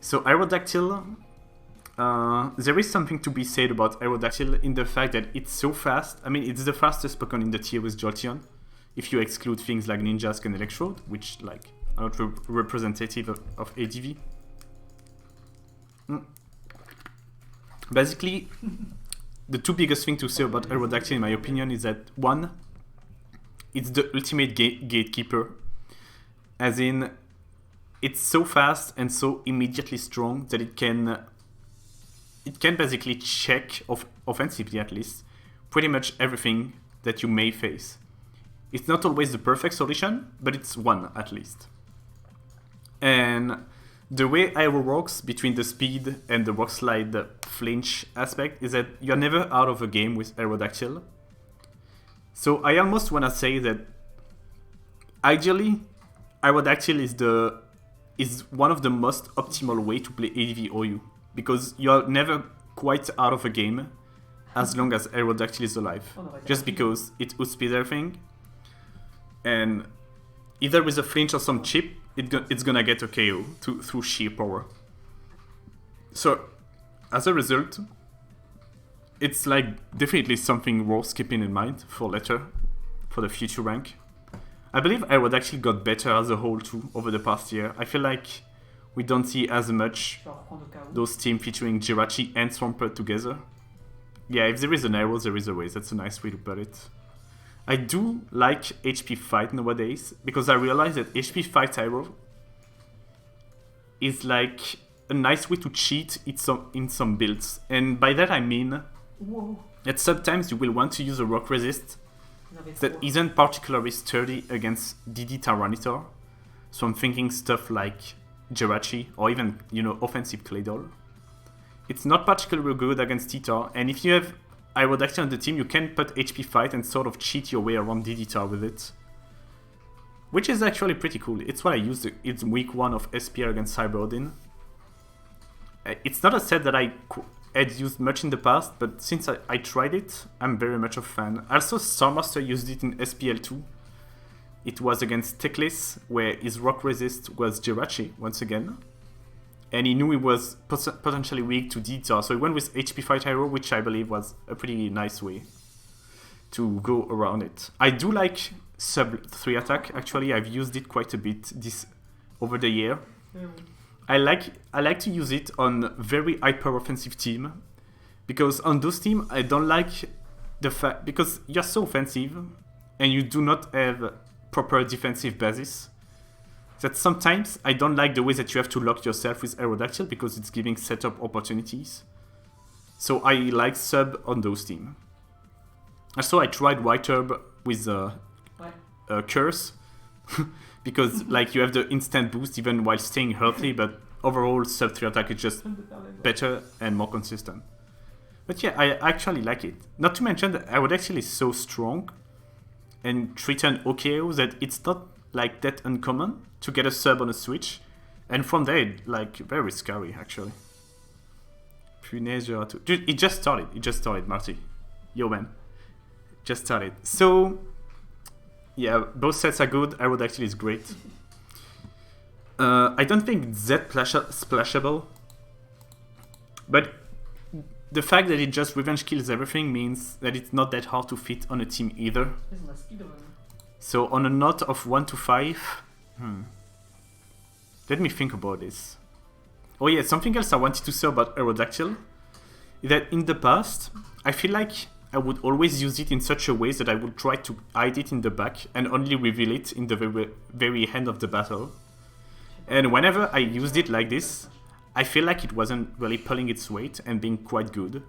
So Aerodactyl, there is something to be said about Aerodactyl in the fact that it's so fast. I mean, it's the fastest Pokemon in the tier with Jolteon, if you exclude things like Ninjask and Electrode, which like are not representative of ADV. Basically, the two biggest things to say about Aerodactyl, in my opinion, is that one, it's the ultimate gatekeeper, as in, it's so fast and so immediately strong that it can basically check, offensively at least, pretty much everything that you may face. It's not always the perfect solution, but it's one at least. And the way Aero works between the speed and the rock slide flinch aspect is that you're never out of a game with Aerodactyl. So I almost want to say that ideally, Aerodactyl is one of the most optimal way to play ADV OU, because you're never quite out of a game as long as Aerodactyl is alive, just because it outspeeds everything, and either with a flinch or some chip, it's gonna get a KO through sheer power. So as a result, it's like definitely something worth keeping in mind for later, for the future rank. I believe Aerodactyl got better as a whole too over the past year. I feel like we don't see as much those teams featuring Jirachi and Swampert together. Yeah, if there is an arrow, there is a way. That's a nice way to put it. I do like HP Fight nowadays, because I realize that HP Fight arrow is like a nice way to cheat in some builds. And by that I mean that sometimes you will want to use a rock resist that isn't particularly sturdy against DD Tyranitar. So I'm thinking stuff like Jirachi or even, offensive Claydol. It's not particularly good against Titar, and if you have Aerodactyl on the team, you can put HP Fight and sort of cheat your way around DD-Tar with it. Which is actually pretty cool. It's what I used in week 1 of SPL against Cyberodin. It's not a set that I had used much in the past, but since I tried it, I'm very much a fan. Also, Starmaster used it in SPL 2. It was against Teclis, where his rock resist was Jirachi, once again. And he knew he was potentially weak to DD-Tar, so he went with HP Fight Hero, which I believe was a pretty nice way to go around it. I do like sub 3 attack, actually. I've used it quite a bit over the year. I like to use it on very hyper offensive team, because on those teams I don't like the fact, because you're so offensive and you do not have proper defensive basis, that sometimes I don't like the way that you have to lock yourself with Aerodactyl, because it's giving setup opportunities. So I like sub on those teams. Also, I tried White Herb with Curse, because like you have the instant boost even while staying healthy, but overall sub 3 attack is just better and more consistent. But yeah, I actually like it. Not to mention that Aerodactyl is so strong and treated OKO that it's not like that uncommon to get a sub on a switch, and from there, like, very scary actually. Punaise, dude, it just started, Marty. Yo man, just started. So yeah, both sets are good. Aerodactyl is great. I don't think it's that splashable, but the fact that it just revenge kills everything means that it's not that hard to fit on a team either. So on a note of 1 to 5, let me think about this. Oh yeah, something else I wanted to say about Aerodactyl is that in the past, I feel like I would always use it in such a way that I would try to hide it in the back and only reveal it in the very end of the battle. And whenever I used it like this, I feel like it wasn't really pulling its weight and being quite good.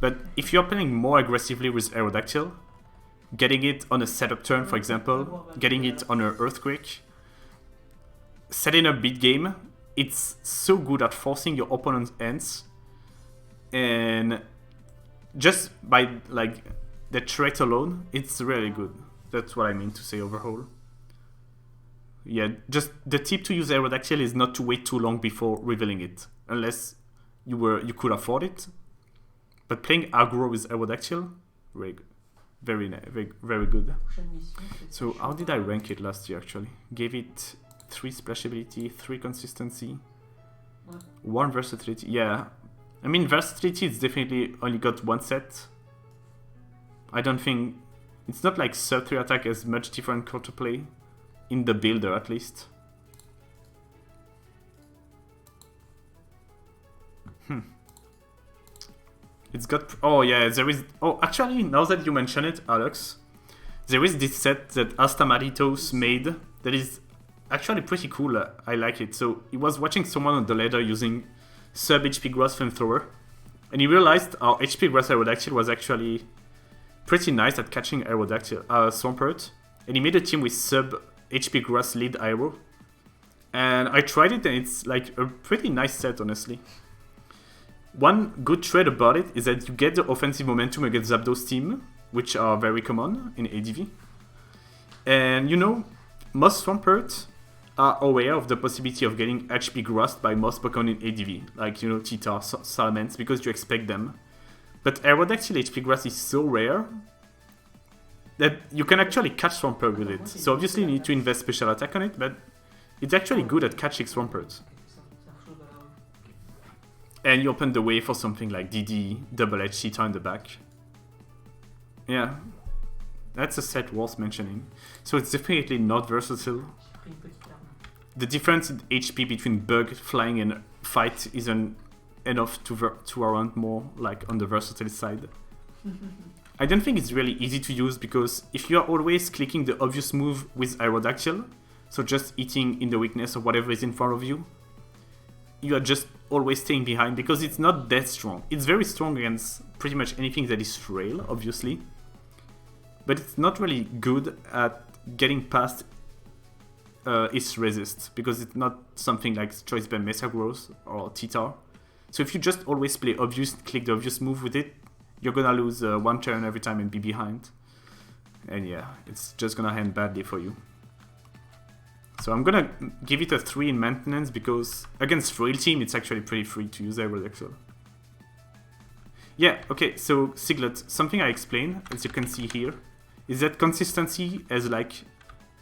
But if you're playing more aggressively with Aerodactyl, getting it on a setup turn, for example, getting it on an Earthquake, setting up beat game, it's so good at forcing your opponent's hands, and just by like the trait alone, it's really good. That's what I mean to say overall. Yeah, just the tip to use Aerodactyl is not to wait too long before revealing it, unless you could afford it. But playing aggro with Aerodactyl, very good. Very good. So how did I rank it last year actually? Gave it 3 splashability, 3 consistency. 1 versatility, yeah. I mean, versatility is definitely only got one set. I don't think... It's not like sub 3 attack has much different counterplay. In the builder, at least. It's got... Oh, yeah, there is... Oh, actually, now that you mention it, Alex, there is this set that Astamaritos made that is actually pretty cool. I like it. So, he was watching someone on the ladder using sub HP Grass Flamethrower, and he realized our HP Grass Aerodactyl was actually pretty nice at catching Aerodactyl, Swampert, and he made a team with sub HP Grass Lead Aero. And I tried it, and it's like a pretty nice set, honestly. One good trait about it is that you get the offensive momentum against Zapdos team, which are very common in ADV. And you know, most Swampert are aware of the possibility of getting HP grassed by most Pokemon in ADV, like, you know, Cheetah, Salamence, because you expect them. But Aerodactyl HP grass is so rare that you can actually catch Swampert with it. So obviously you need to invest special attack on it, but it's actually good at catching Swampert. And you open the way for something like DD, Double Edge Cheetah in the back. Yeah, that's a set worth mentioning. So it's definitely not versatile. The difference in HP between Bug, Flying, and Fight isn't enough to warrant more like on the versatile side. I don't think it's really easy to use because if you are always clicking the obvious move with Aerodactyl, so just eating in the weakness or whatever is in front of you, you are just always staying behind because it's not that strong. It's very strong against pretty much anything that is frail, obviously. But it's not really good at getting past its resist because it's not something like Choice Band Metagross or Titar. So if you just always play obvious, click the obvious move with it, you're gonna lose one turn every time and be behind. And yeah, it's just gonna end badly for you. So I'm gonna give it a 3 in maintenance because against Frail team it's actually pretty free to use Aerodactyl. Yeah, okay, so Siglet, something I explained, as you can see here, is that consistency has like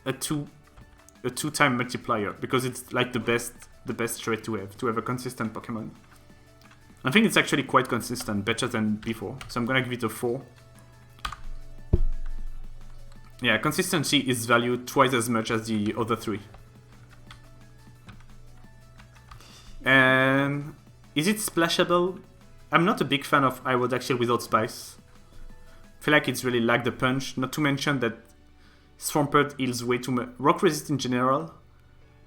a two-time multiplier because it's like the best trait to have a consistent Pokemon. I think it's actually quite consistent, better than before, so I'm gonna give it a 4. Yeah, consistency is valued twice as much as the other 3. And is it splashable? I'm not a big fan of Aerodactyl without Spice. I feel like it's really lacked the punch, not to mention that Swampert heals way too much. Rock Resist in general,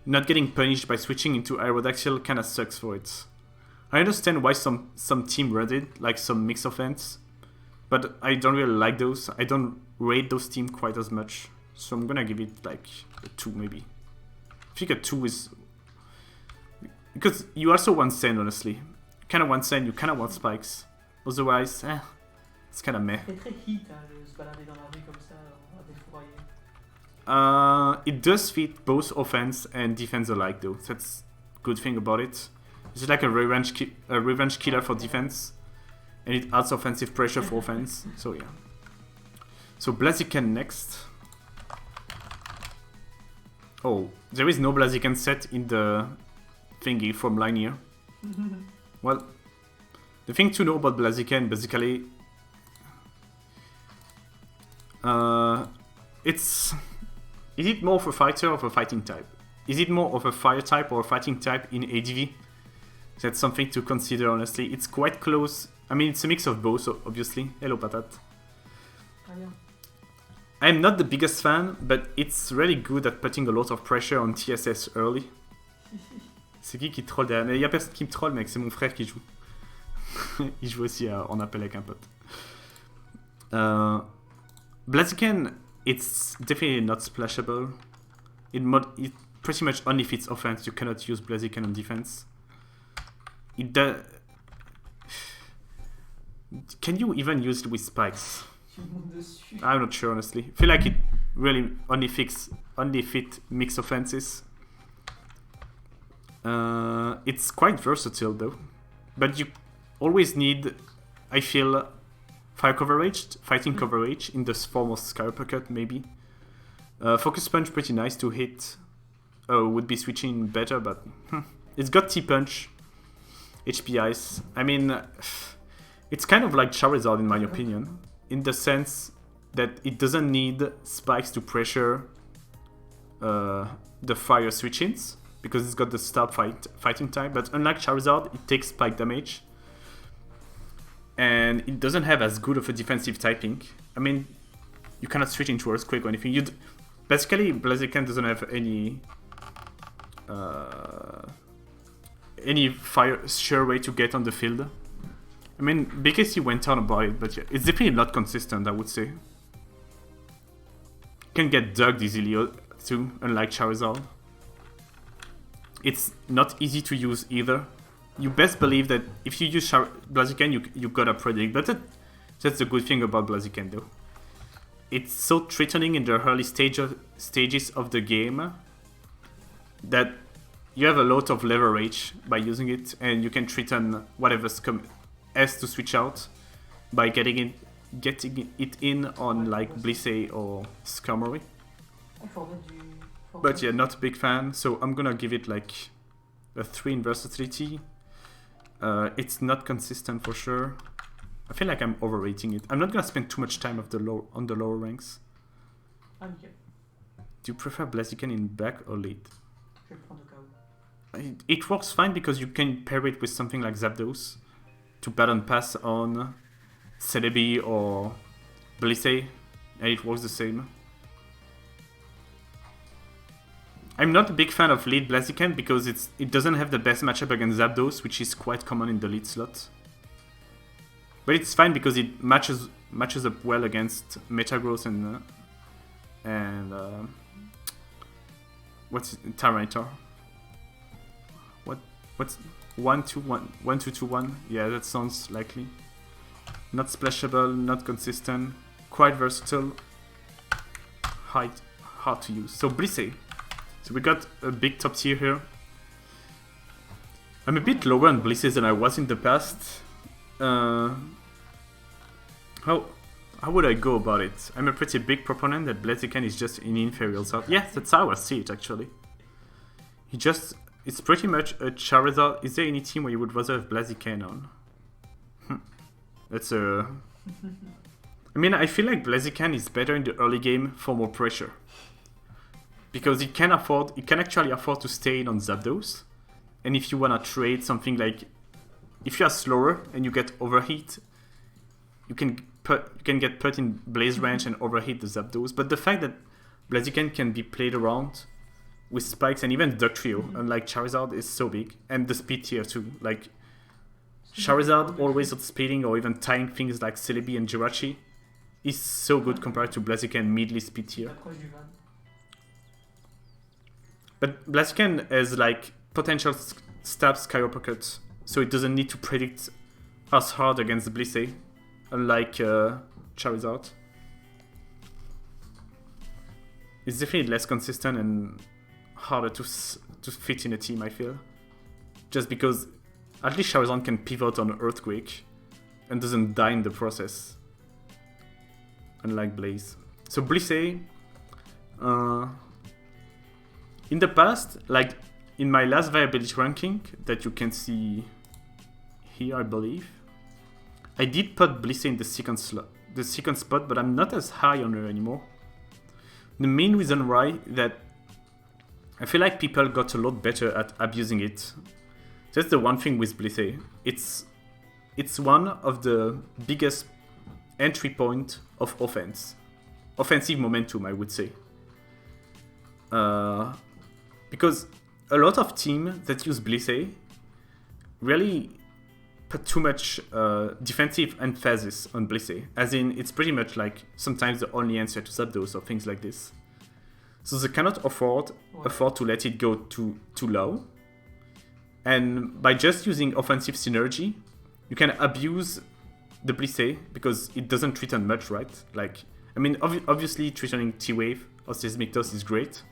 not getting punished by switching into Aerodactyl kinda sucks for it. I understand why some team run it, like some mix offense, but I don't really like those. I don't rate those teams quite as much, so I'm gonna give it like a 2 maybe. I think a 2 is... Because you also want Sand, honestly. You kinda want Sand, you kinda want Spikes. Otherwise, it's kinda meh. C'est très hit, hein, de se balader dans la rue comme ça, à défourailler. It does fit both offense and defense alike though. That's a good thing about it. It's like a revenge killer for defense, and it adds offensive pressure for offense, so yeah. So Blaziken next. Oh, there is no Blaziken set in the thingy from Linear. Well, the thing to know about Blaziken, basically, is it more of a fighter or of a fighting type? Is it more of a fire type or a fighting type in ADV? That's something to consider, honestly. It's quite close. I mean, it's a mix of both, obviously. Hello, Patat. I'm not the biggest fan, but it's really good at putting a lot of pressure on TSS early. C'est qui troll derrière? Mais il y a personne qui me troll, mec, c'est mon frère qui joue. Il joue aussi en appel avec un pote. Blaziken, it's definitely not splashable. It pretty much only fits offense. You cannot use Blaziken on defense. It does. Can you even use it with spikes? I'm not sure, honestly. I feel like it really only fit mixed offenses. It's quite versatile though, but you always need, I feel, fire coverage, fighting coverage in the form of Sky Uppercut maybe. Focus Punch pretty nice to hit. Would be switching better, but it's got T-Punch. HP Ice. I mean, it's kind of like Charizard in my opinion, in the sense that it doesn't need spikes to pressure the fire switch-ins, because it's got the stop fighting type, but unlike Charizard, it takes spike damage. And it doesn't have as good of a defensive typing. I mean, you cannot switch into Earthquake or anything. Basically, Blaziken doesn't have any fire sure way to get on the field. I mean, BKC went on about it, but yeah, it's definitely not consistent, I would say. Can get dugged easily too, unlike Charizard. It's not easy to use either. You best believe that if you use Blaziken, you gotta predict, but that's the good thing about Blaziken though. It's so threatening in the early stages of the game that you have a lot of leverage by using it, and you can threaten whatever has to switch out by getting it in on like Blissey or Skarmory. But yeah, not a big fan, so I'm gonna give it like a 3 in versatility. It's not consistent for sure. I feel like I'm overrating it. I'm not gonna spend too much time on the lower ranks. Do you prefer Blaziken in back or late? It works fine because you can pair it with something like Zapdos to pattern pass on Celebi or Blissey, and it works the same. I'm not a big fan of lead Blaziken because it doesn't have the best matchup against Zapdos, which is quite common in the lead slot. But it's fine because it matches up well against Metagross and what's Tyranitar? What's 1-2-1? Yeah, that sounds likely. Not splashable, not consistent, quite versatile, hard to use. So Blissey. So we got a big top tier here. I'm a bit lower on Blissey than I was in the past. How would I go about it? I'm a pretty big proponent that Blaziken is just an inferior sort. Yeah, that's how I see it actually. It's pretty much a Charizard. Is there any team where you would rather have Blaziken on? That's a... I mean, I feel like Blaziken is better in the early game for more pressure. Because it can actually afford to stay in on Zapdos. And if you wanna trade something like... If you are slower and you get overheat, you can get put in Blaze Range and overheat the Zapdos. But the fact that Blaziken can be played around with spikes and even Duck Trio, unlike Charizard, is so big. And the speed tier too. Like Charizard always outspeeding or even tying things like Celebi and Jirachi is so good compared to Blaziken mid speed tier. But Blaziken has like potential stab Skyrocket, so it doesn't need to predict as hard against Blissey, unlike Charizard. It's definitely less consistent and harder to fit in a team, I feel. Just because at least Charizard can pivot on Earthquake and doesn't die in the process, unlike Blaze. So Blissey, in the past, like in my last viability ranking that you can see here, I believe, I did put Blissey in the second spot, but I'm not as high on her anymore. The main reason why that I feel like people got a lot better at abusing it. That's the one thing with Blissey. It's one of the biggest entry point of offensive momentum, I would say. Because a lot of teams that use Blissey really put too much defensive emphasis on Blissey. As in, it's pretty much like sometimes the only answer to Zapdos or things like this. So they cannot afford to let it go too low. And by just using offensive synergy, you can abuse the Blissey because it doesn't threaten much, right? Like, I mean, obviously threatening T-Wave or Seismic Toss is great,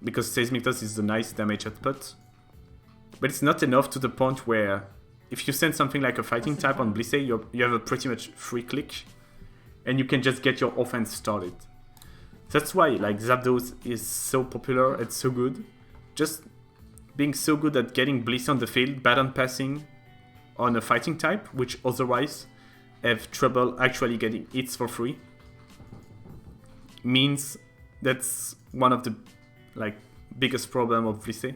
because Seismic Toss is a nice damage output. But it's not enough to the point where if you send something like a fighting type on Blissey, you have a pretty much free click, and you can just get your offense started. That's why like Zapdos is so popular and so good. Just being so good at getting Blissey on the field, bad on passing on a fighting type, which otherwise have trouble actually getting hits for free, means that's one of the like biggest problem of Blissey.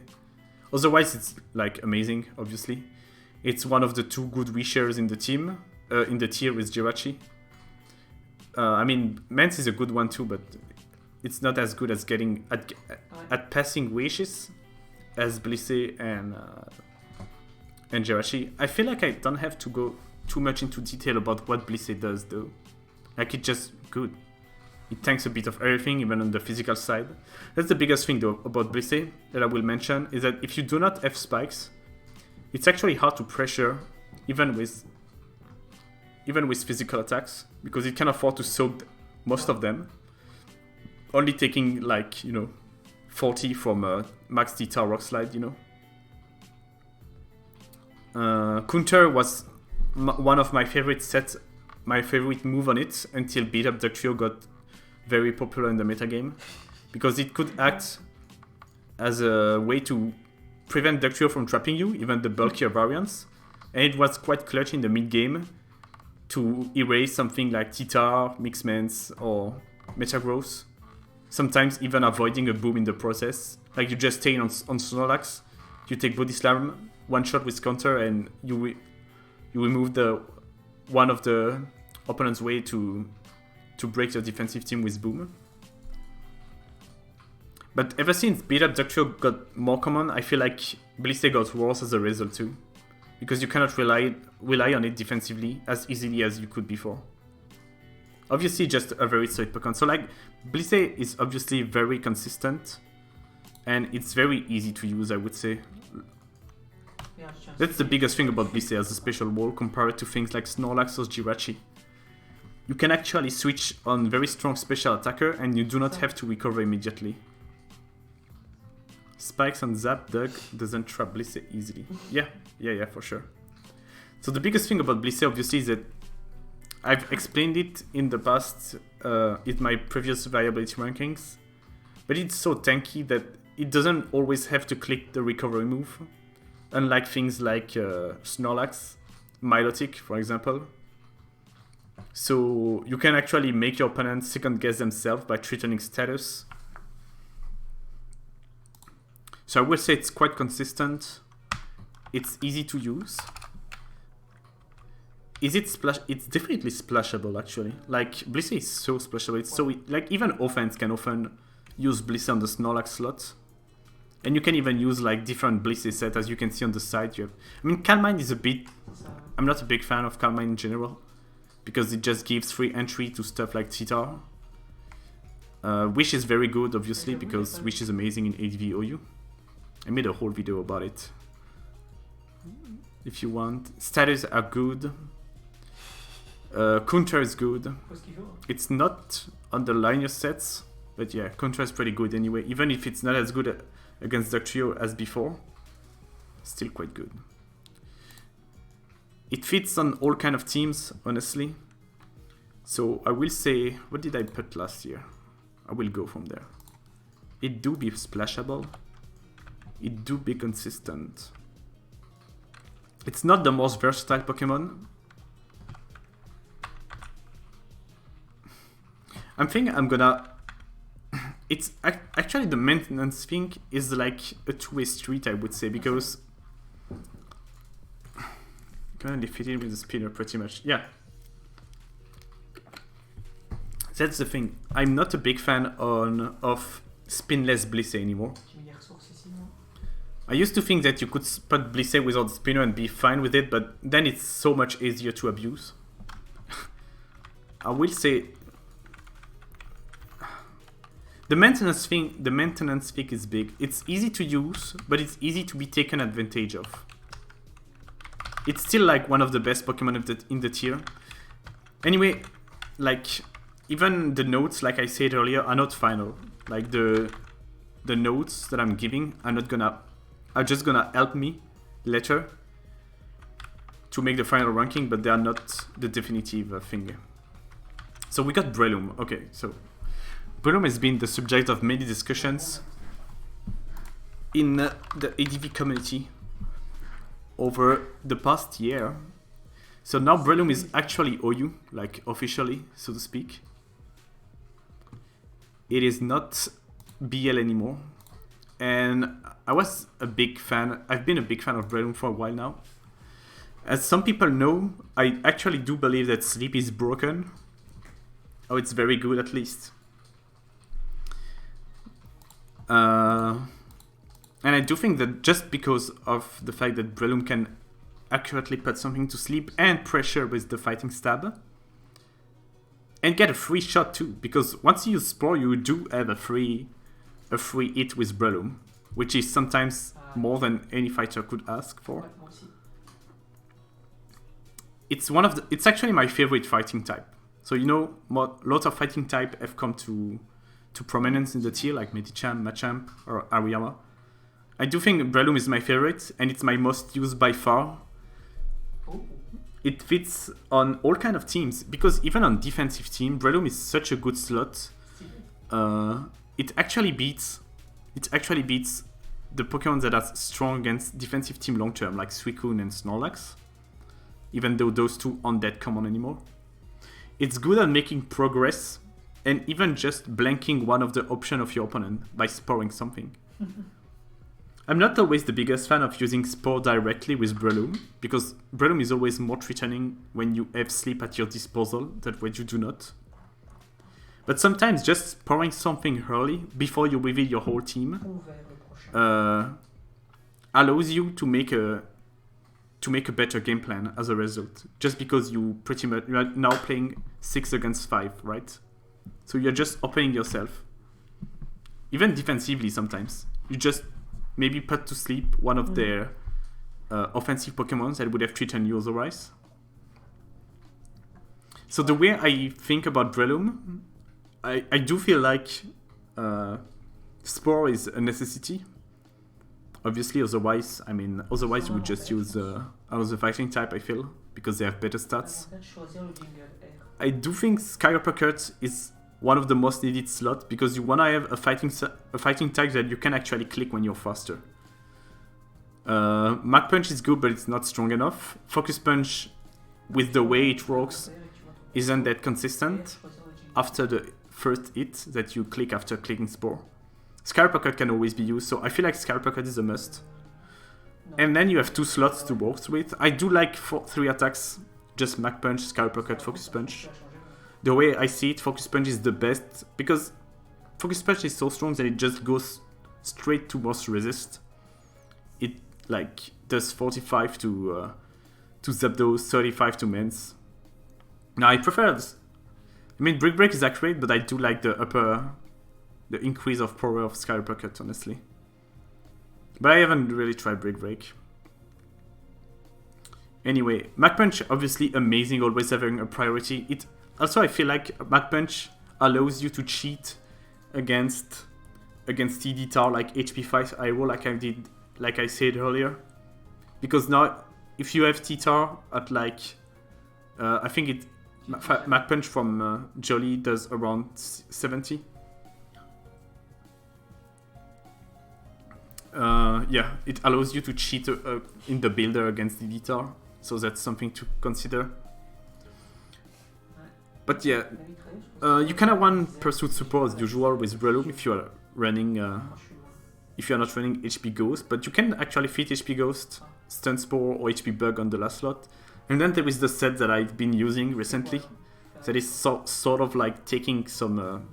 Otherwise, it's like amazing. Obviously, it's one of the two good wishers in the team, in the tier with Jirachi. I mean, Mance is a good one too, but it's not as good as getting at passing wishes as Blissey and Jirachi. I feel like I don't have to go too much into detail about what Blissey does though. Like, it's just good. It tanks a bit of everything, even on the physical side. That's the biggest thing though about Blissey that I will mention, is that if you do not have spikes, it's actually hard to pressure even with physical attacks, because it can afford to soak most of them. Only taking like, 40 from Max Dita Rock Slide, Counter was one of my favorite sets, my favorite move on it, until Beat Up Duck Trio got very popular in the metagame, because it could act as a way to prevent Duck Trio from trapping you, even the bulkier variants, and it was quite clutch in the mid game to erase something like Titar, Mixmans, or Metagross, sometimes even avoiding a boom in the process. Like, you just stay on Snorlax, you take Body Slam, one shot with counter, and you remove one of the opponent's way to break the defensive team with Boom. But ever since Beat Up Duck Trio got more common, I feel like Blissey got worse as a result too, because you cannot rely on it defensively as easily as you could before. Obviously, just a very solid Pokemon. So like, Blissey is obviously very consistent, and it's very easy to use, I would say. That's the biggest thing about Blissey as a special wall compared to things like Snorlax or Jirachi. You can actually switch on very strong special attacker and you do not have to recover immediately. Spikes on Zap Duck doesn't trap Blissey easily. Yeah, for sure. So the biggest thing about Blissey obviously is that I've explained it in the past in my previous viability rankings, but it's so tanky that it doesn't always have to click the recovery move, unlike things like Snorlax, Milotic for example. So you can actually make your opponent second guess themselves by threatening status. So I will say it's quite consistent. It's easy to use. Is it splash? It's definitely splashable actually. Like, Blissey is so splashable. It's so, like, even offense can often use Blissey on the Snorlax slot. And you can even use like different Blissey sets, as you can see on the side. I mean, Calmine is a bit... I'm not a big fan of Calmine in general, because it just gives free entry to stuff like Titar. Wish is very good, obviously, because Wish is amazing in ADV OU. I made a whole video about it, if you want. Status are good. Counter is good. It's not on the linear sets, but yeah, Counter is pretty good anyway. Even if it's not as good against the trio as before, still quite good. It fits on all kind of teams, honestly. So I will say, what did I put last year? I will go from there. It do be splashable. It do be consistent. It's not the most versatile Pokemon. I'm thinking I'm gonna... It's actually, the maintenance thing is like a two-way street, I would say, because you can only fit it with the spinner pretty much. Yeah. That's the thing. I'm not a big fan of spinless Blissey anymore. I used to think that you could spot Blissey without the spinner and be fine with it, but then it's so much easier to abuse. I will say the maintenance thing is big. It's easy to use, but it's easy to be taken advantage of. It's still like one of the best Pokemon in the tier. Anyway, like, even the notes, like I said earlier, are not final. Like, the notes that I'm giving are just gonna help me later to make the final ranking, but they are not the definitive thing. So we got Breloom. Okay, so Breloom has been the subject of many discussions. in the ADV community over the past year. So now Breloom is actually OU, like officially, so to speak. It is not BL anymore. And I was a big fan, I've been a big fan of Breloom for a while now. As some people know, I actually do believe that sleep is broken. Oh, it's very good at least. And I do think that just because of the fact that Breloom can accurately put something to sleep and pressure with the fighting stab, and get a free shot too, because once you use Spore, you do have a free hit with Breloom, which is sometimes more than any fighter could ask for. It's actually my favorite fighting type. So you know, lots of fighting type have come to prominence in the tier, like Medicham, Machamp, or Ariyama. I do think Breloom is my favorite, and it's my most used by far. It fits on all kind of teams, because even on defensive team, Breloom is such a good slot. It actually beats the Pokemon that are strong against defensive team long term, like Suicune and Snorlax. Even though those two aren't that common anymore. It's good at making progress, and even just blanking one of the options of your opponent by sporing something. I'm not always the biggest fan of using Spore directly with Breloom, because Breloom is always more threatening when you have sleep at your disposal than when you do not. But sometimes just sporing something early, before you reveal your whole team, allows you to make a better game plan as a result. Just because you are now playing 6 against 5, right? So you're just opening yourself. Even defensively sometimes. You just maybe put to sleep one of their offensive Pokemon that would have threatened you otherwise. So the way I think about Breloom, I do feel like Spore is a necessity. Obviously, otherwise you would just use another fighting type, I feel, because they have better stats. I do think Sky Uppercut is one of the most needed slots, because you want to have a fighting type that you can actually click when you're faster. Mach Punch is good, but it's not strong enough. Focus Punch, with the way it works, isn't that consistent after the first hit that you click after clicking Spore. Sky Uppercut can always be used, so I feel like Sky Uppercut is a must. And then you have 2 slots to work with. I do like 3 attacks, just Mach Punch, Sky Uppercut, Focus Punch. The way I see it, Focus Punch is the best, because Focus Punch is so strong that it just goes straight to Most Resist. It like does 45 to Zapdos, 35 to Mance. Now I prefer, Brick Break is accurate, but I do like the increase of power of Sky Uppercut, honestly. But I haven't really tried Brick Break. Anyway, Mach Punch, obviously amazing, always having a priority. Also, I feel like Mach Punch allows you to cheat against TD-Tar, like HP 5 IRO, like I said earlier. Because now, if you have T-Tar at I think Mach Punch from Jolly does around 70. It allows you to cheat in the builder against the Editor, so that's something to consider. But yeah, you can have one Pursuit support as usual with Breloom if you are running, if you are not running HP Ghost, but you can actually fit HP Ghost, Stun Spore, or HP Bug on the last slot. And then there is the set that I've been using recently, that is sort of like taking some,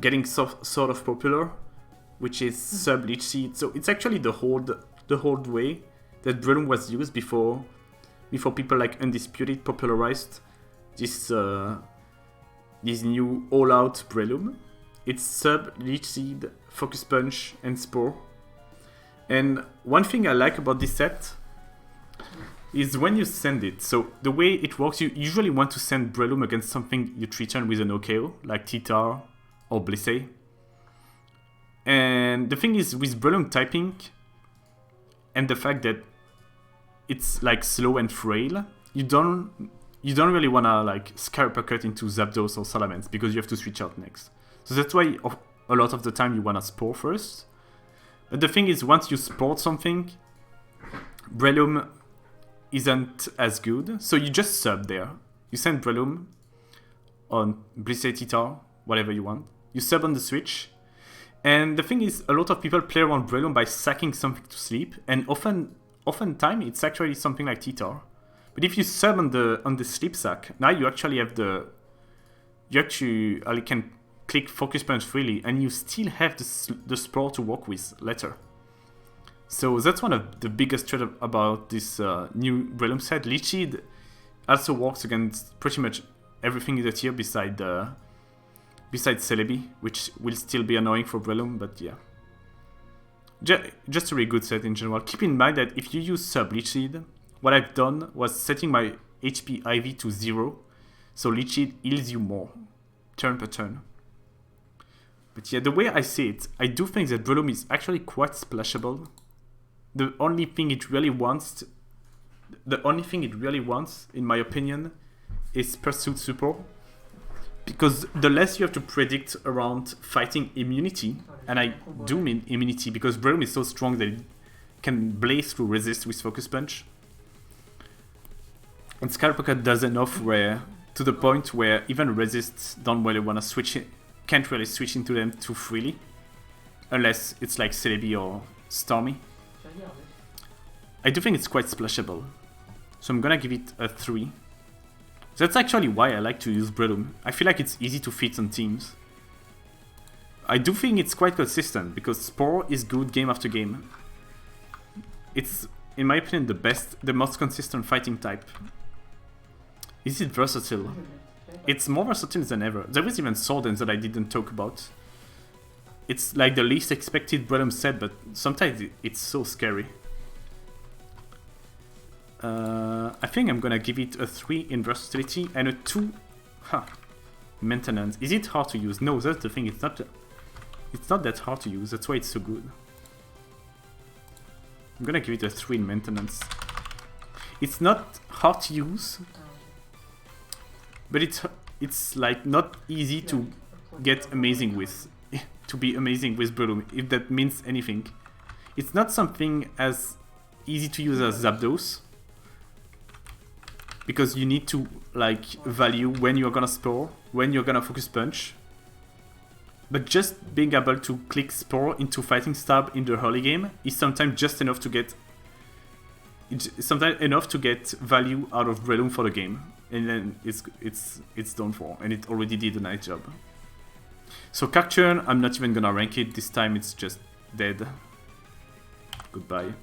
getting sort of popular, which is Sub Leech Seed. So it's actually the old way that Breloom was used before people like Undisputed popularized this new all-out Breloom. It's Sub, Leech Seed, Focus Punch, and Spore. And one thing I like about this set is when you send it. So the way it works, you usually want to send Breloom against something you threaten with an OKO, like T-Tar or Blissey. And the thing is, with Breloom typing, and the fact that it's like slow and frail, you don't really wanna like Sky Uppercut into Zapdos or Salamence, because you have to switch out next. So that's why a lot of the time you wanna Spore first. But the thing is, once you sport something, Breloom isn't as good. So you just sub there. You send Breloom on Blissey Titar, whatever you want. You sub on the switch. And the thing is, a lot of people play around Breloom by sacking something to sleep. And oftentimes it's actually something like Titar. But if you sub on the sleep sack, now you actually have you actually can click Focus Punch freely, and you still have the Spore to work with later. So that's one of the biggest traits about this new Breloom set. Lichid also works against pretty much everything in the tier besides Celebi, which will still be annoying for Breloom, but yeah. Just a really good set in general. Keep in mind that if you use sub Lichid, what I've done was setting my HP IV to 0, so Lichid heals you more, turn per turn. But yeah, the way I see it, I do think that Breloom is actually quite splashable. The only thing it really wants, in my opinion, is Pursuit Support. Because the less you have to predict around fighting immunity, and I do mean immunity because Breloom is so strong that it can blaze through resist with Focus Punch. And Skyrocket does enough to the point where even resists don't really want to switch it, can't really switch into them too freely. Unless it's like Celebi or Stormy. I do think it's quite splashable. So I'm gonna give it a 3. That's actually why I like to use Breloom. I feel like it's easy to fit on teams. I do think it's quite consistent because Spore is good game after game. It's, in my opinion, the most consistent fighting type. Is it versatile? It's more versatile than ever. There was even Swordens that I didn't talk about. It's like the least expected Breloom set, but sometimes it's so scary. I think I'm gonna give it a 3 in versatility and a 2 maintenance. Is it hard to use? No, that's the thing, it's not that hard to use, that's why it's so good. I'm gonna give it a 3 in maintenance. It's not hard to use, but it's like not easy to get amazing with, to be amazing with Breloom, if that means anything. It's not something as easy to use as Zapdos, because you need to like value when you're gonna Spore, when you're gonna Focus Punch. But just being able to click Spore into Fighting Stab in the early game is sometimes just enough to get value out of Breloom for the game, and then it's done for, and it already did a nice job. So Cacturn, I'm not even gonna rank it this time. It's just dead. Goodbye.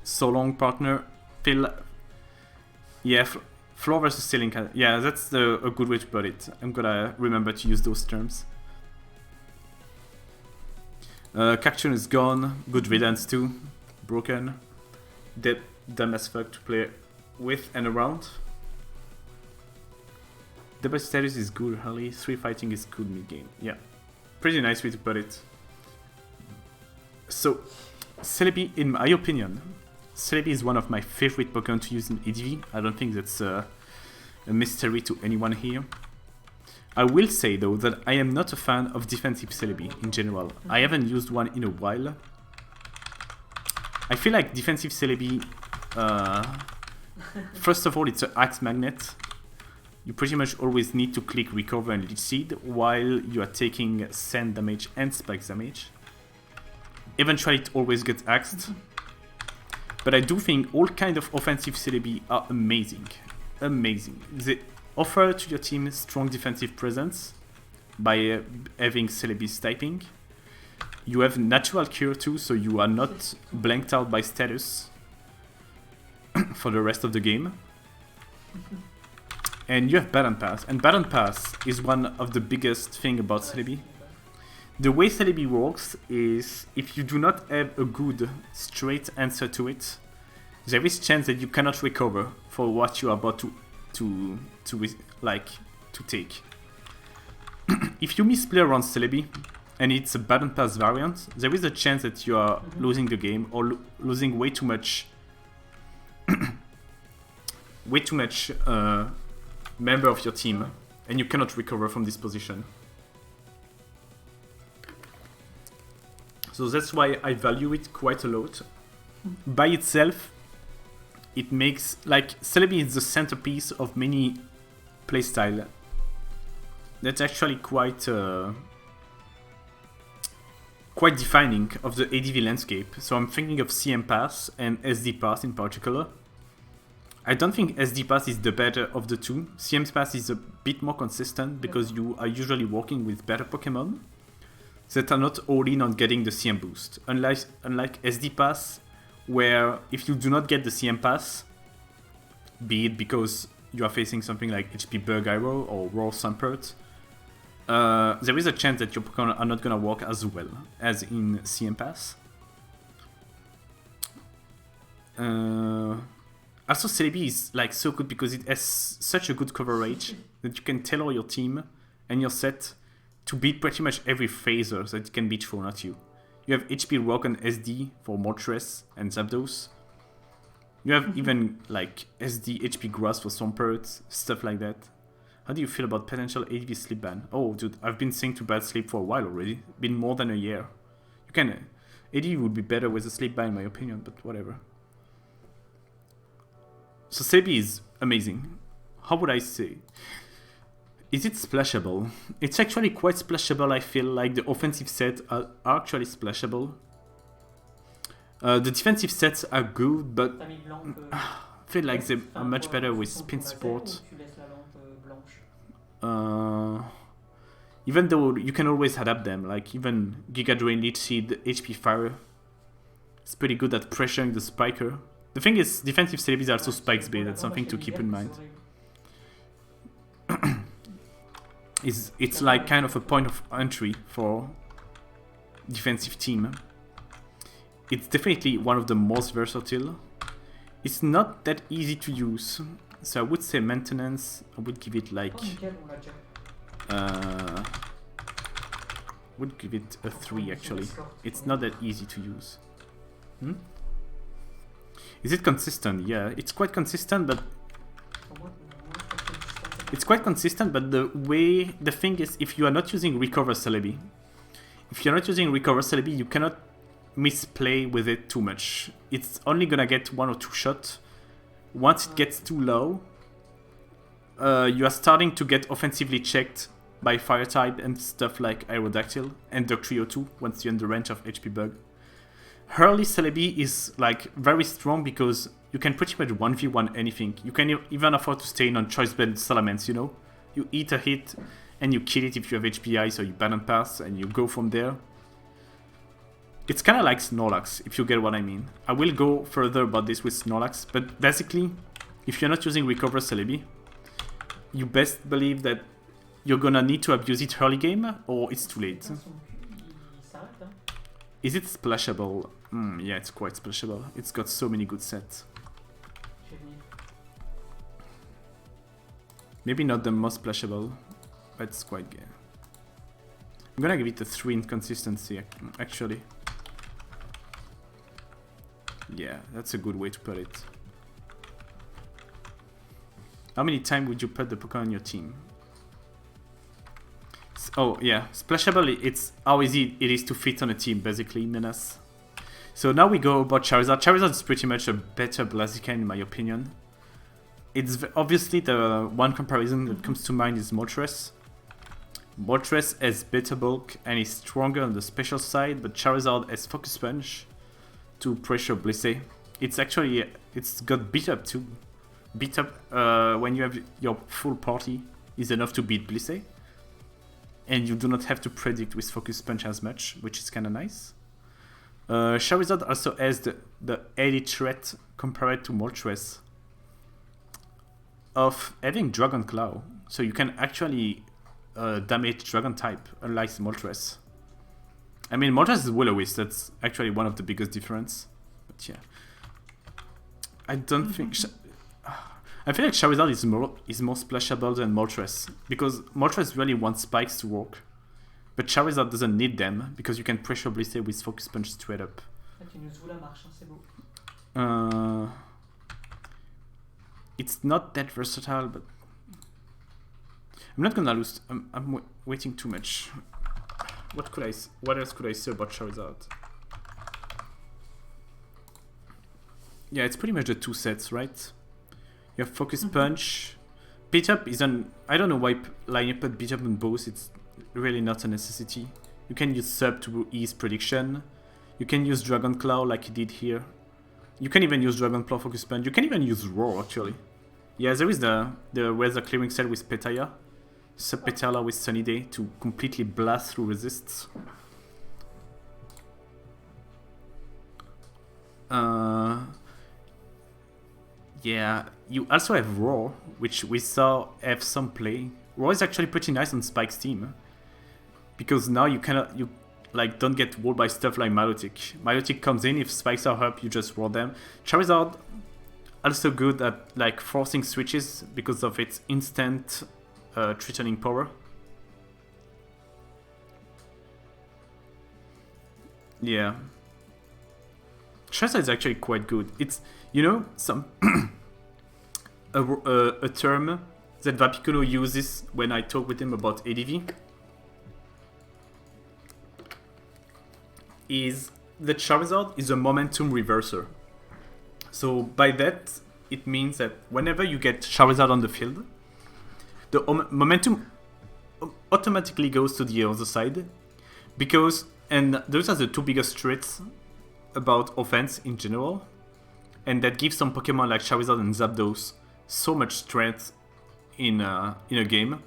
So long, partner. Phil. Yeah, floor versus ceiling. Yeah, that's a good way to put it. I'm gonna remember to use those terms. Cacturn is gone. Good riddance too. Broken. Dumb as fuck to play with and around. Double status is good early. 3 fighting is good mid game. Yeah, pretty nice way to put it. So, Celebi, in my opinion, Celebi is one of my favorite Pokemon to use in ADV. I don't think that's a mystery to anyone here. I will say though that I am not a fan of defensive Celebi in general. I haven't used one in a while. I feel like defensive Celebi, first of all, it's an Axe Magnet. You pretty much always need to click Recover and Leech Seed while you are taking Sand damage and Spike damage. Eventually it always gets axed. But I do think all kind of offensive Celebi are amazing. Amazing. They offer to your team strong defensive presence by having Celebi's typing. You have natural cure too, so you are not blanked out by status for the rest of the game. And you have Battle Pass, and Battle Pass is one of the biggest thing about Celebi. The way Celebi works is if you do not have a good straight answer to it, there is chance that you cannot recover for what you are about to take. If you misplay around Celebi and it's a Battle Pass variant, there is a chance that you are losing the game or losing way too much member of your team, and you cannot recover from this position. So that's why I value it quite a lot. By itself, it makes, like, Celebi is the centerpiece of many playstyle. That's actually quite defining of the ADV landscape. So I'm thinking of CM Pass and SD Pass in particular. I don't think SD Pass is the better of the two. CM Pass is a bit more consistent because you are usually working with better Pokemon that are not all in on getting the CM boost. Unlike SD Pass, where if you do not get the CM Pass, be it because you are facing something like HP Bug Arrow or Raw Sumpert, there is a chance that your Pokemon are not gonna work as well as in CM Pass. Also, Celebi is like so good because it has such a good coverage that you can tailor your team and your set to beat pretty much every phaser that it can be thrown at you. You have HP Rock and SD for Moltres and Zapdos. You have even like SD HP Grass for Swampert, stuff like that. How do you feel about potential ADV sleep ban? Oh, dude, I've been saying to bad sleep for a while already. Been more than a year. You can... ADV would be better with a sleep ban in my opinion, but whatever. So Celebi is amazing. How would I say? Is it splashable? It's actually quite splashable. I feel like the offensive sets are actually splashable. The defensive sets are good, but I feel like they are much better with spin support. Even though you can always adapt them, like even Giga Drain, Leech Seed, HP Fire, it's pretty good at pressuring the spiker. The thing is, defensive Celebi is also spikes based. That's something to keep in mind. It's like kind of a point of entry for defensive team. It's definitely one of the most versatile. It's not that easy to use, so I would say maintenance. I would give it like would give it a 3 actually. It's not that easy to use. Is it consistent? Yeah, it's quite consistent, but the thing is, if you are not using Recover Celebi, you cannot misplay with it too much. It's only gonna get 1 or 2 shots. Once it gets too low, you are starting to get offensively checked by Fire type and stuff like Aerodactyl and Dugtrio too, once you're in the range of HP Bug. Early Celebi is like very strong because you can pretty much 1v1 anything. You can even afford to stay in on Choice Bed Salamence, you know? You eat a hit and you kill it if you have HPI, so you Banner Pass and you go from there. It's kind of like Snorlax, if you get what I mean. I will go further about this with Snorlax, but basically, if you're not using Recover Celebi, you best believe that you're gonna need to abuse it early game, or it's too late. Is it splashable? Yeah, it's quite splashable. It's got so many good sets. Maybe not the most splashable, but it's quite good. I'm gonna give it a 3 in consistency, actually. Yeah, that's a good way to put it. How many times would you put the Pokemon on your team? Oh yeah, splashable, it's how easy it is to fit on a team, basically, Menace. So now we go about Charizard. Charizard is pretty much a better Blaziken in my opinion. It's obviously the one comparison that comes to mind is Moltres. Moltres has better bulk and is stronger on the special side, but Charizard has Focus Punch to pressure Blissey. It's got beat up too. Beat up when you have your full party is enough to beat Blissey. And you do not have to predict with Focus Punch as much, which is kind of nice. Charizard also has the added threat compared to Moltres of having Dragon Claw. So you can actually damage Dragon type, unlike Moltres. I mean, Moltres is Will-O-Wisp, that's actually one of the biggest difference. But yeah. I don't think... I feel like Charizard is more splashable than Moltres, because Moltres really wants spikes to work, but Charizard doesn't need them, because you can pressure Blissey with Focus Punch straight up. It's not that versatile, but... I'm not gonna lose... I'm waiting too much. What else could I say about Charizard? Yeah, it's pretty much the two sets, right? You have Focus Punch. Beat Up is an... I don't know why Line put Beat Up on both. It's really not a necessity. You can use Sub to ease prediction. You can use Dragon Claw like he did here. You can even use Dragon Claw Focus Punch. You can even use Roar, actually. Yeah, there is the Weather Clearing Cell with Petaya. Sub Petala with Sunny Day to completely blast through resists. Yeah, you also have Roar, which we saw have some play. Roar is actually pretty nice on Spike's team. Because now you like don't get walled by stuff like Milotic. Milotic comes in, if spikes are up, you just roll them. Charizard also good at like forcing switches because of its instant threatening power. Yeah. Charizard is actually quite good. It's, you know, some a term that Vapiculo uses when I talk with him about ADV is that Charizard is a momentum reverser. So by that, it means that whenever you get Charizard on the field, the momentum automatically goes to the other side. Because, and those are the two biggest traits about offense in general. And that gives some Pokemon like Charizard and Zapdos so much strength in a game.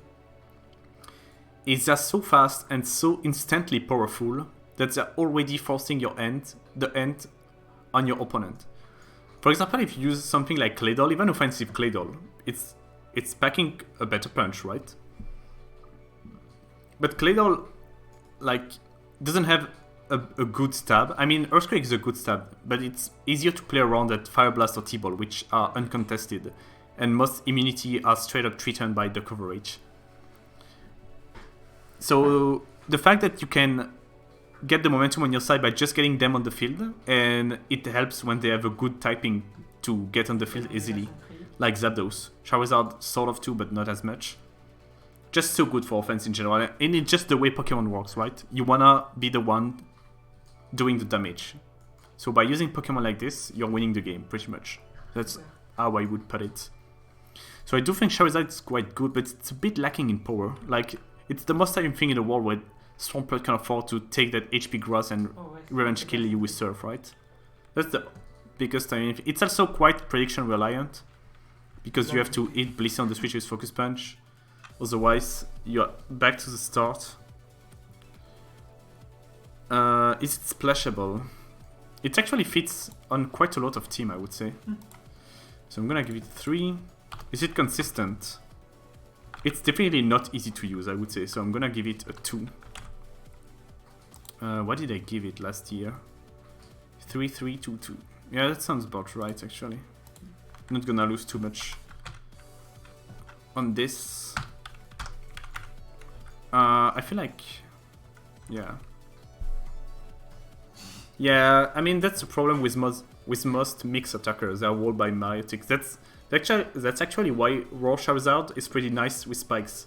It's just so fast and so instantly powerful that they're already forcing the end on your opponent. For example, if you use something like Claydol, even offensive Claydol, it's packing a better punch, right? But Claydol, like, doesn't have a good stab. I mean, Earthquake is a good stab, but it's easier to play around than Fire Blast or T-Ball, which are uncontested, and most immunity are straight up threatened by the coverage. So the fact that you can get the momentum on your side by just getting them on the field, and it helps when they have a good typing to get on the field easily, like Zapdos. Charizard sort of too, but not as much. Just so good for offense in general, and it's just the way Pokemon works, right? You wanna be the one doing the damage. So by using Pokemon like this, you're winning the game, pretty much. That's how I would put it. So I do think Charizard is quite good, but it's a bit lacking in power. Like, it's the most time thing in the world where Swampert can afford to take that HP Grass and revenge kill you with Surf, right? That's the biggest time. It's also quite prediction reliant, because you have to hit Blissey on the switch with Focus Punch. Otherwise, you're back to the start. Is it splashable? It actually fits on quite a lot of team, I would say. So I'm gonna give it 3. Is it consistent? It's definitely not easy to use, I would say. So I'm gonna give it a 2. What did I give it last year? 3, 3, 2, 2. Yeah, that sounds about right, actually. Not gonna lose too much on this. I feel like, yeah. Yeah, I mean, that's the problem with most mixed attackers. They're walled by Milotic. That's actually why Raw Charizard is pretty nice with spikes,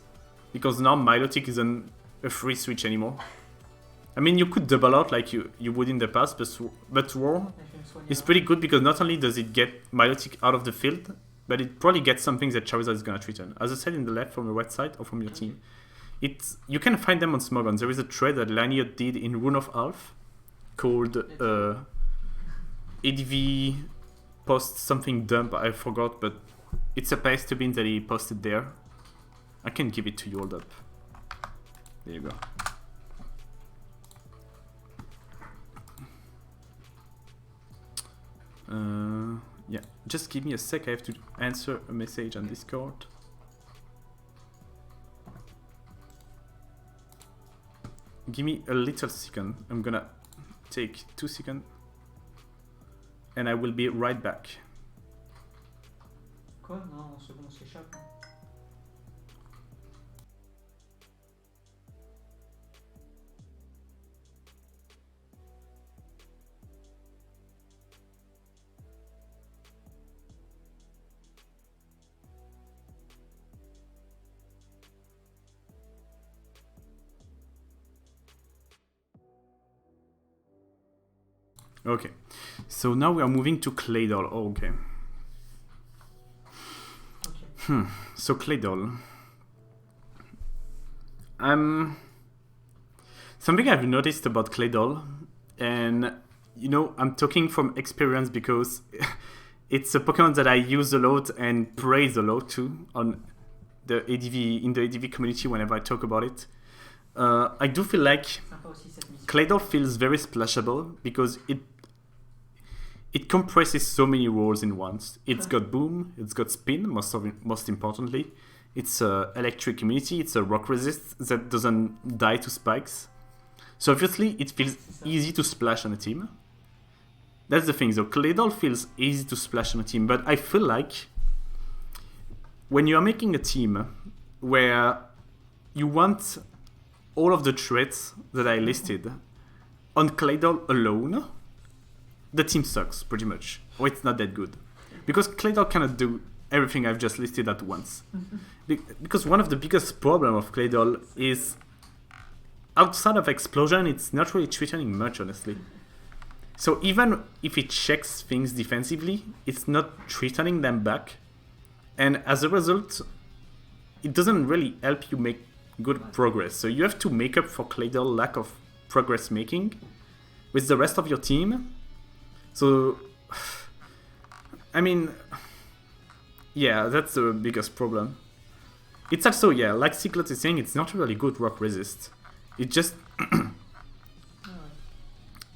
because now Milotic isn't a free switch anymore. I mean, you could double out like you would in the past, but Raw is pretty good because not only does it get Milotic out of the field, but it probably gets something that Charizard is gonna threaten. As I said in the left from the right side or from your team, you can find them on Smogon. There is a trade that Laniot did in Rune of Alph called ADV post something dump, I forgot, but it's a paste bin that he posted there. I can give it to you, hold up. There you go. Yeah, just give me a sec, I have to answer a message on Discord. Give me a little second, I'm gonna take 2 seconds and I will be right back. Quoi? Non, en seconde, on s'échappe. Okay, So now we are moving to Claydol. Oh, okay. So Claydol. Something I've noticed about Claydol, and you know, I'm talking from experience because it's a Pokemon that I use a lot and praise a lot too on the ADV in the ADV community whenever I talk about it. I do feel like Claydol feels very splashable because it compresses so many roles in once. It's got Boom, it's got Spin, most importantly. It's a electric immunity, it's a rock resist that doesn't die to spikes. So obviously it feels easy to splash on a team. That's the thing, though. Claydol feels easy to splash on a team, but I feel like when you are making a team where you want all of the traits that I listed on Claydol alone, the team sucks, pretty much. Or it's not that good. Because Claydol cannot do everything I've just listed at once. Because one of the biggest problems of Claydol is outside of Explosion, it's not really threatening much, honestly. So even if it checks things defensively, it's not threatening them back. And as a result, it doesn't really help you make good progress. So you have to make up for Claydol lack of progress making with the rest of your team. So, I mean, yeah, that's the biggest problem. It's also, yeah, like Cyclops is saying, it's not really good rock resist. It just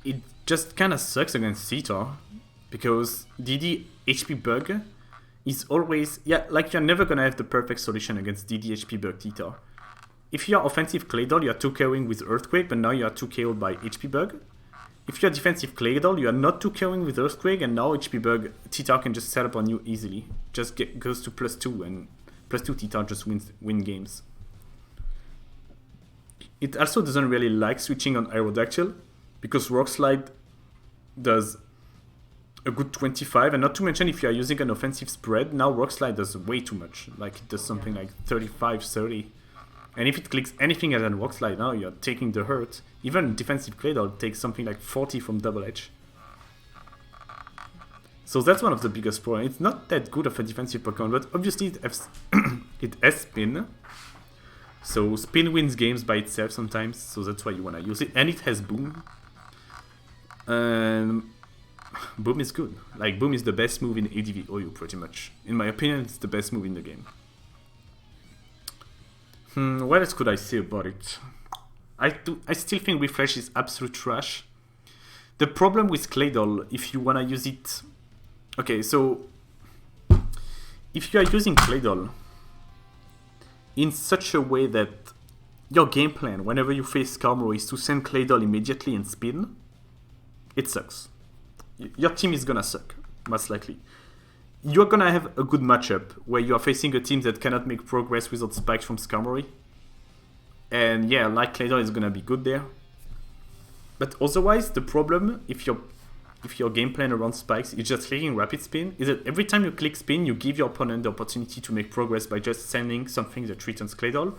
it just kind of sucks against Cetar because DD HP bug is always, yeah, like you're never gonna have the perfect solution against DD HP bug Cetar. If you're offensive Claydol, you're 2KOing with Earthquake, but now you are 2KO'd by HP bug. If you're defensive Claydol, you are not 2KOing with Earthquake, and now HP bug Cetar can just set up on you easily. Just goes to +2, and +2 Cetar just win games. It also doesn't really like switching on Aerodactyl, because Rock Slide does a good 25, and not to mention if you are using an offensive spread, now Rock Slide does way too much. Like it does something like 35, 30. And if it clicks anything other than Rock Slide, now you're taking the hurt. Even defensive Claydol takes something like 40 from Double Edge. So that's one of the biggest problems. It's not that good of a defensive Pokemon, but obviously it has Spin. So Spin wins games by itself sometimes, so that's why you want to use it. And it has Boom. Boom is good. Like, Boom is the best move in ADV OU, pretty much. In my opinion, it's the best move in the game. What else could I say about it? I still think Refresh is absolute trash. The problem with Claydol, if you want to use it... Okay, so... If you are using Claydol in such a way that your game plan, whenever you face Skarmory, is to send Claydol immediately and Spin, it sucks. Your team is gonna suck, most likely. You're gonna have a good matchup where you are facing a team that cannot make progress without spikes from Skarmory. And yeah, like Claydol is gonna be good there. But otherwise, the problem, if your game plan around spikes is just clicking Rapid Spin, is that every time you click Spin, you give your opponent the opportunity to make progress by just sending something that threatens Claydol,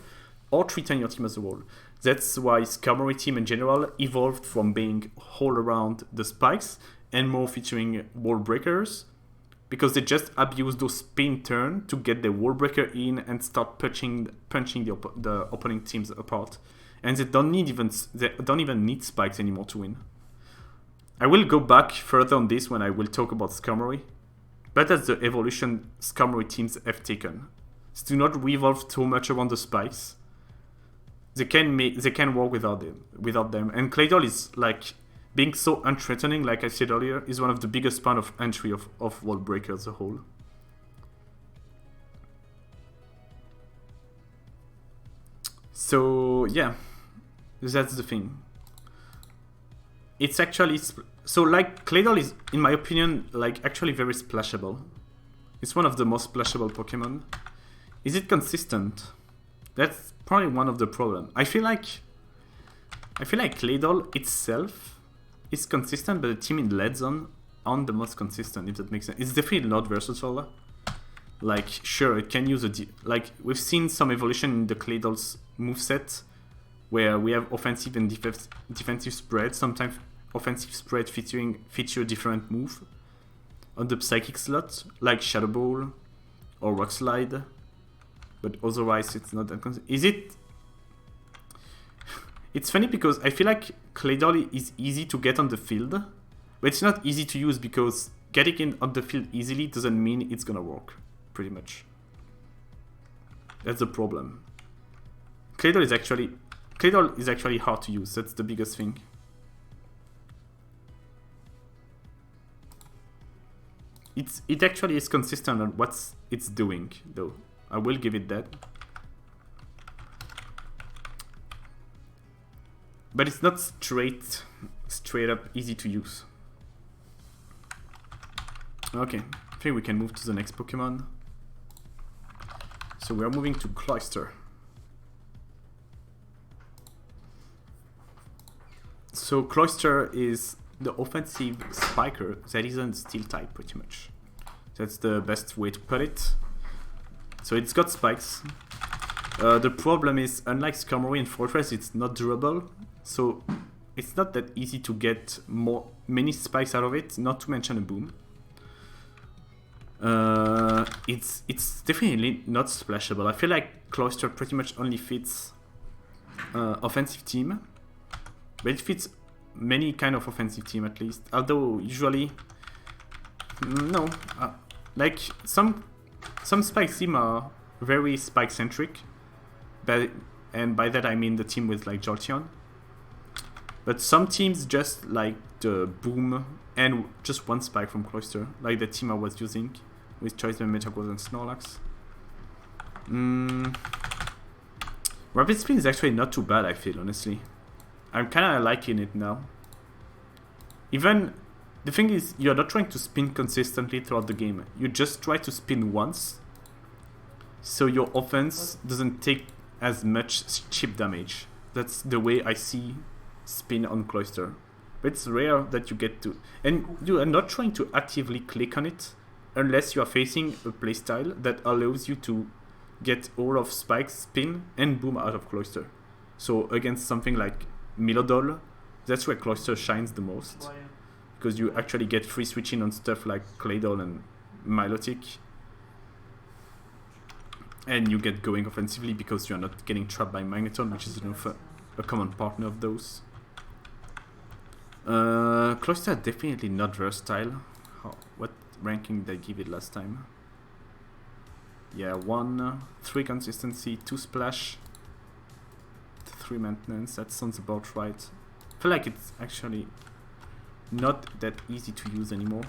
or threaten your team as a whole. That's why Skarmory team in general evolved from being all around the spikes and more featuring wall breakers, because they just abuse those spin turn to get the wall breaker in and start punching the opponent teams apart. And they don't even need spikes anymore to win. I will go back further on this when I will talk about Skarmory, but that's the evolution Skarmory teams have taken. So do not revolve too much around the spikes. They can work without them. And Claydol is like being so unthreatening, like I said earlier, is one of the biggest point of entry of Wall Breaker as a whole. So yeah, that's the thing. It's actually so like Claydol is, in my opinion, like actually very splashable. It's one of the most splashable Pokemon. Is it consistent? That's probably one of the problems. I feel like Claydol itself is consistent, but the team in Lead Zone aren't the most consistent, if that makes sense. It's definitely not versatile. Like, sure, it can use like, we've seen some evolution in the Claydol's moveset, where we have offensive and defensive spread. Sometimes offensive spread feature different move on the psychic slot, like Shadow Ball or Rock Slide, but otherwise it's not that consistent. Is it? It's funny because I feel like Claydol is easy to get on the field, but it's not easy to use because getting it on the field easily doesn't mean it's gonna work, pretty much. That's the problem. Claydol is actually hard to use, that's the biggest thing. It actually is consistent on what it's doing, though. I will give it that. But it's not straight up easy to use. Okay, I think we can move to the next Pokemon. So we are moving to Cloyster. So Cloyster is the offensive spiker that isn't steel type, pretty much. That's the best way to put it. So it's got spikes. The problem is, unlike Skarmory and Fortress, it's not durable. So it's not that easy to get many spikes out of it, not to mention a boom. It's definitely not splashable. I feel like Cloyster pretty much only fits offensive team, but it fits many kind of offensive team at least. Although usually, no, like some spike team are very spike centric, and by that I mean the team with like Jolteon. But some teams just like the boom and just one spike from Cloyster, like the team I was using with Choice-Band, Metagross, and Snorlax. Rapid Spin is actually not too bad, I feel, honestly. I'm kinda liking it now. Even, the thing is, you're not trying to spin consistently throughout the game. You just try to spin once, so your offense doesn't take as much chip damage. That's the way I see spin on Cloyster. But it's rare that you get to... And you are not trying to actively click on it, unless you are facing a playstyle that allows you to get all of Spike, Spin, and Boom out of Cloyster. So against something like Milodol, that's where Cloyster shines the most. Because you actually get free switching on stuff like Claydol and Milotic. And you get going offensively because you are not getting trapped by Magneton, which is a common partner of those. Cloyster definitely not versatile. What ranking did I give it last time? Yeah, 1, 3 consistency, 2 splash, 3 maintenance. That sounds about right. I feel like it's actually not that easy to use anymore.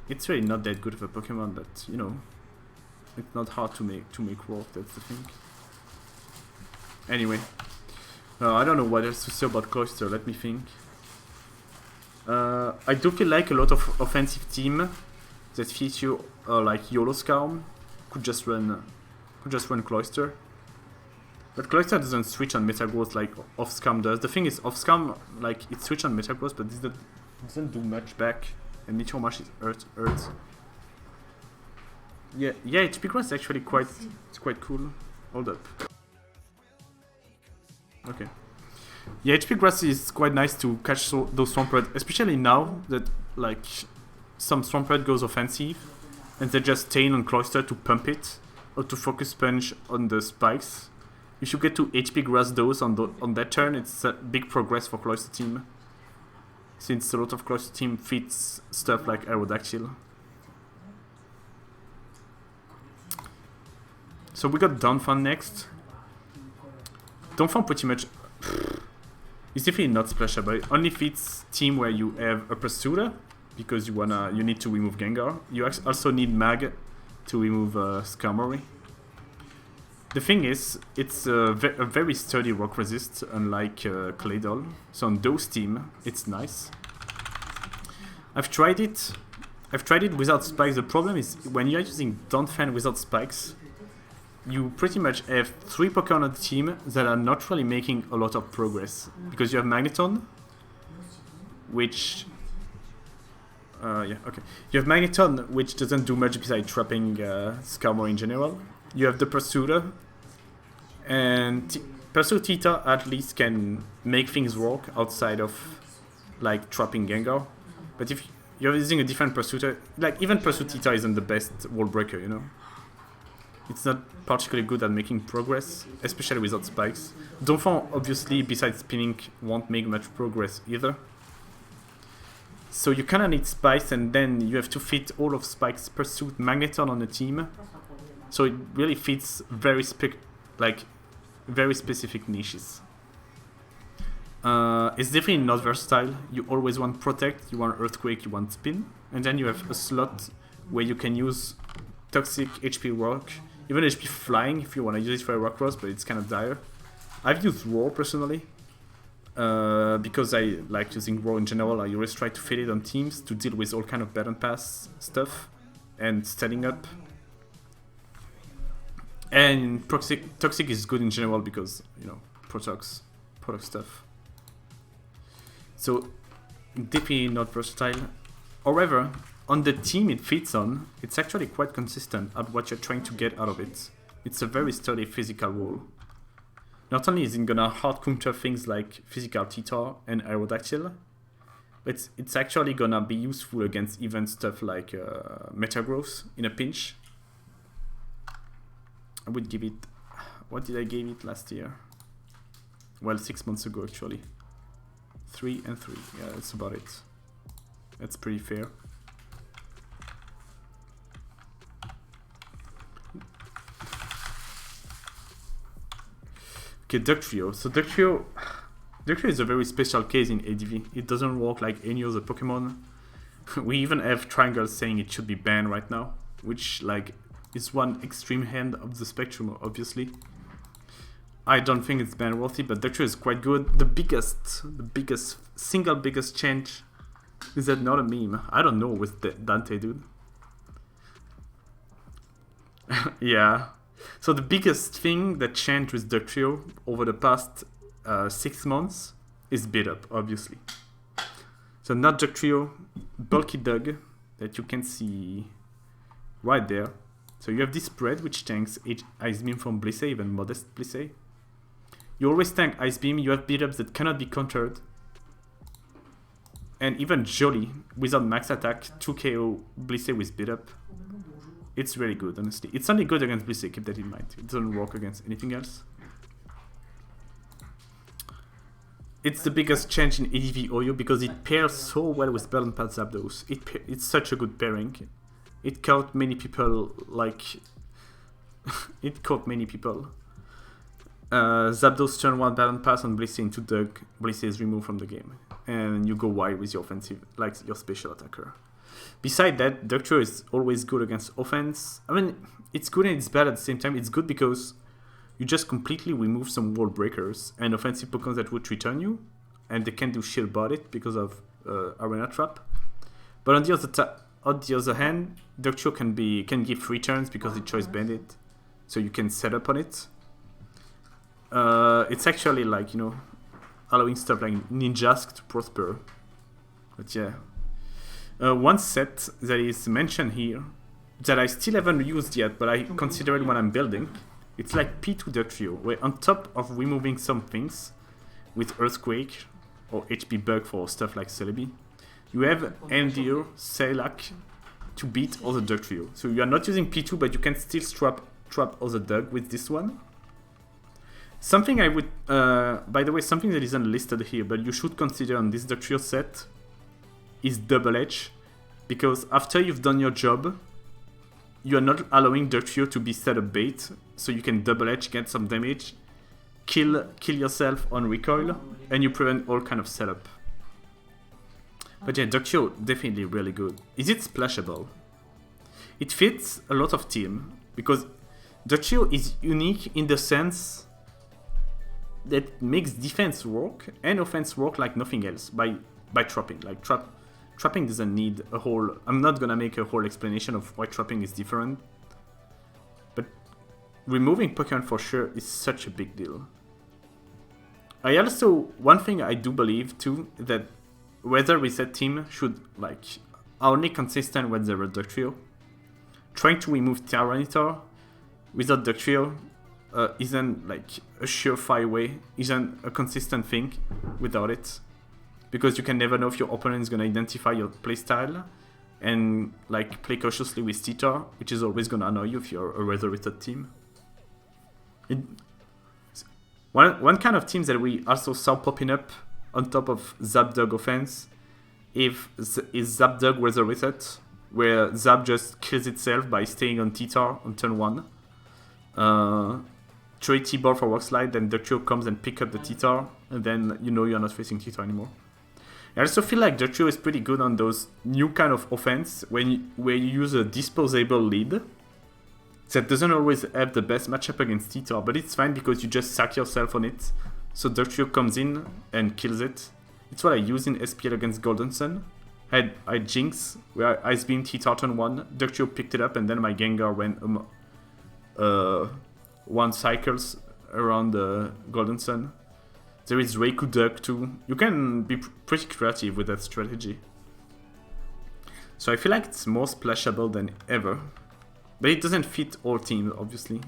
It's really not that good of a Pokemon, but you know, it's not hard to make work. That's the thing. Anyway, I don't know what else to say about Cloyster. Let me think. I do feel like a lot of offensive team that feature like YOLO Skarm could just run Cloyster. But Cloyster doesn't switch on Metagross like Off-Skarm does. The thing is, Off-Skarm, like, it switches on Metagross, but it doesn't do much back. And Meteor Mash is Earth. Yeah, HP Grass is actually quite cool. Hold up. Okay. Yeah, HP Grass is quite nice to catch those Swampert, especially now that like some Swampert goes offensive and they just stain on Cloyster to pump it or to focus punch on the spikes. If you get to HP Grass dose on that turn, it's a big progress for Cloyster team, since a lot of Cloyster team fits stuff like Aerodactyl. So we got Donphan next. Donphan pretty much... It's definitely not splashable. It only fits team where you have a Pursuiter, because you need to remove Gengar. You also need Mag to remove Skarmory. The thing is, it's a very sturdy rock resist, unlike Claydol. So on those team, it's nice. I've tried it without spikes. The problem is when you're using Donphan without spikes, you pretty much have 3 Pokemon on the team that are not really making a lot of progress. Because you have Magneton, which... You have Magneton, which doesn't do much besides trapping Skarmory in general. You have the Pursuiter, and Pursuit Theta at least can make things work outside of like trapping Gengar. But if you're using a different Pursuiter, like even Pursuit Theta isn't the best wall breaker, you know? It's not particularly good at making progress, especially without spikes. Donphan, obviously, besides spinning, won't make much progress either. So you kinda need spikes, and then you have to fit all of Spike's Pursuit Magneton on the team. So it really fits very specific niches. It's definitely not versatile. You always want Protect, you want Earthquake, you want Spin. And then you have a slot where you can use Toxic, HP Rock, even HP Flying if you want to use it for a Rock Cross, but it's kind of dire. I've used Roar personally, because I like using Roar in general. I always try to fit it on teams to deal with all kind of Battle Pass stuff and standing up. And Toxic is good in general because, you know, product stuff. So, definitely not versatile. However, on the team it fits on, it's actually quite consistent at what you're trying to get out of it. It's a very sturdy physical wall. Not only is it gonna hard counter things like Physical Theta and Aerodactyl, but it's actually gonna be useful against even stuff like Metagross in a pinch. I would give it... What did I give it last year? Well, 6 months ago actually. 3 and 3. Yeah, that's about it. That's pretty fair. Okay, Ductrio. So Ductrio is a very special case in ADV. It doesn't work like any other Pokemon. We even have Triangles saying it should be banned right now, which like is one extreme end of the spectrum, obviously. I don't think it's ban worthy, but Ductrio is quite good. The single biggest change is that not a meme. I don't know with the Dante, dude. Yeah. So the biggest thing that changed with Ductrio over the past 6 months is beat up, obviously. So not Ductrio, Bulky Dug that you can see right there. So you have this spread which tanks Ice Beam from Blissey, even modest Blissey. You always tank Ice Beam, you have beat ups that cannot be countered. And even Jolly, without max attack, 2KO Blissey with beat up. It's really good, honestly. It's only good against Blissey, keep that in mind. It doesn't work against anything else. It's the biggest change in ADV Oyo because it pairs so well with Battle Pass Zapdos. It's such a good pairing. It caught many people, like... it caught many people. Zapdos turn 1 Battle Pass on Blissey into Dug. Blissey is removed from the game. And you go wide with your offensive, like your special attacker. Beside that, Ductrio is always good against offense. I mean, it's good and it's bad at the same time. It's good because you just completely remove some wall breakers and offensive Pokemon that would return you. And they can't do shit about it because of Arena Trap. But on the other hand, Ductrio can give free turns because it Choice Bandit. So you can set up on it. It's actually like, you know, allowing stuff like Ninjask to prosper. But yeah. One set that is mentioned here, that I still haven't used yet, but I consider it when I'm building. It's like P2 Ductrio, where on top of removing some things with Earthquake or HP Bug for stuff like Celebi, you have Endear, Sailak to beat other Ductrio. So you are not using P2, but you can still trap other Dug with this one. Something I would, by the way, something that isn't listed here, but you should consider on this Ductrio set is Double Edge, because after you've done your job, you are not allowing Ductrio to be set up bait, so you can Double Edge, get some damage, kill yourself on recoil, and you prevent all kind of setup. But yeah, Ductrio definitely really good. Is it splashable? It fits a lot of team, because Ductrio is unique in the sense that makes defense work and offense work like nothing else by trapping. Like trapping doesn't need a whole... I'm not gonna make a whole explanation of why trapping is different, but removing Pokemon for sure is such a big deal. I also... One thing I do believe too, that Weather Reset team should like are only consistent when they're a Ductrio. Trying to remove Tyranitar without Ductrio isn't like a surefire way, isn't a consistent thing without it. Because you can never know if your opponent is going to identify your playstyle and like play cautiously with Titor, which is always going to annoy you if you're a resurrected team. One kind of teams that we also saw popping up on top of Zapdog offense is Zapdog Resurrected, where Zap just kills itself by staying on Titor on turn 1. Trade T-ball for Walk Slide, then Ductrio comes and pick up the Titor, and then you know you're not facing Titor anymore. I also feel like Ductrio is pretty good on those new kind of offense where you use a disposable lead. That doesn't always have the best matchup against Titor, but it's fine because you just sack yourself on it. So Ductrio comes in and kills it. It's what I use in SPL against Golden Sun. I Jinx, where I Ice Beam Titor turn 1, Ductrio picked it up, and then my Gengar went 1 cycles around the Golden Sun. There is Reiku Duck too. You can be pretty creative with that strategy. So I feel like it's more splashable than ever. But it doesn't fit all teams, obviously.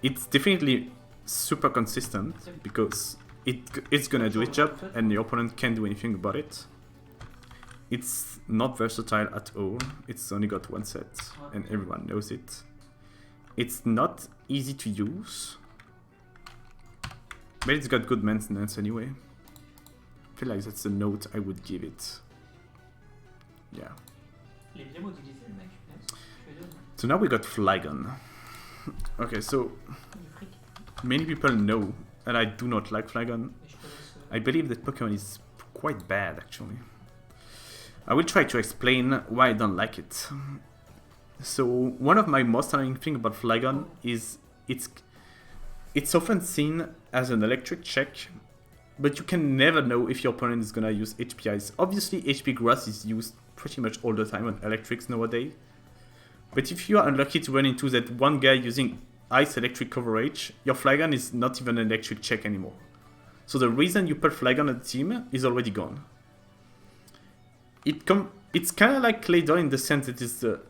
It's definitely super consistent because it's gonna do its job and the opponent can't do anything about it. It's not versatile at all. It's only got 1 set and everyone knows it. It's not easy to use. But it's got good maintenance anyway. I feel like that's the note I would give it. Yeah. So now we got Flygon. Okay, so many people know, and I do not like Flygon. I believe that Pokemon is quite bad actually. I will try to explain why I don't like it. So one of my most annoying things about Flygon is it's often seen as an electric check, but you can never know if your opponent is gonna use HPIs. Obviously HP Grass is used pretty much all the time on electrics nowadays. But if you are unlucky to run into that one guy using ice electric coverage, your Flygon is not even an electric check anymore. So the reason you put Flygon on the team is already gone. It's kind of like Claydol in the sense that it's the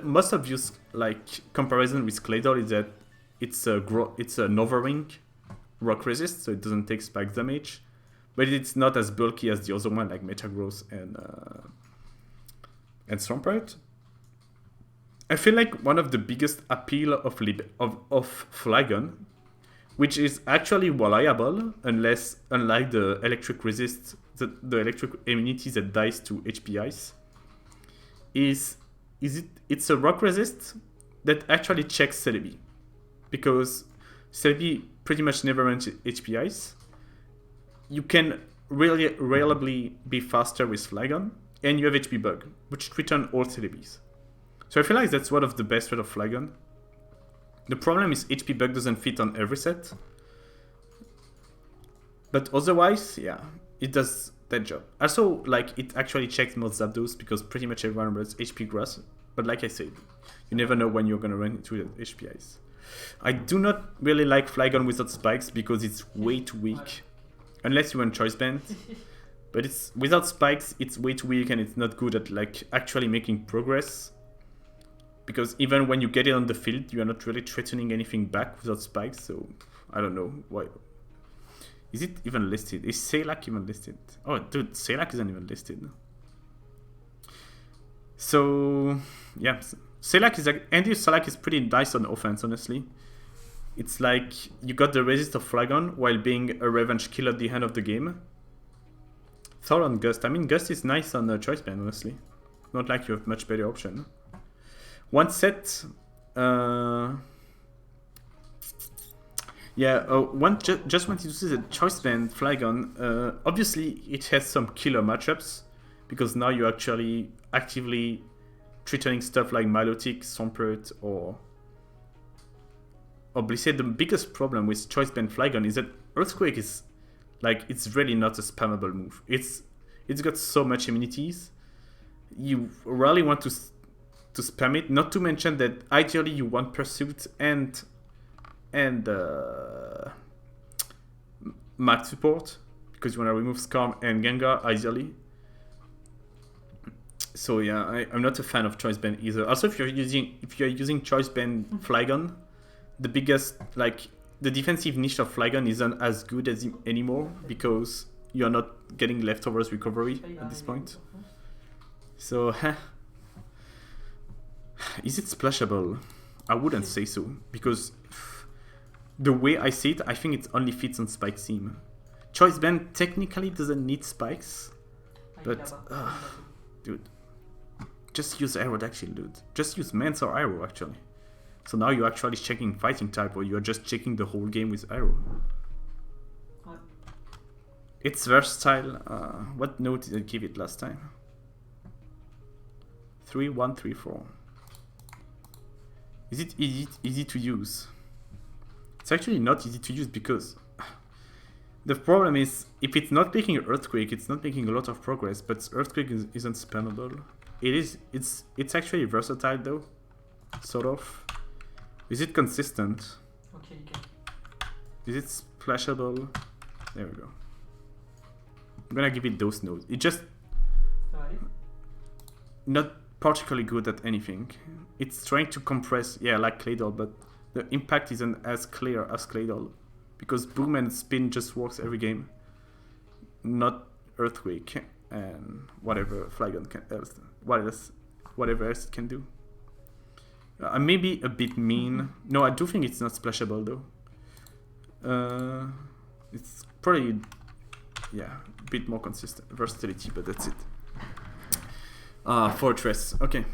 most obvious like comparison with Claydol is that it's an overring rock resist, so it doesn't take spike damage, but it's not as bulky as the other one like Metagross and Swampert. I feel like one of the biggest appeal of Flygon, which is actually reliable unlike the electric resist, the electric immunity that dies to HPIs, it's a rock resist that actually checks Celebi. Because Celebi pretty much never runs HPIs. You can really reliably be faster with Flygon, and you have HP Bug, which return all Celebis. So I feel like that's one of the best threats of Flygon. The problem is HP Bug doesn't fit on every set. But otherwise, yeah, it does that job. Also, like, it actually checks most Zapdos because pretty much everyone runs HP Grass. But like I said, you never know when you're gonna run into the HPIs. I do not really like Flygon without spikes because it's way too weak. Unless you run Choice Band. But it's without spikes, it's way too weak and it's not good at like actually making progress. Because even when you get it on the field, you are not really threatening anything back without spikes, so I don't know why. Is it even listed? Is Salak even listed? Oh, dude, Salak isn't even listed. So, yeah, Salak is like, Andy Salak is pretty nice on offense, honestly. It's like you got the resist of Flygon while being a revenge kill at the end of the game. Thought on Gust. I mean, Gust is nice on the Choice Band, honestly. Not like you have much better option. One set, just wanted to say that Choice Band Flygon, obviously it has some killer matchups, because now you're actually actively threatening stuff like Milotic, Swampert, or Blissey. The biggest problem with Choice Band Flygon is that Earthquake is, like, it's really not a spammable move. It's got so much immunities, you really want to spam it, not to mention that ideally you want Pursuit and Max support, because you want to remove Skarm and Gengar ideally. So yeah, I'm not a fan of Choice Band either. Also, if you're using Choice Band Flygon, the biggest, like, the defensive niche of Flygon isn't as good as anymore because you're not getting leftovers recovery at this point. So, is it splashable? I wouldn't say so, because the way I see it, I think it only fits on Spike Team. Choice Band technically doesn't need spikes, but dude, just use Aerodactyl, dude. Just use Mance or Aero, actually. So now you're actually checking fighting type, or you're just checking the whole game with Aero. It's versatile. What note did I give it last time? 3, 1, 3, 4. Is it easy to use? It's actually not easy to use because the problem is if it's not making Earthquake, it's not making a lot of progress. But Earthquake isn't spammable. It's actually versatile though, sort of. Is it consistent? Okay, you can. Is it splashable? There we go. I'm gonna give it those notes. It just not particularly good at anything. It's trying to compress, yeah, like Claydol, but the impact isn't as clear as Claydol because Boom and Spin just works every game. Not Earthquake and whatever Flygon can else, whatever else it can do. Maybe a bit mean. No, I do think it's not splashable though. It's probably, yeah, a bit more consistent versatility, but that's it. Fortress. Okay,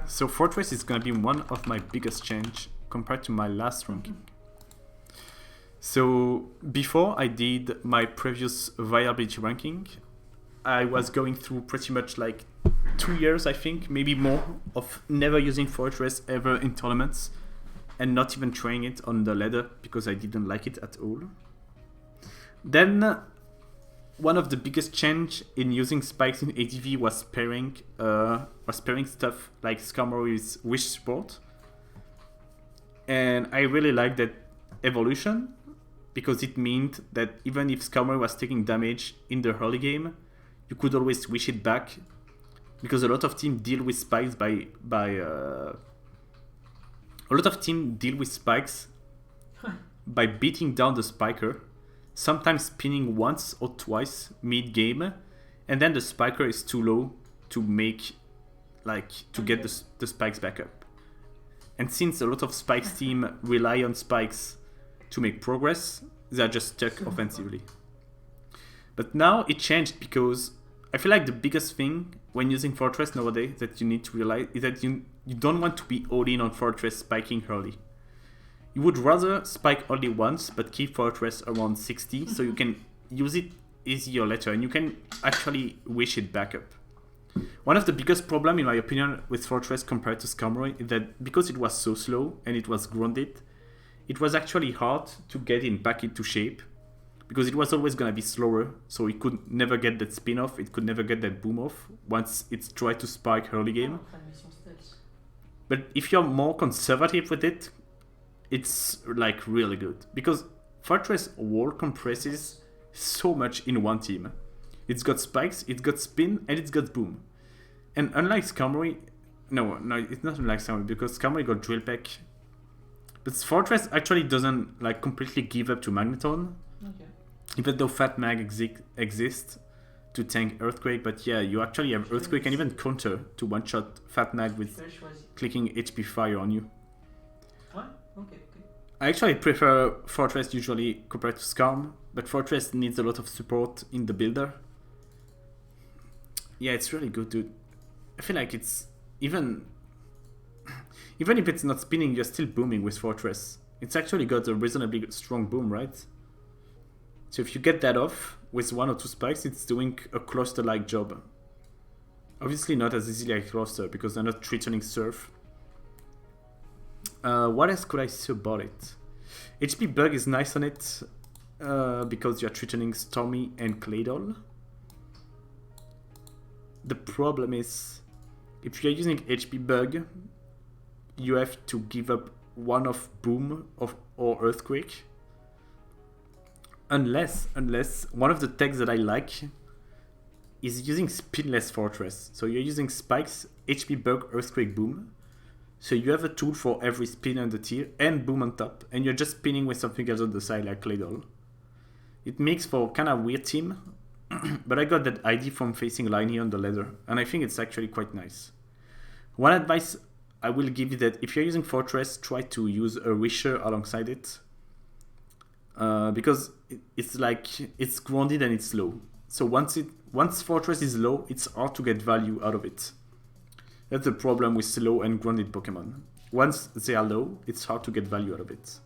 so Fortress is gonna be one of my biggest change compared to my last ranking. So before I did my previous viability ranking, I was going through pretty much like 2 years, I think, maybe more, of never using Fortress ever in tournaments and not even trying it on the ladder because I didn't like it at all. Then one of the biggest change in using spikes in ADV was pairing stuff like Skarmory with Wish support. And I really like that evolution because it meant that even if Skarmory was taking damage in the early game, you could always wish it back because a lot of teams deal with spikes by beating down the spiker, sometimes spinning once or twice mid-game, and then the spiker is too low to make, like, to get the spikes back up. And since a lot of spikes team rely on spikes to make progress, they're just stuck offensively. But now it changed because I feel like the biggest thing when using Fortress nowadays that you need to realize is that you don't want to be all in on Fortress spiking early. You would rather spike only once but keep Fortress around 60 so you can use it easier later and you can actually wish it back up. One of the biggest problems, in my opinion, with Fortress compared to Skarmory is that because it was so slow and it was grounded, it was actually hard to get it back into shape because it was always going to be slower, so it could never get that spin off, it could never get that boom off once it's tried to spike early game. But if you're more conservative with it, it's like really good because Fortress wall compresses so much in one team. It's got spikes, it's got spin, and it's got boom. And unlike Skarmory, no, it's not unlike Skarmory because Skarmory got Drill Peck. But Fortress actually doesn't like completely give up to Magneton. Okay. Even though Fat Mag exists to tank Earthquake, but yeah, you actually have Earthquake and even counter to one-shot Fat Mag with clicking HP Fire on you. What? Okay. I actually prefer Fortress usually compared to Skarm, but Fortress needs a lot of support in the builder. Yeah, it's really good, dude. I feel like it's even if it's not spinning, you're still booming with Fortress. It's actually got a reasonably strong boom, right? So if you get that off with 1 or 2 spikes, it's doing a cluster-like job. Obviously not as easily like cluster because they're not returning surf. What else could I say about it? HP Bug is nice on it because you're threatening Stormy and Claydol. The problem is, if you're using HP Bug, you have to give up one of Boom or Earthquake. Unless one of the techs that I like is using Spinless Fortress. So you're using Spikes, HP Bug, Earthquake, Boom. So you have a tool for every spin on the tier and boom on top, and you're just spinning with something else on the side like ladle. It makes for kind of weird team, but I got that idea from facing line here on the ladder, and I think it's actually quite nice. One advice I will give you that if you're using Fortress, try to use a wisher alongside it, because it's grounded and it's low. So once Fortress is low, it's hard to get value out of it. That's the problem with slow and grounded Pokemon. Once they are low, it's hard to get value out of it.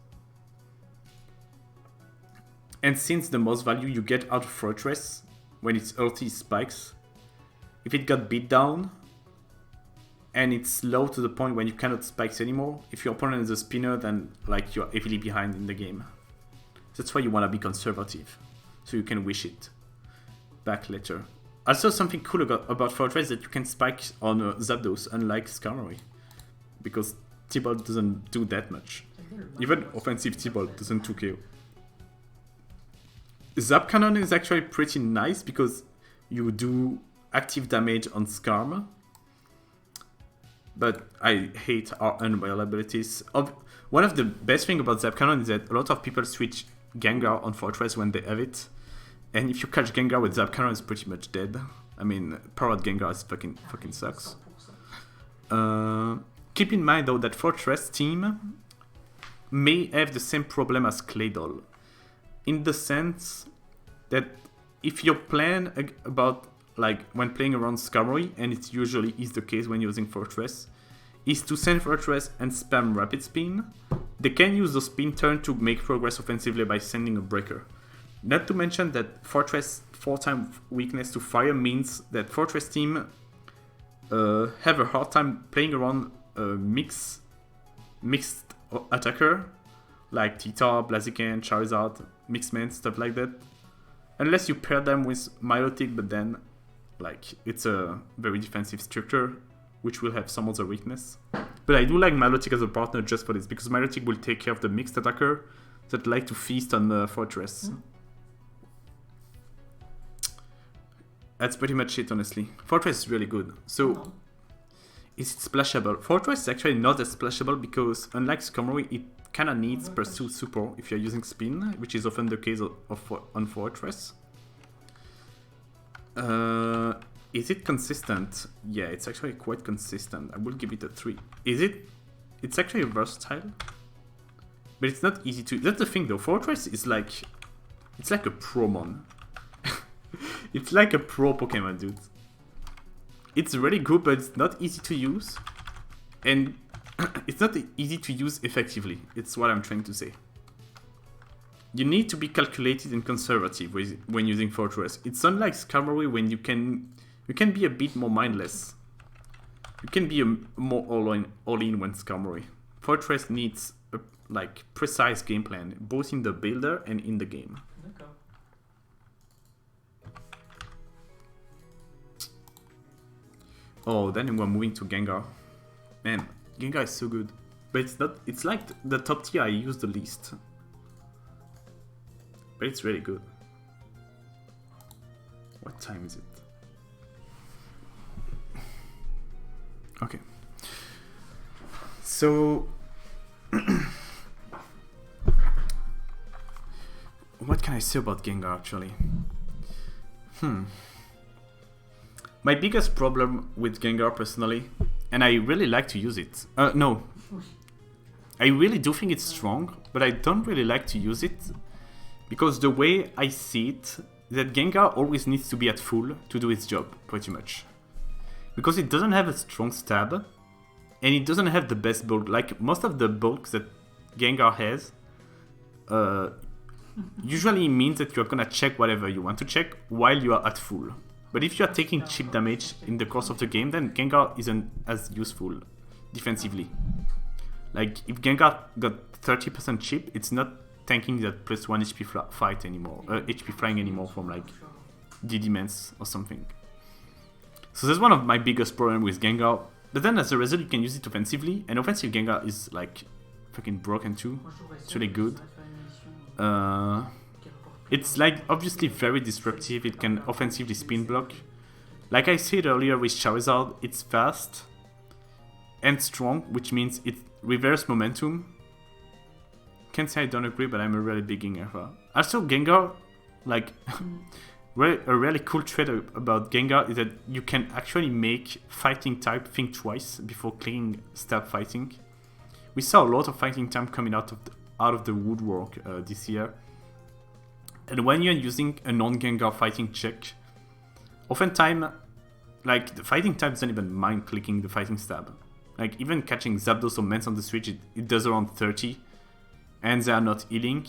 And since the most value you get out of Fortress when its ulti spikes, if it got beat down and it's low to the point when you cannot spikes anymore, if your opponent is a spinner, then like you're heavily behind in the game. That's why you want to be conservative, so you can wish it back later. Also, something cool about Fortress that you can spike on Zapdos, unlike Skarmory, because T-Ball doesn't do that much. Even offensive T-Ball doesn't 2KO. Zap Cannon is actually pretty nice because you do active damage on Skarm, but I hate our unreliabilities. One of the best things about Zap Cannon is that a lot of people switch Gengar on Fortress when they have it. And if you catch Gengar with Zap Cannon, it's pretty much dead. I mean, powered Gengar is fucking sucks. Keep in mind though that Fortress team may have the same problem as Claydol, in the sense that if your plan about like when playing around Skarmory, and it usually is the case when using Fortress, is to send Fortress and spam Rapid Spin, they can use the spin turn to make progress offensively by sending a breaker. Not to mention that Fortress 4-time weakness to fire means that Fortress team have a hard time playing around mixed attacker like Tita, Blaziken, Charizard, Mixman, stuff like that. Unless you pair them with Milotic, but then like it's a very defensive structure which will have some other weakness. But I do like Milotic as a partner just for this, because Milotic will take care of the mixed attacker that like to feast on the Fortress. That's pretty much it, honestly. Fortress is really good. So, is it splashable? Fortress is actually not as splashable because, unlike Skarmory, it kind of needs Pursue support if you're using Spin, which is often the case on Fortress. Is it consistent? Yeah, it's actually quite consistent. I will give it a 3. Is it? It's actually versatile, but it's not easy to... That's the thing though, Fortress is like... It's like a Promon. It's like a pro Pokemon, dude. It's really good, but it's not easy to use. And it's not easy to use effectively. It's what I'm trying to say. You need to be calculated and conservative when using Fortress. It's unlike Skarmory when you can be a bit more mindless. You can be more all-in when Skarmory. Fortress needs a like precise game plan, both in the builder and in the game. Oh, then we're moving to Gengar. Man, Gengar is so good. But it's not... It's like the top tier I use the least. But it's really good. What time is it? Okay. So... what can I say about Gengar, actually? My biggest problem with Gengar, personally, and I really like to use it. No. I really do think it's strong, but I don't really like to use it. Because the way I see it, that Gengar always needs to be at full to do its job, pretty much. Because it doesn't have a strong stab, and it doesn't have the best bulk. Like, most of the bulks that Gengar has, usually means that you're gonna check whatever you want to check while you are at full. But if you are taking chip damage in the course of the game, then Gengar isn't as useful defensively. Like, if Gengar got 30% chip, it's not tanking that plus 1 HP fight anymore, HP flying anymore from like D-Demons or something. So that's one of my biggest problems with Gengar. But then as a result, you can use it offensively, and offensive Gengar is like fucking broken too. It's really good. It's like obviously very disruptive. It can offensively spin block. Like I said earlier with Charizard, it's fast. and strong, which means it reverse momentum. Can't say I don't agree, but I'm a really big Gengar. Also, Gengar, like, a really cool trait about Gengar is that you can actually make fighting type think twice before clicking start fighting. We saw a lot of fighting type coming out of the woodwork this year. And when you're using a non-Gengar fighting check, oftentimes, like, the fighting type doesn't even mind clicking the fighting stab. Like, even catching Zapdos or Mance on the switch, it does around 30, and they are not healing.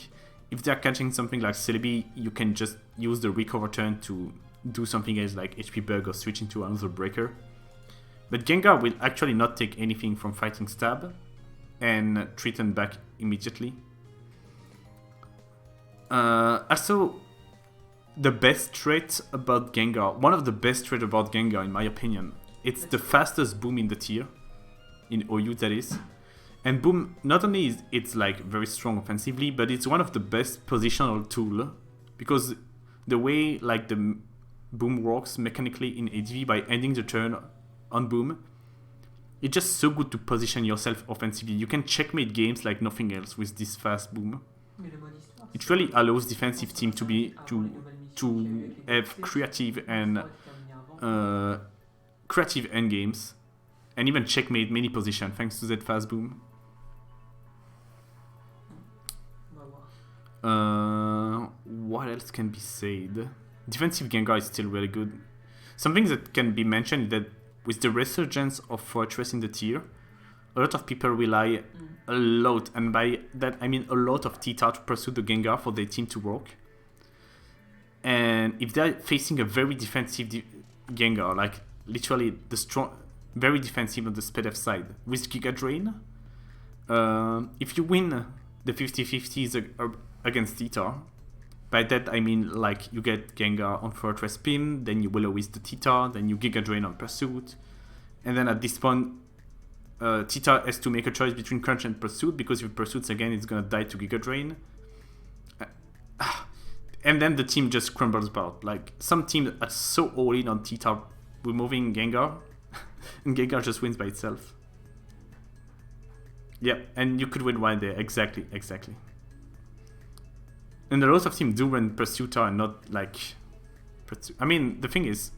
If they're catching something like Celebi, you can just use the recover turn to do something else like HP Bug or switch into another breaker. But Gengar will actually not take anything from fighting stab and threaten back immediately. Also, the best trait about Gengar, one of the best traits about Gengar in my opinion, it's the fastest boom in the tier, in OU that is. And boom, not only is it's like very strong offensively, but it's one of the best positional tool, because the way like the boom works mechanically in ADV by ending the turn on boom, it's just so good to position yourself offensively. You can checkmate games like nothing else with this fast boom. It really allows defensive team to have creative endgames and even checkmate many positions thanks to that fast boom. What else can be said? Defensive Gengar is still really good. Something that can be mentioned is that with the resurgence of Fortress in the tier, a lot of people rely a lot, and by that I mean a lot of Tita to pursue the Gengar for their team to work. And if they're facing a very defensive Gengar, like literally the strong, very defensive on the SPL side, with Giga Drain, if you win the 50-50s against Tita, by that I mean like you get Gengar on Fortress Spin, then you will always the Tita, then you Giga Drain on Pursuit, and then at this point Tita has to make a choice between Crunch and Pursuit, because if Pursuits again it's gonna die to Giga Drain. And then the team just crumbles apart. Like, some teams are so all in on Tita removing Gengar, and Gengar just wins by itself. Yeah, and you could win one there, exactly. And a lot of teams do run Pursuiter and not like... I mean, the thing is,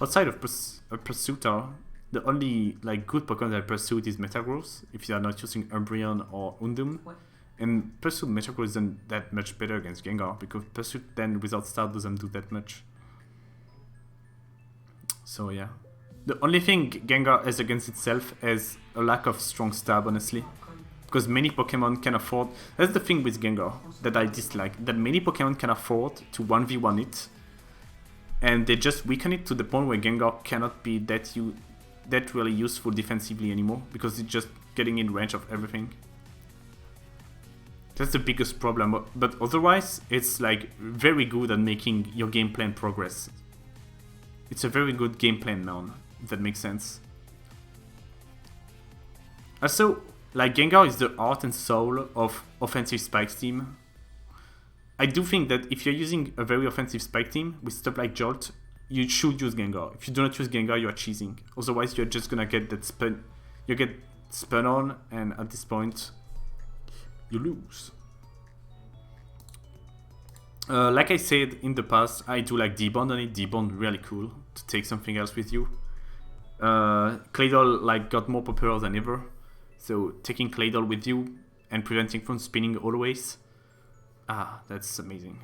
outside of Pursuiter, the only like good Pokemon that Pursuit is Metagross, if you are not using Umbreon or Undum. What? And Pursuit Metagross isn't that much better against Gengar, because Pursuit then without Start doesn't do that much. So yeah. The only thing Gengar has against itself is a lack of strong stab, honestly. Because many Pokemon can afford... That's the thing with Gengar that I dislike. That many Pokemon can afford to 1v1 it. And they just weaken it to the point where Gengar cannot be that really useful defensively anymore. Because it's just getting in range of everything. That's the biggest problem. But otherwise, it's like very good at making your game plan progress. It's a very good game plan now, if that makes sense. Also, like, Gengar is the heart and soul of offensive Spikes team. I do think that if you're using a very offensive Spike team with stuff like Jolt, you should use Gengar. If you do not use Gengar, you are cheesing. Otherwise, you're just gonna get that spin. You get spun on, and at this point, you lose. Like I said in the past, I do like D-Bond on it. D-Bond really cool to take something else with you. Claydol like got more popular than ever. So taking Claydol with you and preventing from spinning always, that's amazing.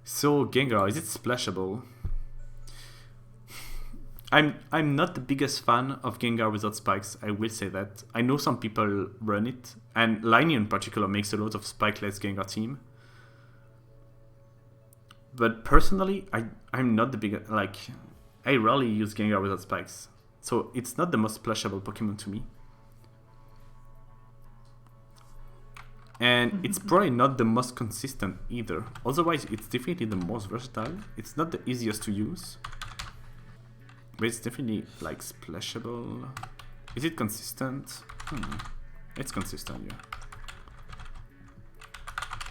So Gengar, is it splashable? I'm not the biggest fan of Gengar without spikes, I will say that. I know some people run it, and Liney in particular makes a lot of spikeless Gengar team. But personally, I'm not the biggest, like, I rarely use Gengar without spikes. So it's not the most splashable Pokemon to me. And it's probably not the most consistent either. Otherwise, it's definitely the most versatile. It's not the easiest to use. But it's definitely like splashable. Is it consistent? It's consistent, yeah.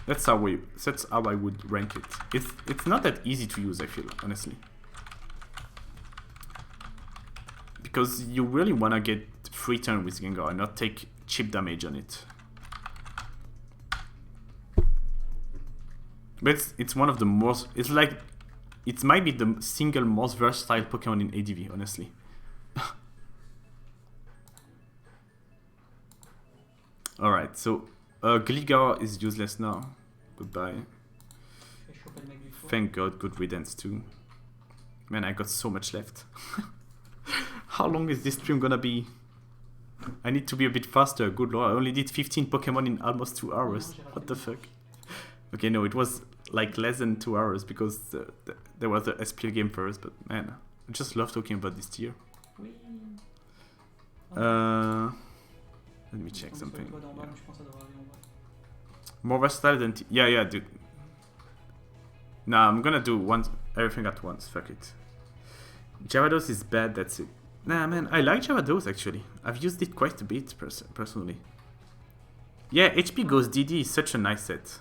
That's how I would rank it. It's not that easy to use, I feel, honestly. because you really want to get free turn with Gengar and not take cheap damage on it. But it's one of the most, it's like, it might be the single most versatile Pokemon in ADV, honestly. Alright, so Gligar is useless now. Goodbye. Thank God, good riddance too. Man, I got so much left. How long is this stream gonna be? I need to be a bit faster. Good lord, I only did 15 Pokemon in almost 2 hours. What the fuck? Okay, no, it was like less than 2 hours because there was the SPL game first, but man, I just love talking about this tier. Let me check something. Yeah. More versatile than... yeah, dude. Nah, I'm gonna do everything at once, fuck it. Gyarados is bad, that's it. Nah, man, I like Gyarados actually. I've used it quite a bit personally. Yeah, HP Ghost DD is such a nice set.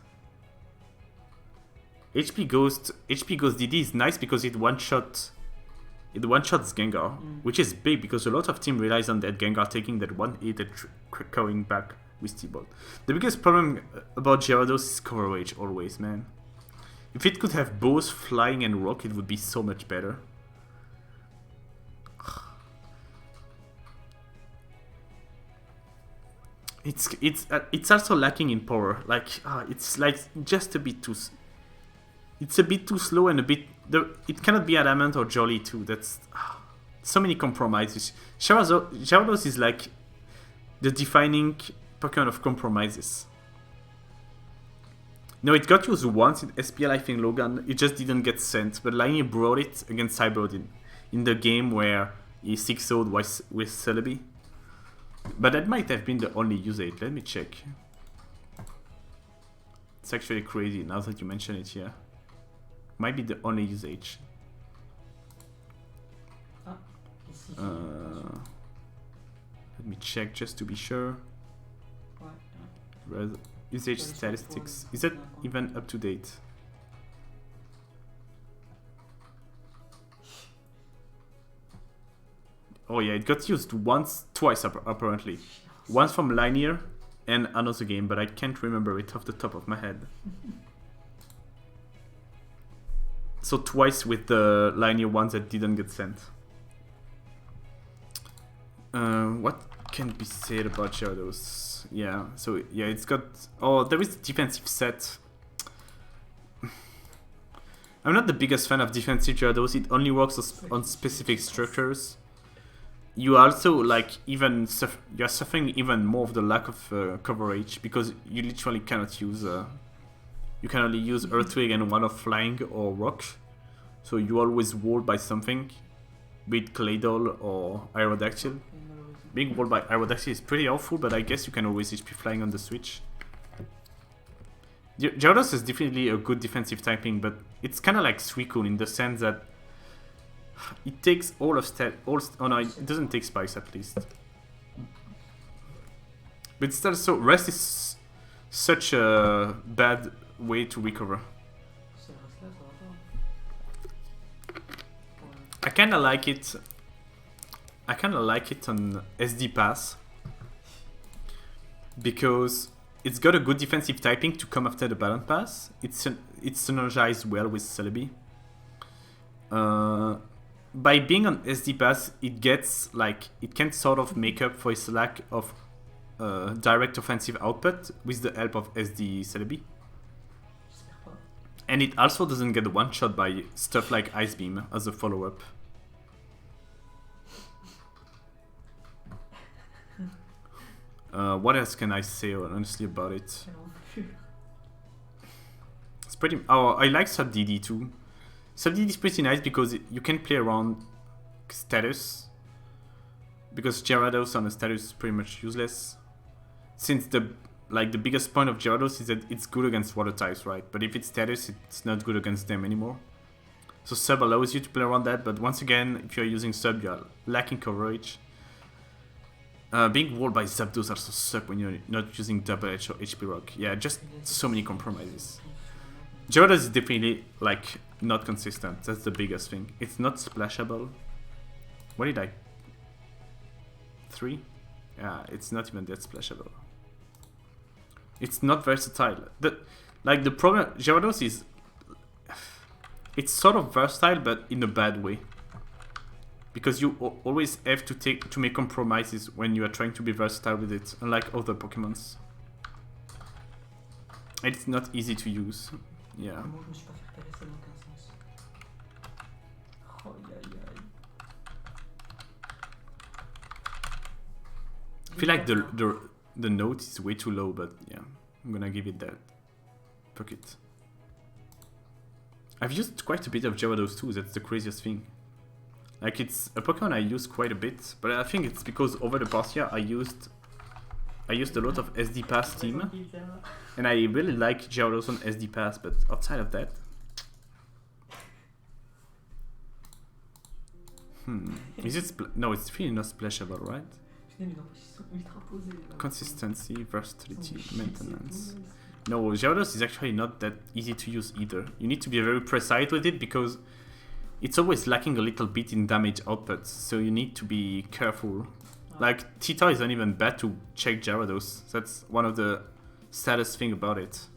HP Ghost DD is nice because it one-shots Gengar, which is big because a lot of team relies on that Gengar taking that one hit and going back with T-Ball. The biggest problem about Gyarados is coverage always, man. If it could have both flying and rock, it would be so much better. It's also lacking in power. Like it's like just a bit too. It's a bit too slow and a bit. It cannot be adamant or jolly too. That's so many compromises. Gyarados is like the defining Pokemon of compromises. No, it got used once in SPL, I think, Logan. It just didn't get sent. But Lightning brought it against Cyberod in the game where he 6-0'd with Celebi. But that might have been the only usage. Let me check. It's actually crazy now that you mention it here. Might be the only usage. Let me check just to be sure. Usage statistics. Is that even up to date? Oh yeah, it got used twice apparently. Once from Linear and another game, but I can't remember it off the top of my head. So twice with the Linear ones that didn't get sent. What can be said about Gyarados? Yeah, so yeah, it's got... Oh, there is a defensive set. I'm not the biggest fan of defensive Gyarados. It only works on specific structures. You also like you're suffering even more of the lack of coverage because you literally cannot use you can only use Earthquake and one of Flying or Rock, so you always walled by something, be it Claydol or Aerodactyl. Being walled by Aerodactyl is pretty awful, but I guess you can always HP Flying on the switch. Gyarados is definitely a good defensive typing, but it's kind of like Suicune in the sense that it takes all of oh no, it doesn't take spikes at least. But still, so rest is such a bad way to recover. I kinda like it. I kinda like it on SD Pass because it's got a good defensive typing to come after the Balance Pass. It's synergized well with Celebi. By being on SD Pass, it gets like it can sort of make up for its lack of direct offensive output with the help of SD Celebi. And it also doesn't get one shot by stuff like Ice Beam as a follow-up. What else can I say honestly about it? It's pretty. Oh, I like Sub DD too. Sub DD is pretty nice because you can play around status. Because Gyarados on a status is pretty much useless. Since the biggest point of Gyarados is that it's good against water types, right? But if it's status, it's not good against them anymore. So Sub allows you to play around that, but once again, if you're using Sub, you're lacking coverage. Being walled by Zapdos also suck when you're not using Double Edge or HP Rock. Yeah, just so many compromises. Gyarados is definitely like not consistent. That's the biggest thing. It's not splashable. What did I... 3. Yeah, it's not even that splashable. It's not versatile. The problem Gyarados is, it's sort of versatile but in a bad way. Because you always have to make compromises when you are trying to be versatile with it, unlike other Pokémons. It's not easy to use. Yeah. I feel like the note is way too low, but yeah, I'm gonna give it that. Fuck it. I've used quite a bit of Gyarados too, that's the craziest thing. Like, it's a Pokemon I use quite a bit, but I think it's because over the past year I used a lot of SD Pass team, and I really like Gyarados on SD Pass, but outside of that... Is it no, it's really not splashable, right? Consistency, versatility, maintenance. No, Gyarados is actually not that easy to use either. You need to be very precise with it because it's always lacking a little bit in damage output, so you need to be careful. Like, Tita isn't even bad to check Gyarados. That's one of the saddest thing about it.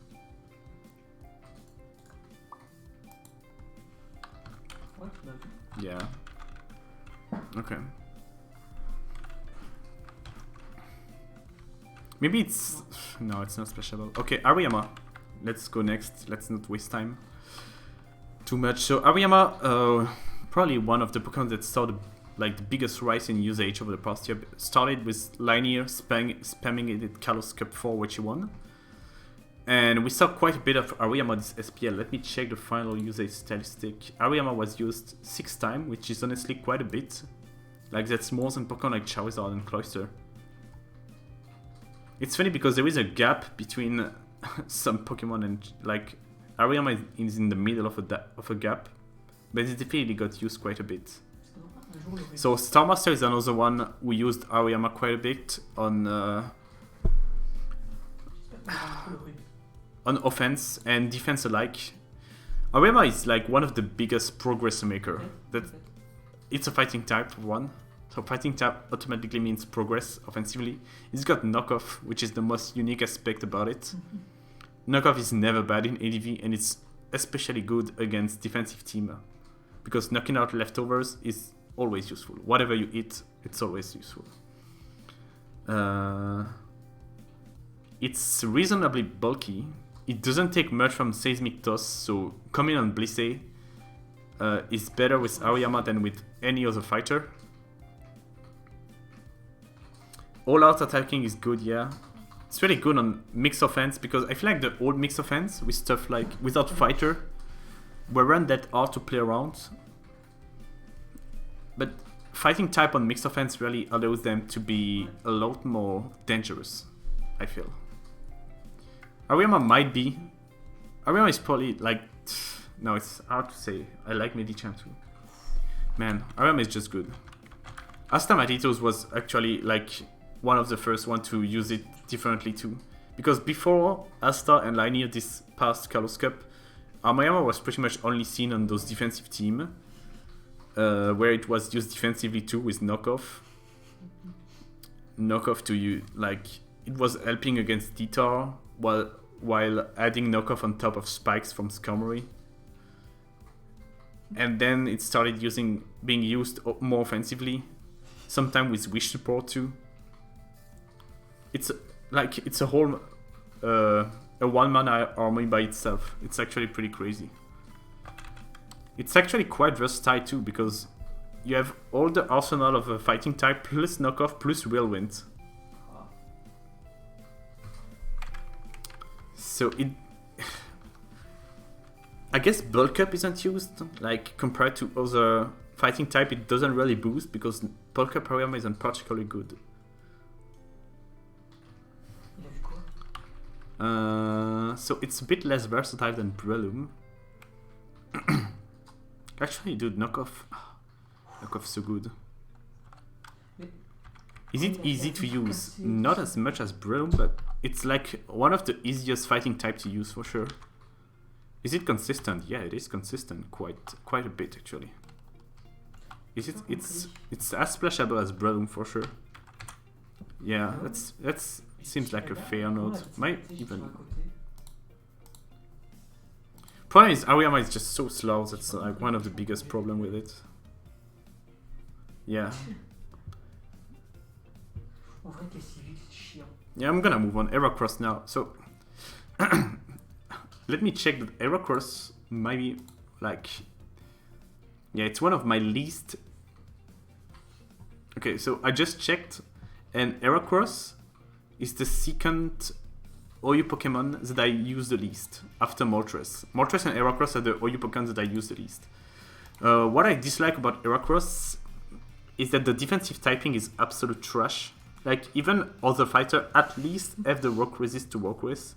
Yeah. Okay. Maybe it's... No, it's not splashable. Okay, Ariyama. Let's go next. Let's not waste time too much. So Ariyama, probably one of the Pokemon that saw the biggest rise in usage over the past year. Started with Linear spamming it at Kalos Cup 4, which he won. And we saw quite a bit of Ariyama this SPL. Let me check the final usage statistic. Ariyama was used 6 times, which is honestly quite a bit. Like, that's more than Pokemon like Charizard and Cloyster. It's funny because there is a gap between some Pokemon and, like, Ariyama is in the middle of a gap, but it definitely got used quite a bit. So Star Master is another one who used Ariyama quite a bit on offense and defense alike. Ariyama is like one of the biggest progress maker. It's a fighting type for one. So fighting type automatically means progress offensively. It's got knockoff, which is the most unique aspect about it. Knockoff is never bad in ADV, and it's especially good against defensive team, because knocking out leftovers is always useful. Whatever you eat, it's always useful. It's reasonably bulky. It doesn't take much from Seismic Toss, so coming on Blissey is better with Ariyama than with any other fighter. All-out attacking is good, yeah. It's really good on mix offense, because I feel like the old mix offense with stuff like Without Fighter weren't that hard to play around. But fighting type on mix offense really allows them to be a lot more dangerous, I feel. Ariyama is probably like... No, it's hard to say. I like Medicham too. Man, Ariyama is just good. Astamatitos was actually like one of the first one to use it differently too. Because before Asta and Linear this past Kalos Cup, Ariyama was pretty much only seen on those defensive teams, where it was used defensively too with knockoff. Knockoff to you, like, it was helping against Titar while adding knockoff on top of spikes from Skarmory. And then it started being used more offensively, sometimes with wish support too. It's a whole a 1-mana army by itself. It's actually pretty crazy. It's actually quite versatile too, because you have all the arsenal of a fighting type plus knockoff plus whirlwind. So I guess bulk up isn't used, like compared to other fighting type it doesn't really boost, because bulk up Ariyama isn't particularly good. So it's a bit less versatile than Breloom. Actually, dude, knockoff so good. Is it easy to use? Not as much as Breloom, but it's like one of the easiest fighting type to use for sure. Is it consistent? Yeah, it is consistent quite a bit actually. Is it? It's as splashable as Breloom for sure. Yeah, that's seems like a fair note. Might even. Problem is Aoyama is just so slow. That's like one of the biggest problem with it. Yeah. Yeah, I'm gonna move on. Error cross now. So let me check that error cross might be like. Yeah, it's one of my least. Okay, so I just checked, and error cross is the second OU Pokemon that I use the least after Moltres. Moltres and Heracross are the OU Pokemon that I use the least. What I dislike about Heracross is that the defensive typing is absolute trash. Like, even other fighter at least have the rock resist to work with.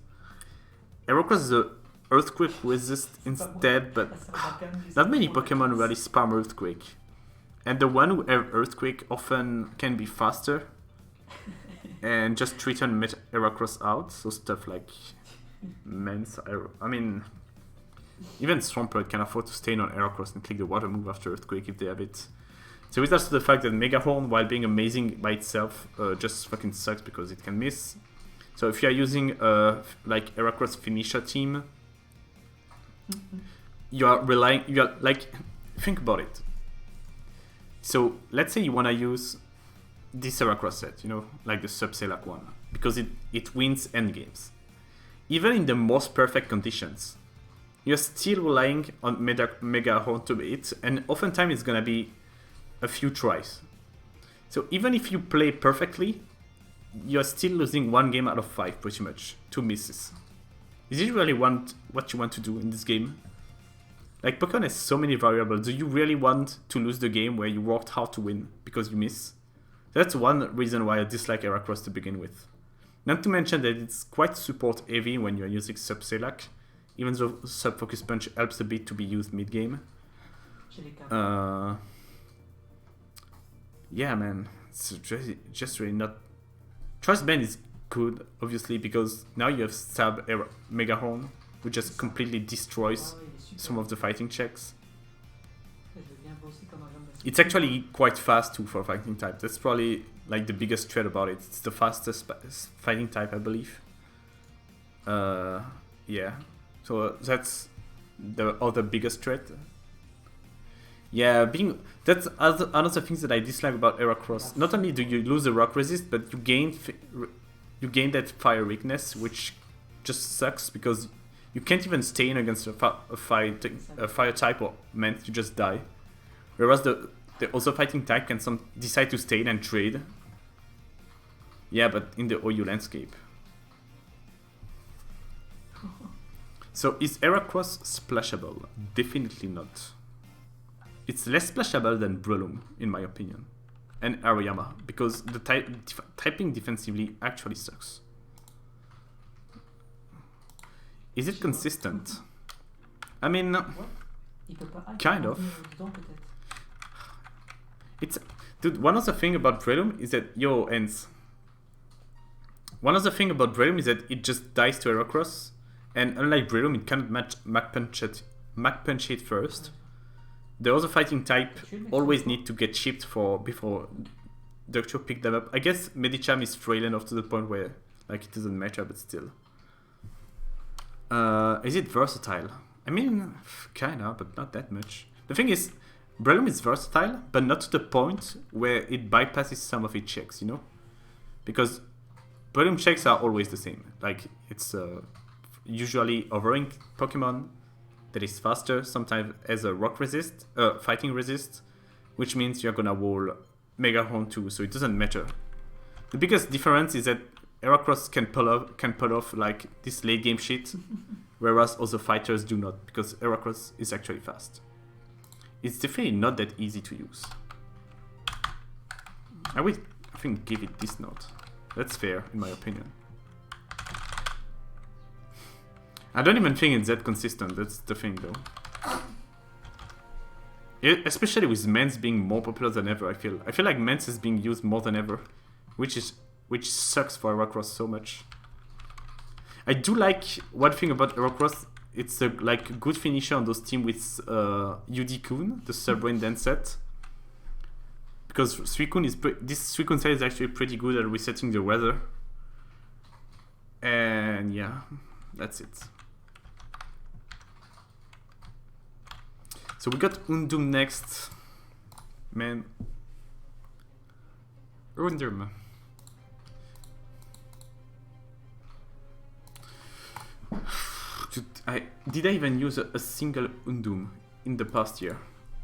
Heracross is a earthquake resist instead, but not many Pokemon really spam earthquake. And the one who have earthquake often can be faster and just threaten Heracross out, so stuff like Mance. I mean, even Swampert can afford to stay on Heracross and click the water move after Earthquake if they have it. So with also the fact that Megahorn, while being amazing by itself, just fucking sucks because it can miss. So if you are using like Heracross finisher team, you are like, think about it. So let's say you want to use this Heracross set, you know, like the Sub-Select one, because it wins endgames. Even in the most perfect conditions, you're still relying on Megahorn to beat, and oftentimes it's gonna be a few tries. So even if you play perfectly, you're still losing 1 game out of 5, pretty much, 2 misses. Is it really what you want to do in this game? Like, Pokemon has so many variables. Do you really want to lose the game where you worked hard to win because you miss? That's one reason why I dislike Heracross to begin with. Not to mention that it's quite support heavy when you're using Sub-Select, even though Sub-Focus Punch helps a bit to be used mid-game. Yeah, man, it's just really not... Trust Band is good, obviously, because now you have Stab Megahorn, which just completely destroys some of the fighting checks. It's actually quite fast too for a fighting type. That's probably like the biggest threat about it. It's the fastest fighting type, I believe. Yeah. So that's the other biggest threat. Yeah, that's another thing that I dislike about Heracross. Not only do you lose the rock resist, but you gain that fire weakness, which just sucks because you can't even stay in against a fire type or meant you just die. Whereas the other fighting type can decide to stay in and trade. Yeah, but in the OU landscape. So is Heracross splashable? Definitely not. It's less splashable than Breloom, in my opinion. And Aoyama, because the typing defensively actually sucks. Is it consistent? I mean, kind of. Dude, one other thing about Breloom is that one other thing about Breloom is that it just dies to Heracross, and unlike Breloom, it cannot Mach Punch it first. The other fighting type always need to get chipped before Doctor pick them up. I guess Medicham is frail enough to the point where like it doesn't matter, but still. Is it versatile? I mean, kinda, but not that much. The thing is, Breloom is versatile, but not to the point where it bypasses some of its checks, you know? Because Breloom checks are always the same. Like, it's usually overing Pokemon that is faster, sometimes as a rock resist, fighting resist, which means you're gonna wall Megahorn too, so it doesn't matter. The biggest difference is that Heracross can pull off like this late game shit, whereas other fighters do not, because Heracross is actually fast. It's definitely not that easy to use. I think give it this note. That's fair, in my opinion. I don't even think it's that consistent, that's the thing though. Especially with Mance being more popular than ever, I feel like Mance is being used more than ever, which sucks for Heracross so much. I do like one thing about Heracross, it's a like good finisher on those teams with UD Kun, the Subbrain Dance set. because Suicune is this Suicune set is actually pretty good at resetting the weather. And yeah, that's it. So we got Undum next. Man. Undum. Did I even use a single Undum in the past year?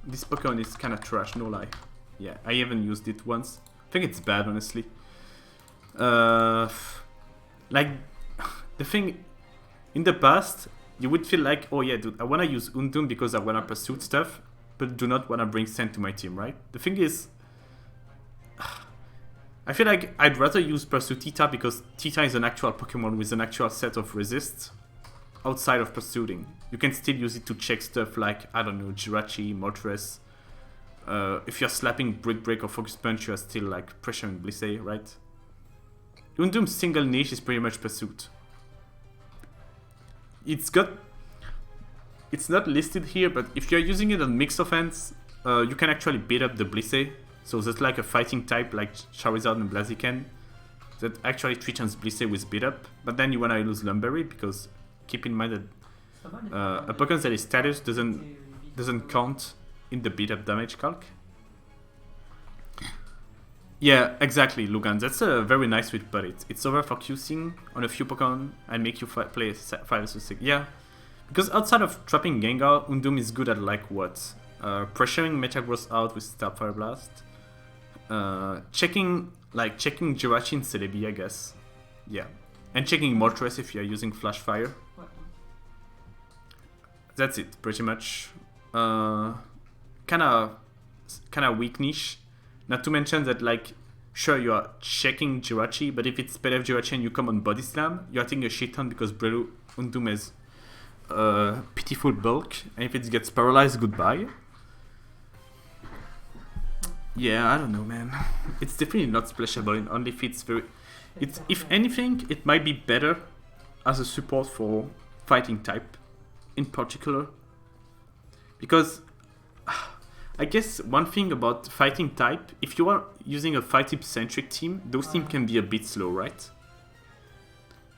This Pokemon is kinda trash, no lie. Yeah, I haven't used it once. I think it's bad, honestly. Like, the thing, in the past, you would feel like, oh yeah, dude, I wanna use Undum because I wanna pursue stuff, but do not wanna bring Sand to my team, right? The thing is, I feel like I'd rather use Pursue Tita because Tita is an actual Pokemon with an actual set of resists outside of pursuing. You can still use it to check stuff like, I don't know, Jirachi, Moltres. If you're slapping Brick Break or Focus Punch, you're still like pressuring Blissey, right? Undum's single niche is pretty much Pursuit. It's not listed here, but if you're using it on Mix Offense, you can actually beat up the Blissey. So there's like a fighting type like Charizard and Blaziken that actually threatens Blissey with beat up. But then you wanna lose Lumberry because keep in mind that a Pokemon that is status doesn't count in the beat up damage calc. Yeah, exactly, Lugan. That's a very nice way to put it. It's over focusing on a few Pokemon and make you play 5 or 6. Yeah, because outside of trapping Gengar, Undum is good at like what? Pressuring Metagross out with Stab Fire Blast. Checking Jirachi and Celebi, I guess. Yeah. And checking Moltres if you're using Flash Fire. That's it, pretty much. Kinda weak niche. Not to mention that, like, sure, you are checking Jirachi, but if it's Pelev Jirachi and you come on Body Slam, you're taking a shit ton because Undum has pitiful bulk, and if it gets paralyzed, goodbye. Yeah, I don't know, man. It's definitely not splashable in only if it's very... if anything, it might be better as a support for fighting type, in particular. Because... I guess one thing about fighting type, if you are using a fight type centric team, those teams can be a bit slow, right?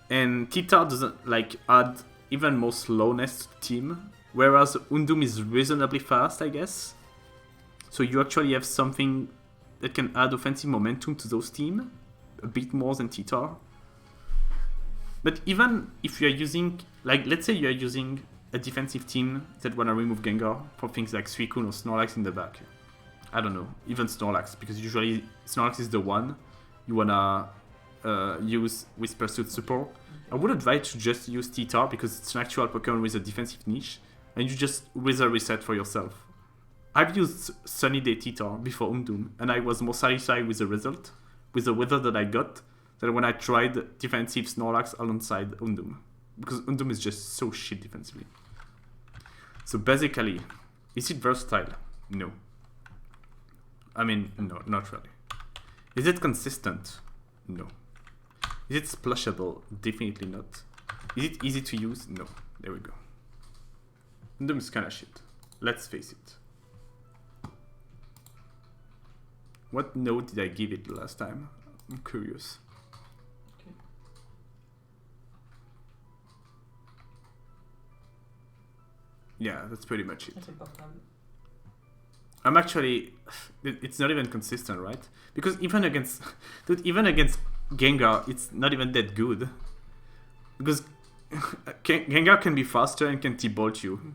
And Tita doesn't like add even more slowness to the team, whereas Undum is reasonably fast, I guess. So you actually have something that can add offensive momentum to those teams, a bit more than Tita. But even if you're using, like, let's say you're using a defensive team that wanna remove Gengar for things like Suicune or Snorlax in the back. I don't know, even Snorlax, because usually Snorlax is the one you wanna use with Pursuit support. I would advise to just use Tita because it's an actual Pokemon with a defensive niche, and you just weather reset for yourself. I've used Sunny Day Tita before Undum, and I was more satisfied with the result, with the weather that I got, than when I tried defensive Snorlax alongside Undum. Because Undum is just so shit defensively. So basically, is it versatile? No. I mean, no, not really. Is it consistent? No. Is it splashable? Definitely not. Is it easy to use? No. There we go. Undum is kinda shit. Let's face it. What note did I give it last time? I'm curious. Yeah, that's pretty much it. I'm actually... It's not even consistent, right? Because even against... Dude, even against Gengar, it's not even that good. Because Gengar can be faster and can T-Bolt you.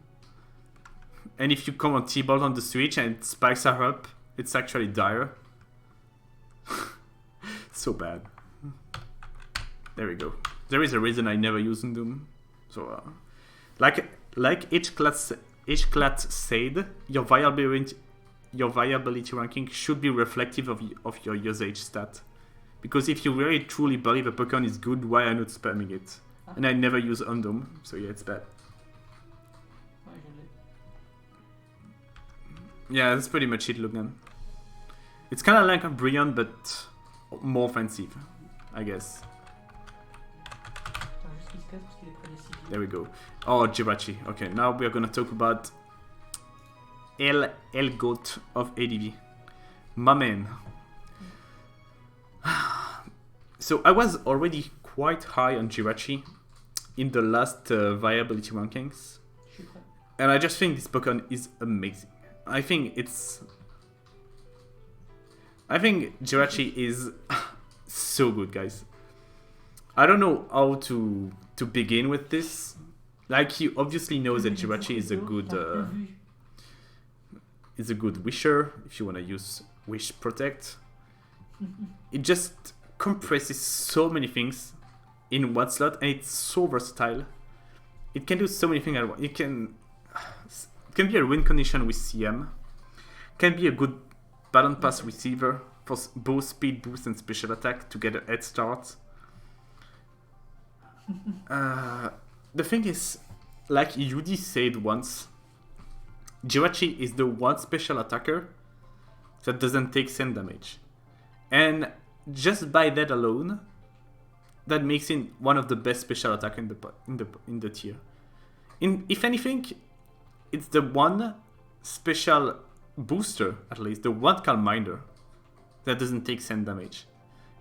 And if you come on T-Bolt on the switch and spikes are up, it's actually dire. So bad. There we go. There is a reason I never use Undum. So, like each class said, your viability ranking should be reflective of your usage stat. Because if you really truly believe a Pokemon is good, why are you not spamming it? And I never use Undum, so yeah, it's bad. Yeah, that's pretty much it, Logan. It's kind of like a Brionne, but more offensive, I guess. There we go. Oh, Jirachi. Okay, now we are gonna talk about El Goat of ADV. My man. So I was already quite high on Jirachi in the last viability rankings. And I just think this Pokemon is amazing. I think Jirachi is so good, guys. I don't know how to begin with this. Like, you obviously know that Jirachi is a good wisher if you want to use Wish Protect. It just compresses so many things in one slot, and it's so versatile. It can do so many things. It can be a win condition with CM. Can be a good balance pass receiver for both speed boost and special attack to get a head start. The thing is, like Yudi said once, Jirachi is the one special attacker that doesn't take sand damage. And just by that alone, that makes him one of the best special attackers in the tier. If anything, it's the one special booster, at least, the one Calm Minder, that doesn't take sand damage.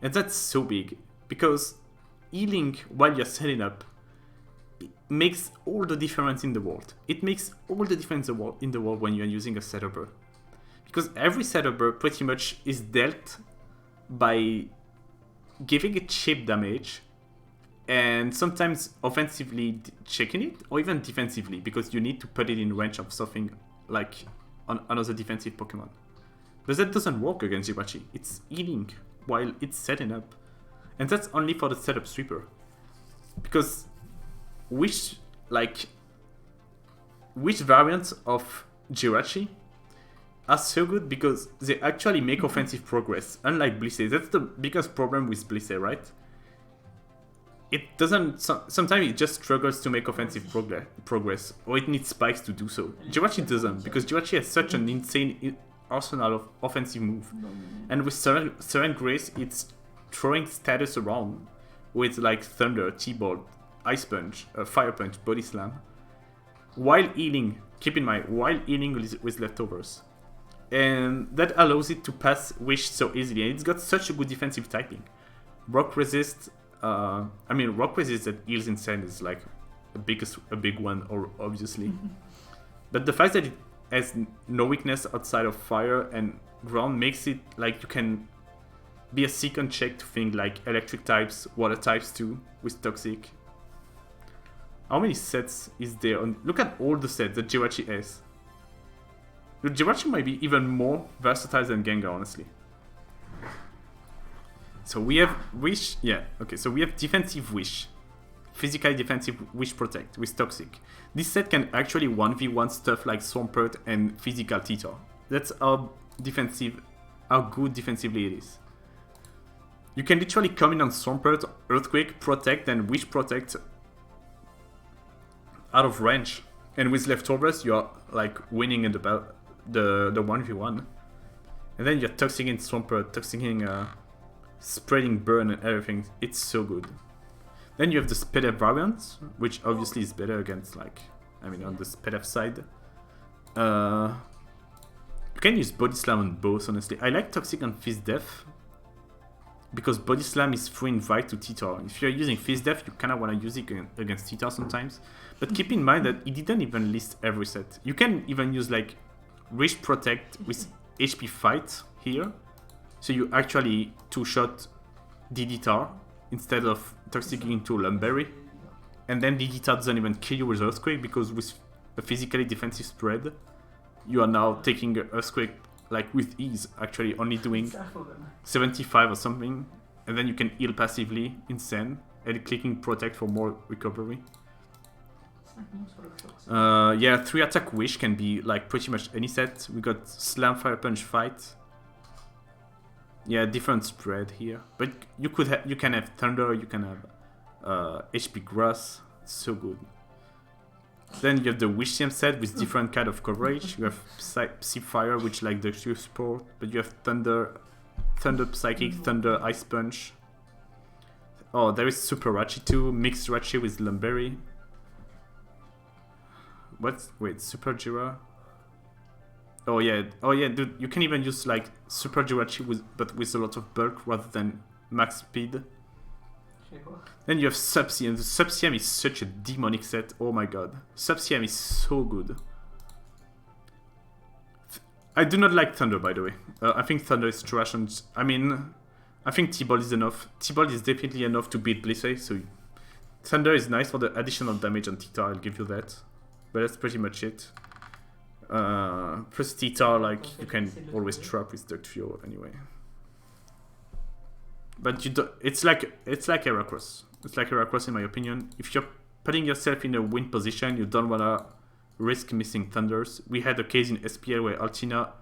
And that's so big, because healing while you're setting up makes all the difference in the world. It makes all the difference in the world when you're using a setuper. Because every setuper pretty much is dealt by giving it chip damage and sometimes offensively checking it, or even defensively, because you need to put it in range of something like on another defensive Pokemon. But that doesn't work against Jirachi. It's healing while it's setting up. And that's only for the setup sweeper. Because which variants of Jirachi are so good because they actually make offensive progress, unlike Blissey. That's the biggest problem with Blissey, right? It doesn't. Sometimes it just struggles to make offensive progress, or it needs spikes to do so. Jirachi doesn't, because Jirachi has such an insane arsenal of offensive move, and with Serene Grace, it's throwing status around with like Thunder, T-Ball, Ice Punch, Fire Punch, Body Slam, while healing. Keep in mind, while healing with leftovers. And that allows it to pass Wish so easily. And it's got such a good defensive typing. Rock Resist, Rock Resist that heals in sand is like a big one, or obviously. But the fact that it has no weakness outside of fire and ground makes it like you can be a second check to think like electric types, water types too, with Toxic. How many sets is there? Look at all the sets that Jirachi has. Jirachi might be even more versatile than Gengar, honestly. So we have Wish, so we have Defensive Wish. Physically defensive Wish Protect with Toxic. This set can actually 1v1 stuff like Swampert and Physical Tita. That's how good defensively it is. You can literally come in on Swampert, Earthquake, Protect, and Wish Protect out of range. And with leftovers, you're like winning in the 1v1. And then you're toxicing in Swampert, toxicing spreading burn and everything. It's so good. Then you have the SPL variant, which obviously is better against on the SPL side. You can use Body Slam on both, honestly. I like Toxic on Fizz Def because Body Slam is free invite to Titar. If you're using Fizz Def, you kind of want to use it against Titar sometimes. But keep in mind that it didn't even list every set. You can even use like Wish Protect with HP Fight here. So you actually two-shot Digitar instead of Toxicing into Lumberry. And then Digitar doesn't even kill you with Earthquake because with a physically defensive spread, you are now taking Earthquake like with ease, actually only doing 75 or something. And then you can heal passively in Sand and clicking Protect for more recovery. 3-attack Wish can be like pretty much any set. We got Slam, Fire Punch, Fight. Yeah, different spread here. But you can have Thunder, you can have HP Grass. It's so good. Then you have the Wish CM set with different kind of coverage. You have Psy Fire, which like the Shield Sport, but you have Thunder Psychic, Thunder Ice Punch. Oh, there is Super Rachi too, mixed Rachi with Lumberry. Wait, Super Jira? Oh yeah, dude, you can even use like Super Jirachi but with a lot of bulk rather than max speed. Then you have Sub-CM. The Sub-CM is such a demonic set, oh my god. Sub-CM is so good. I do not like Thunder, by the way. I think Thunder is trash, and I mean, I think T-Ball is enough. T-Ball is definitely enough to beat Blissey, so Thunder is nice for the additional damage on Tita, I'll give you that. But that's pretty much it. Plus Tita, like, you can always trap with Duck Trio anyway. But you don't, it's like Heracross. It's like Heracross in my opinion. If you're putting yourself in a win position, you don't wanna risk missing Thunders. We had a case in SPL where Altina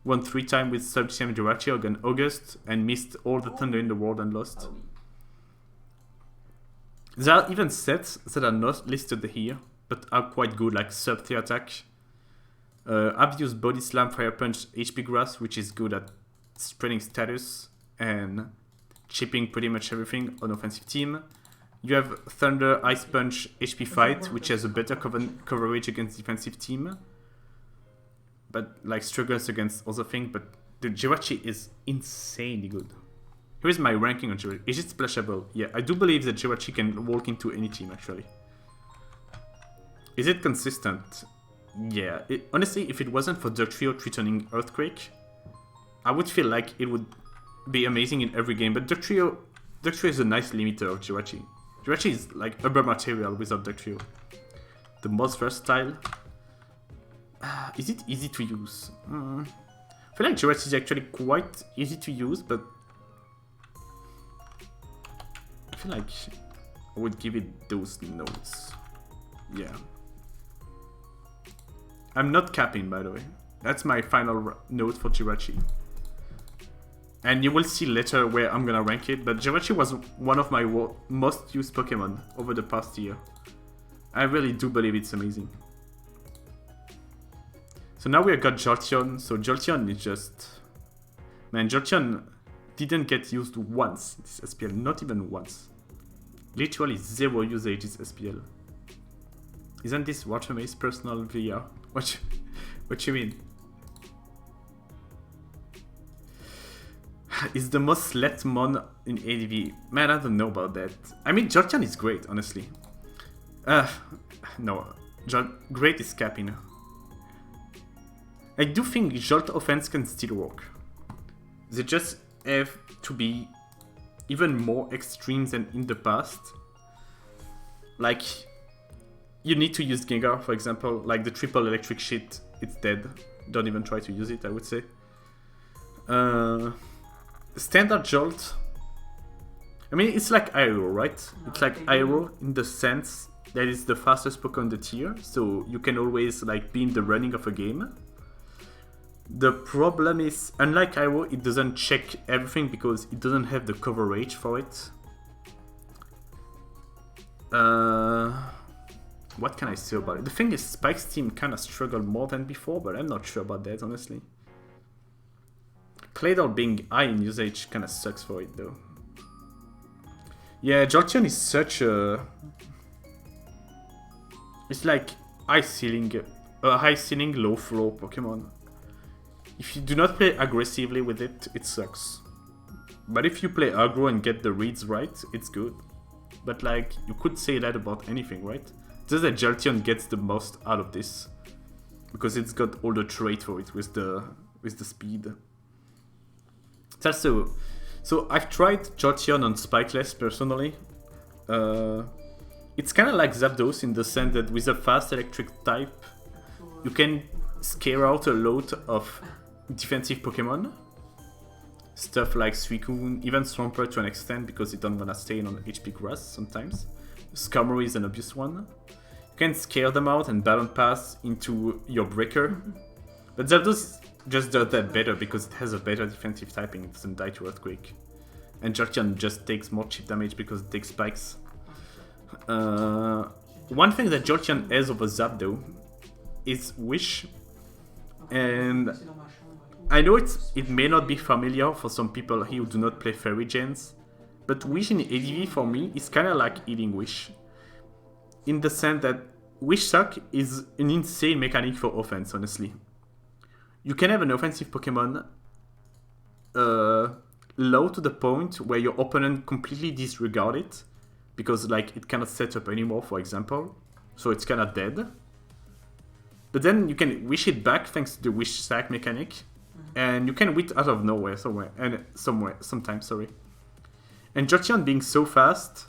won 3 times with Sub-CM Jirachi against August and missed all the Thunder in the world and lost. There are even sets that are not listed here, but are quite good, like Sub-3 attack. I've used Body Slam, Fire Punch, HP Grass, which is good at spreading status and chipping pretty much everything on offensive team. You have Thunder, Ice Punch, HP Fight, which has a better coverage against defensive team, but like struggles against other things. But the Jirachi is insanely good. Here is my ranking on Jirachi. Is it splashable? Yeah, I do believe that Jirachi can walk into any team actually. Is it consistent? Yeah. Honestly, if it wasn't for Duck Trio returning Earthquake, I would feel like it would be amazing in every game. But Duck Trio is a nice limiter of Jirachi. Jirachi is like upper material without Duck Trio. The most versatile. Is it easy to use? I feel like Jirachi is actually quite easy to use, but I feel like I would give it those notes. Yeah. I'm not capping, by the way. That's my final note for Jirachi. And you will see later where I'm gonna rank it, but Jirachi was one of my most used Pokemon over the past year. I really do believe it's amazing. So now we got Jolteon. So Jolteon is just... Man, Jolteon didn't get used once this SPL, not even once. Literally 0 usage this SPL. Isn't this Watermaze personal VR? What you mean? Is the most slept mon in ADV? Man, I don't know about that. I mean, Jolteon is great, honestly. No, great is capping. I do think Jolt offense can still work. They just have to be even more extreme than in the past. Like, you need to use Gengar, for example. Like the triple electric shit, it's dead. Don't even try to use it, I would say. Standard Jolt. I mean, it's like Aero, right? It's like Aero in the sense that it's the fastest Pokemon on the tier, so you can always like be in the running of a game. The problem is, unlike Aero, it doesn't check everything because it doesn't have the coverage for it. What can I say about it? The thing is, Spike's team kind of struggled more than before, but I'm not sure about that, honestly. Claydol being high in usage kind of sucks for it, though. Yeah, Jolteon is such a... It's like high ceiling, low floor Pokemon. If you do not play aggressively with it, it sucks. But if you play aggro and get the reads right, it's good. But like, you could say that about anything, right? Just that Jolteon gets the most out of this. Because it's got all the trait for it with the speed. It's also... So I've tried Jolteon on Spikeless personally. It's kind of like Zapdos in the sense that with a fast electric type, you can scare out a lot of defensive Pokemon. Stuff like Suicune, even Swampert to an extent because it don't wanna stay on HP grass sometimes. Skarmory is an obvious one. You can scare them out and Balloon Pass into your Breaker. But Zapdos just does that better because it has a better defensive typing, it doesn't die to Earthquake. And Jolteon just takes more chip damage because it takes spikes. One thing that Jolteon has over Zap though is Wish. And I know it may not be familiar for some people here who do not play Fairy Gens, but Wish in ADV for me is kind of like eating Wish. In the sense that Wish Suck is an insane mechanic for offense, honestly. you can have an offensive Pokemon low to the point where your opponent completely disregard it because like it cannot set up anymore, for example, so it's kind of dead. But then you can wish it back thanks to the wish sack mechanic, and you can win out of nowhere sometimes. Sorry. And Jolteon being so fast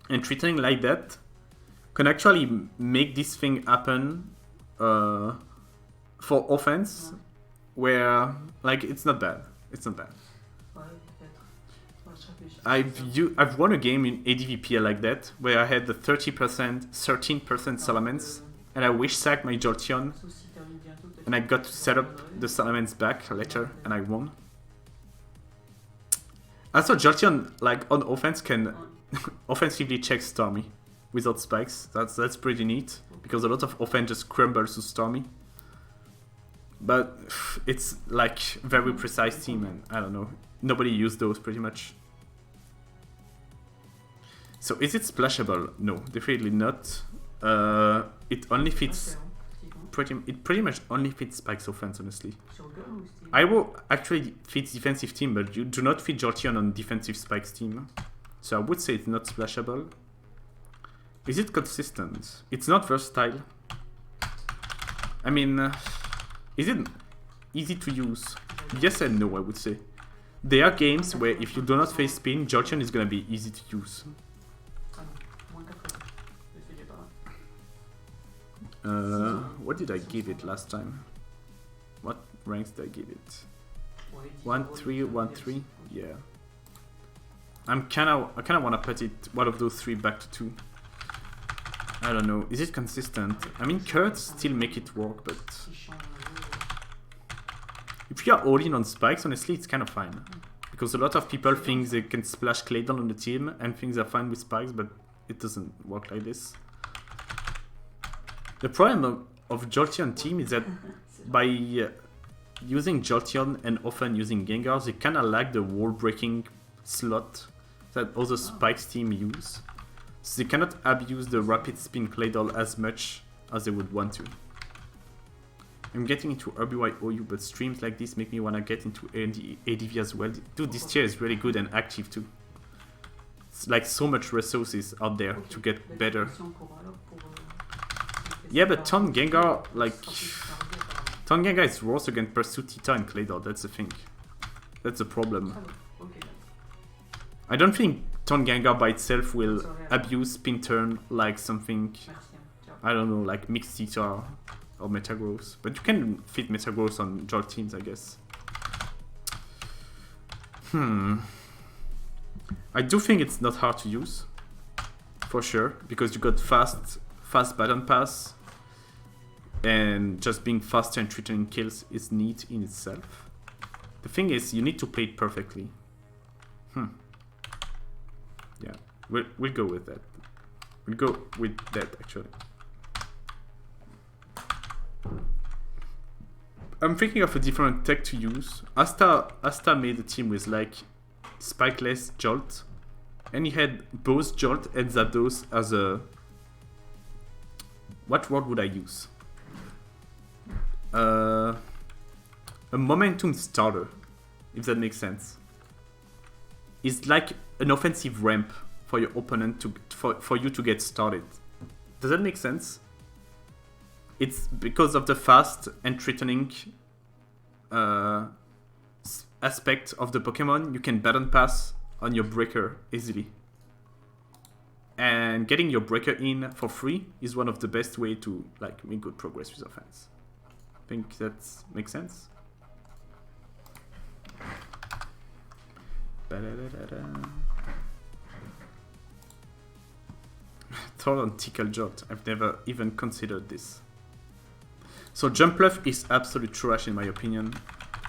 and treating like that can actually make this thing happen for offense, where like it's not bad. It's not bad. I've won a game in ADV PR like that, where I had the 13% Salamence, and I wish sacked my Jolteon, and I got to set up the Salamence back later, and I won. Also, Jolteon, like on offense, can offensively check Stormy without spikes. That's pretty neat, because a lot of offense just crumbles to Stormy. But it's like very precise team, and I don't know. Nobody used those pretty much. So is it splashable? No, definitely not. It only fits pretty much only fits Spike's offense, honestly. I will actually fit defensive team, but you do not fit Jolteon on defensive Spike's team. So I would say it's not splashable. Is it consistent? It's not versatile. I mean, is it easy to use? Yes and no, I would say. There are games where if you do not face spin, Jolteon is gonna be easy to use. What did I give it last time? What ranks did I give it? 1-3, 1-3? Yeah. I kinda wanna put it one of those three back to 2. I don't know. Is it consistent? I mean, Kurtz still make it work, but if you are all in on spikes, honestly, it's kind of fine. Because a lot of people think they can splash Claydon on the team and things are fine with spikes, but it doesn't work like this. The problem of Jolteon team is that by using Jolteon and often using Gengar, they kind of lack the wall breaking slot that other spikes team use. So they cannot abuse the rapid spin Claydol as much as they would want to. I'm getting into RBYOU, but streams like this make me want to get into ADV as well. Dude, this tier is really good and active too. It's like so much resources out there to get better. Yeah, but Ton Gengar, like... Ton Gengar is worse against Pursuit, Tita and Claydol, that's the thing. That's the problem. I don't think Ton Gengar by itself will abuse spin turn like something... I don't know, like Mixed Tita or Metagross. But you can fit Metagross on Jolteons, I guess. I do think it's not hard to use. For sure, because you got fast button pass. And just being faster and returning kills is neat in itself. The thing is, you need to play it perfectly. Yeah, we'll go with that. We'll go with that, actually. I'm thinking of a different tech to use. Asta made a team with like spikeless Jolt. And he had both Jolt and Zapdos as a... What word would I use? A momentum starter, if that makes sense. It's like an offensive ramp for your opponent for you to get started. Does that make sense? It's because of the fast and threatening aspect of the Pokemon, you can button pass on your breaker easily. And getting your breaker in for free is one of the best way to like make good progress with offense. I think that makes sense. Throw on Tickle Jolt. I've never even considered this. So Jumpluff is absolute trash in my opinion.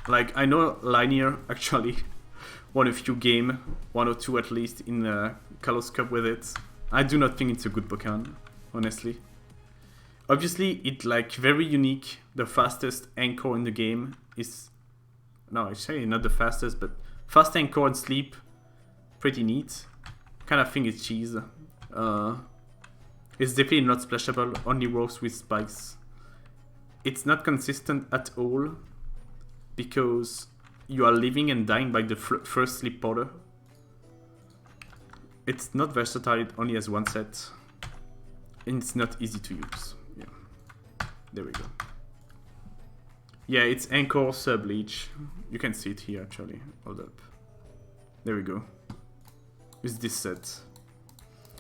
Like, I know Linear actually won a few games, 1 or 2 at least, in Kalos Cup with it. I do not think it's a good Pokemon, honestly. Obviously, it's like very unique. The fastest anchor in the game is... No, actually not the fastest, but fast anchor and sleep. Pretty neat. Kind of think it's cheese. It's definitely not splashable, only works with spikes. it's not consistent at all because you are living and dying by the first sleep powder. It's not versatile, it only has one set. And it's not easy to use. Yeah. There we go. Yeah, it's Anchor Sub Leech. You can see it here actually. Hold up. There we go. It's this set.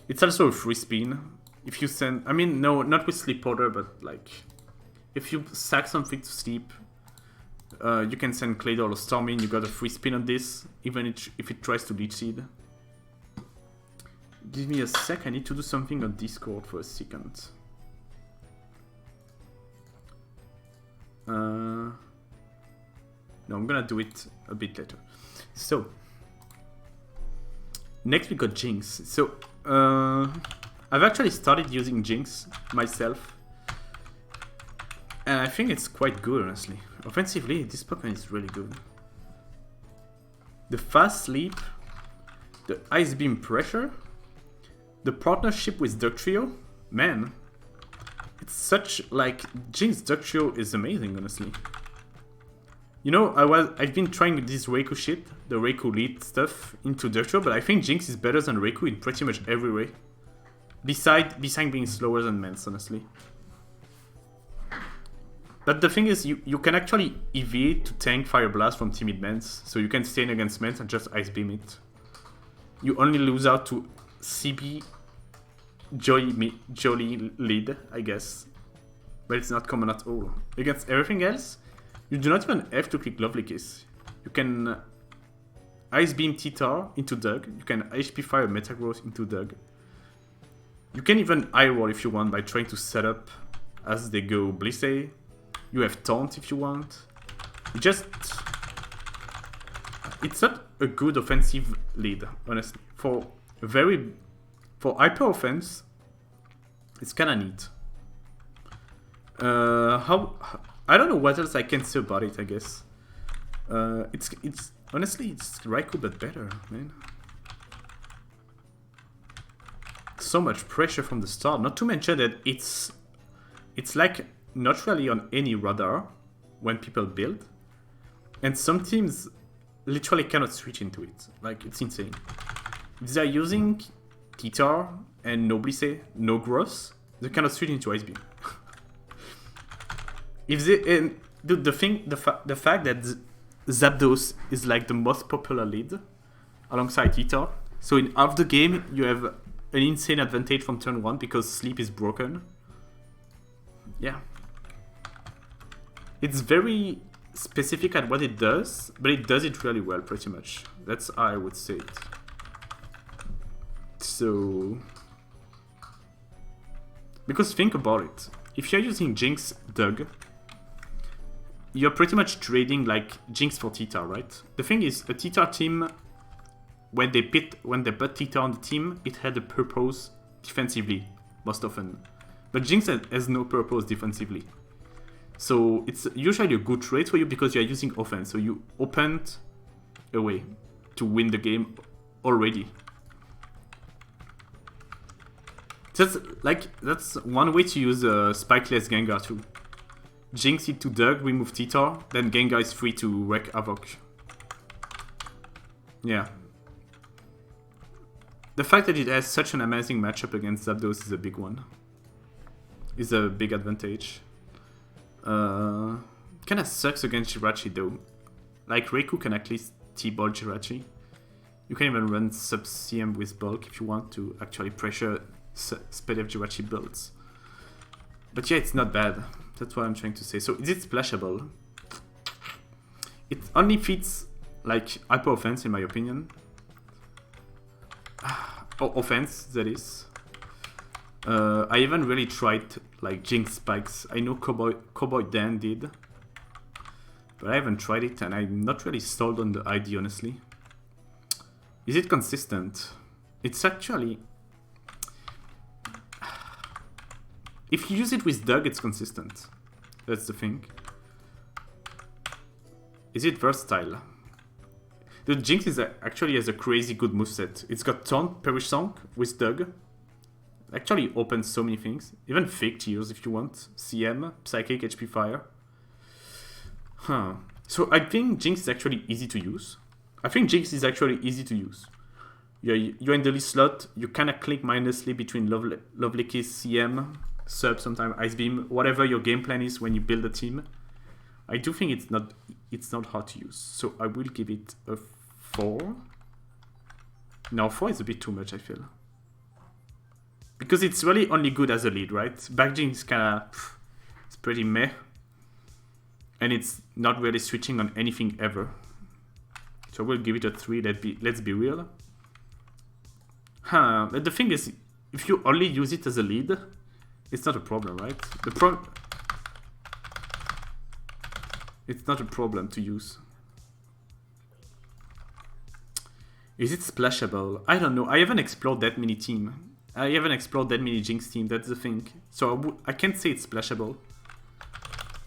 It's also a free spin. If you send, I mean, no, not with sleep powder, but like, if you sack something to sleep, you can send Claydol or Stormin. You got a free spin on this, even if it tries to Leech Seed. Give me a sec. I need to do something on Discord for a second. No, I'm gonna do it a bit later. So, next we got Jinx. So, I've actually started using Jinx myself. And I think it's quite good, honestly. Offensively, this Pokemon is really good. The fast sleep, the Ice Beam pressure, the partnership with Dugtrio, man. It's such, like, Jinx Dugtrio is amazing, honestly. You know, I've been trying this Raikou shit, the Raikou lead stuff, into Dugtrio, but I think Jinx is better than Raikou in pretty much every way. Besides being slower than Mance, honestly. But the thing is, you can actually EV to tank Fire Blast from Timid Mance, so you can stand against Mance and just Ice Beam it. You only lose out to CB Jolly lead, I guess. But it's not common at all. Against everything else, you do not even have to click Lovely Kiss. You can Ice Beam T-Tar into Doug. You can HP Fire Metagross into Doug. You can even eye-roll if you want by trying to set up as they go Blissey. You have Taunt if you want. It's not a good offensive lead, honestly. For hyper offense, it's kinda neat. I don't know what else I can say about it, I guess. It's honestly, it's Raikou but better, man. So much pressure from the start. Not to mention that it's like not really on any radar when people build, and some teams literally cannot switch into it. Like, it's insane. If they're using T-Tar and no Blissey, no Gross, they cannot switch into Ice Beam. If they, and the fact that Zapdos is like the most popular lead alongside T-Tar, so in half the game you have an insane advantage from turn 1 because sleep is broken. Yeah. It's very specific at what it does, but it does it really well, pretty much. That's how I would say it. So, because think about it. If you're using Jinx Doug, you're pretty much trading like Jinx for T-Tar, right? The thing is, a T-Tar team, when they put T-Tar on the team, it had a purpose defensively, most often. But Jinx has no purpose defensively. So it's usually a good trade for you because you're using offense. So you opened a way to win the game already. That's one way to use Spikeless Gengar too. Jinx it to Doug, remove T-Tar, then Gengar is free to wreak havoc. Yeah. The fact that it has such an amazing matchup against Zapdos is a big one. Is a big advantage. Kinda sucks against Jirachi though. Like, Raikou can at least T-ball Jirachi. You can even run sub-CM with bulk if you want to actually pressure Spade of Jirachi builds. But yeah, it's not bad. That's what I'm trying to say. So is it splashable? It only fits like hyper offense in my opinion. Or offense, that is. I haven't really tried like Jinx spikes. I know Cowboy Dan did, but I haven't tried it and I'm not really sold on the idea, honestly. Is it consistent? It's actually... If you use it with Doug, it's consistent. That's the thing. Is it versatile? The Jinx actually has a crazy good moveset. It's got Taunt, Perish Song with Doug. Actually opens so many things. Even fake tiers if you want. CM, Psychic, HP Fire. Huh. So I think Jinx is actually easy to use. You're in the lead slot, you kind of click mindlessly between Lovely Kiss, CM, Sub, sometimes Ice Beam, whatever your game plan is when you build a team. I do think it's not hard to use, so I will give it a 4. No, 4 is a bit too much, I feel. Because it's really only good as a lead, right? Back Jinx is kind of, it's pretty meh. And it's not really switching on anything ever. So we'll give it a 3, let's be real. But the thing is, if you only use it as a lead, it's not a problem, right? It's not a problem to use. Is it splashable? I don't know. I haven't explored that many teams. I haven't explored that many Jinx teams, that's the thing. So I can't say it's splashable.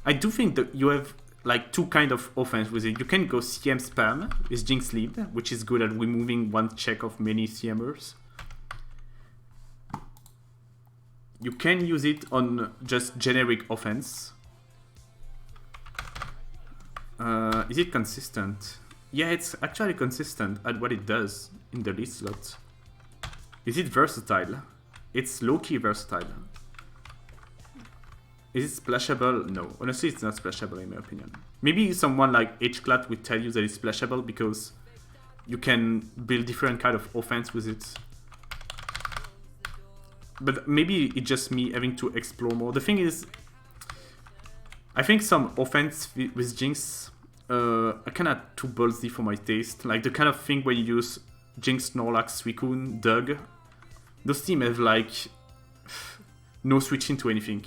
I do think that you have like two kind of offense with it. You can go CM spam with Jinx lead, which is good at removing one check of many CMers. You can use it on just generic offense. Is it consistent? Yeah, it's actually consistent at what it does in the lead slot. Is it versatile? It's low-key versatile. Is it splashable? No. Honestly, it's not splashable in my opinion. Maybe someone like HClat would tell you that it's splashable because you can build different kind of offense with it. But maybe it's just me having to explore more. The thing is, I think some offense with Jinx are kind of too ballsy for my taste. Like the kind of thing where you use Jinx, Snorlax, Suicune, Doug. Those teams have like no switching to anything.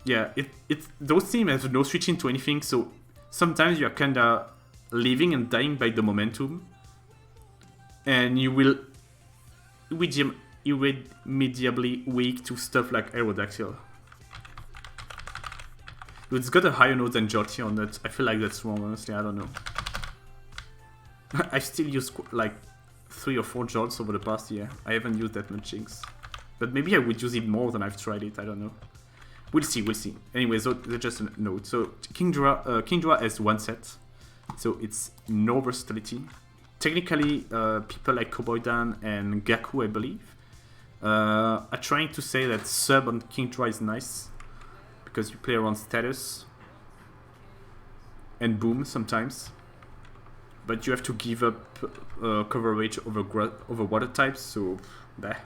Yeah, those teams have no switching to anything, so sometimes you are kind of living and dying by the momentum. And you will irremediably weak to stuff like Aerodactyl. It's got a higher note than Jolty on it. I feel like that's wrong, honestly, I don't know. I still use like 3 or 4 Jolts over the past year. I haven't used that much Jinx. But maybe I would use it more than I've tried it, I don't know. We'll see, we'll see. Anyway, so that's just a note. So Kingdra has 1 set. So it's no versatility. Technically, people like Koboydan and Gaku, I believe, are trying to say that sub on Kingdra is nice. Because you play around status. And boom sometimes. But you have to give up coverage over water types, so bleh.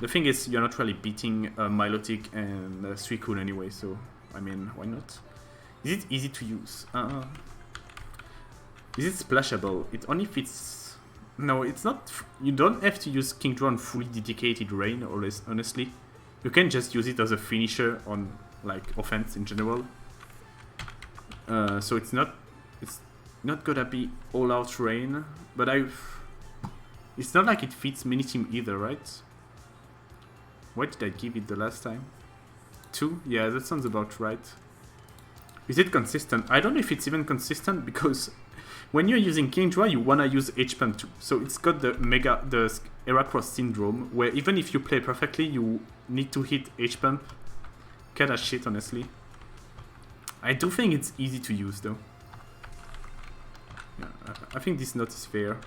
The thing is, you're not really beating Milotic and Suicune anyway, so I mean, why not? Is it easy to use? Is it splashable? It only fits. No, it's not. You don't have to use Kingdra on fully dedicated Rain, or less, honestly. You can just use it as a finisher on like offense in general. So it's not gonna be all out Rain, but it's not like it fits mini team either, right? What did I give it the last time? 2? Yeah, that sounds about right. Is it consistent? I don't know if it's even consistent because when you're using Kingdra, you wanna use H-Pump too. So it's got the Heracross syndrome, where even if you play perfectly, you need to hit H-Pump. Kinda shit, honestly. I do think it's easy to use though. Yeah, I think this note is fair.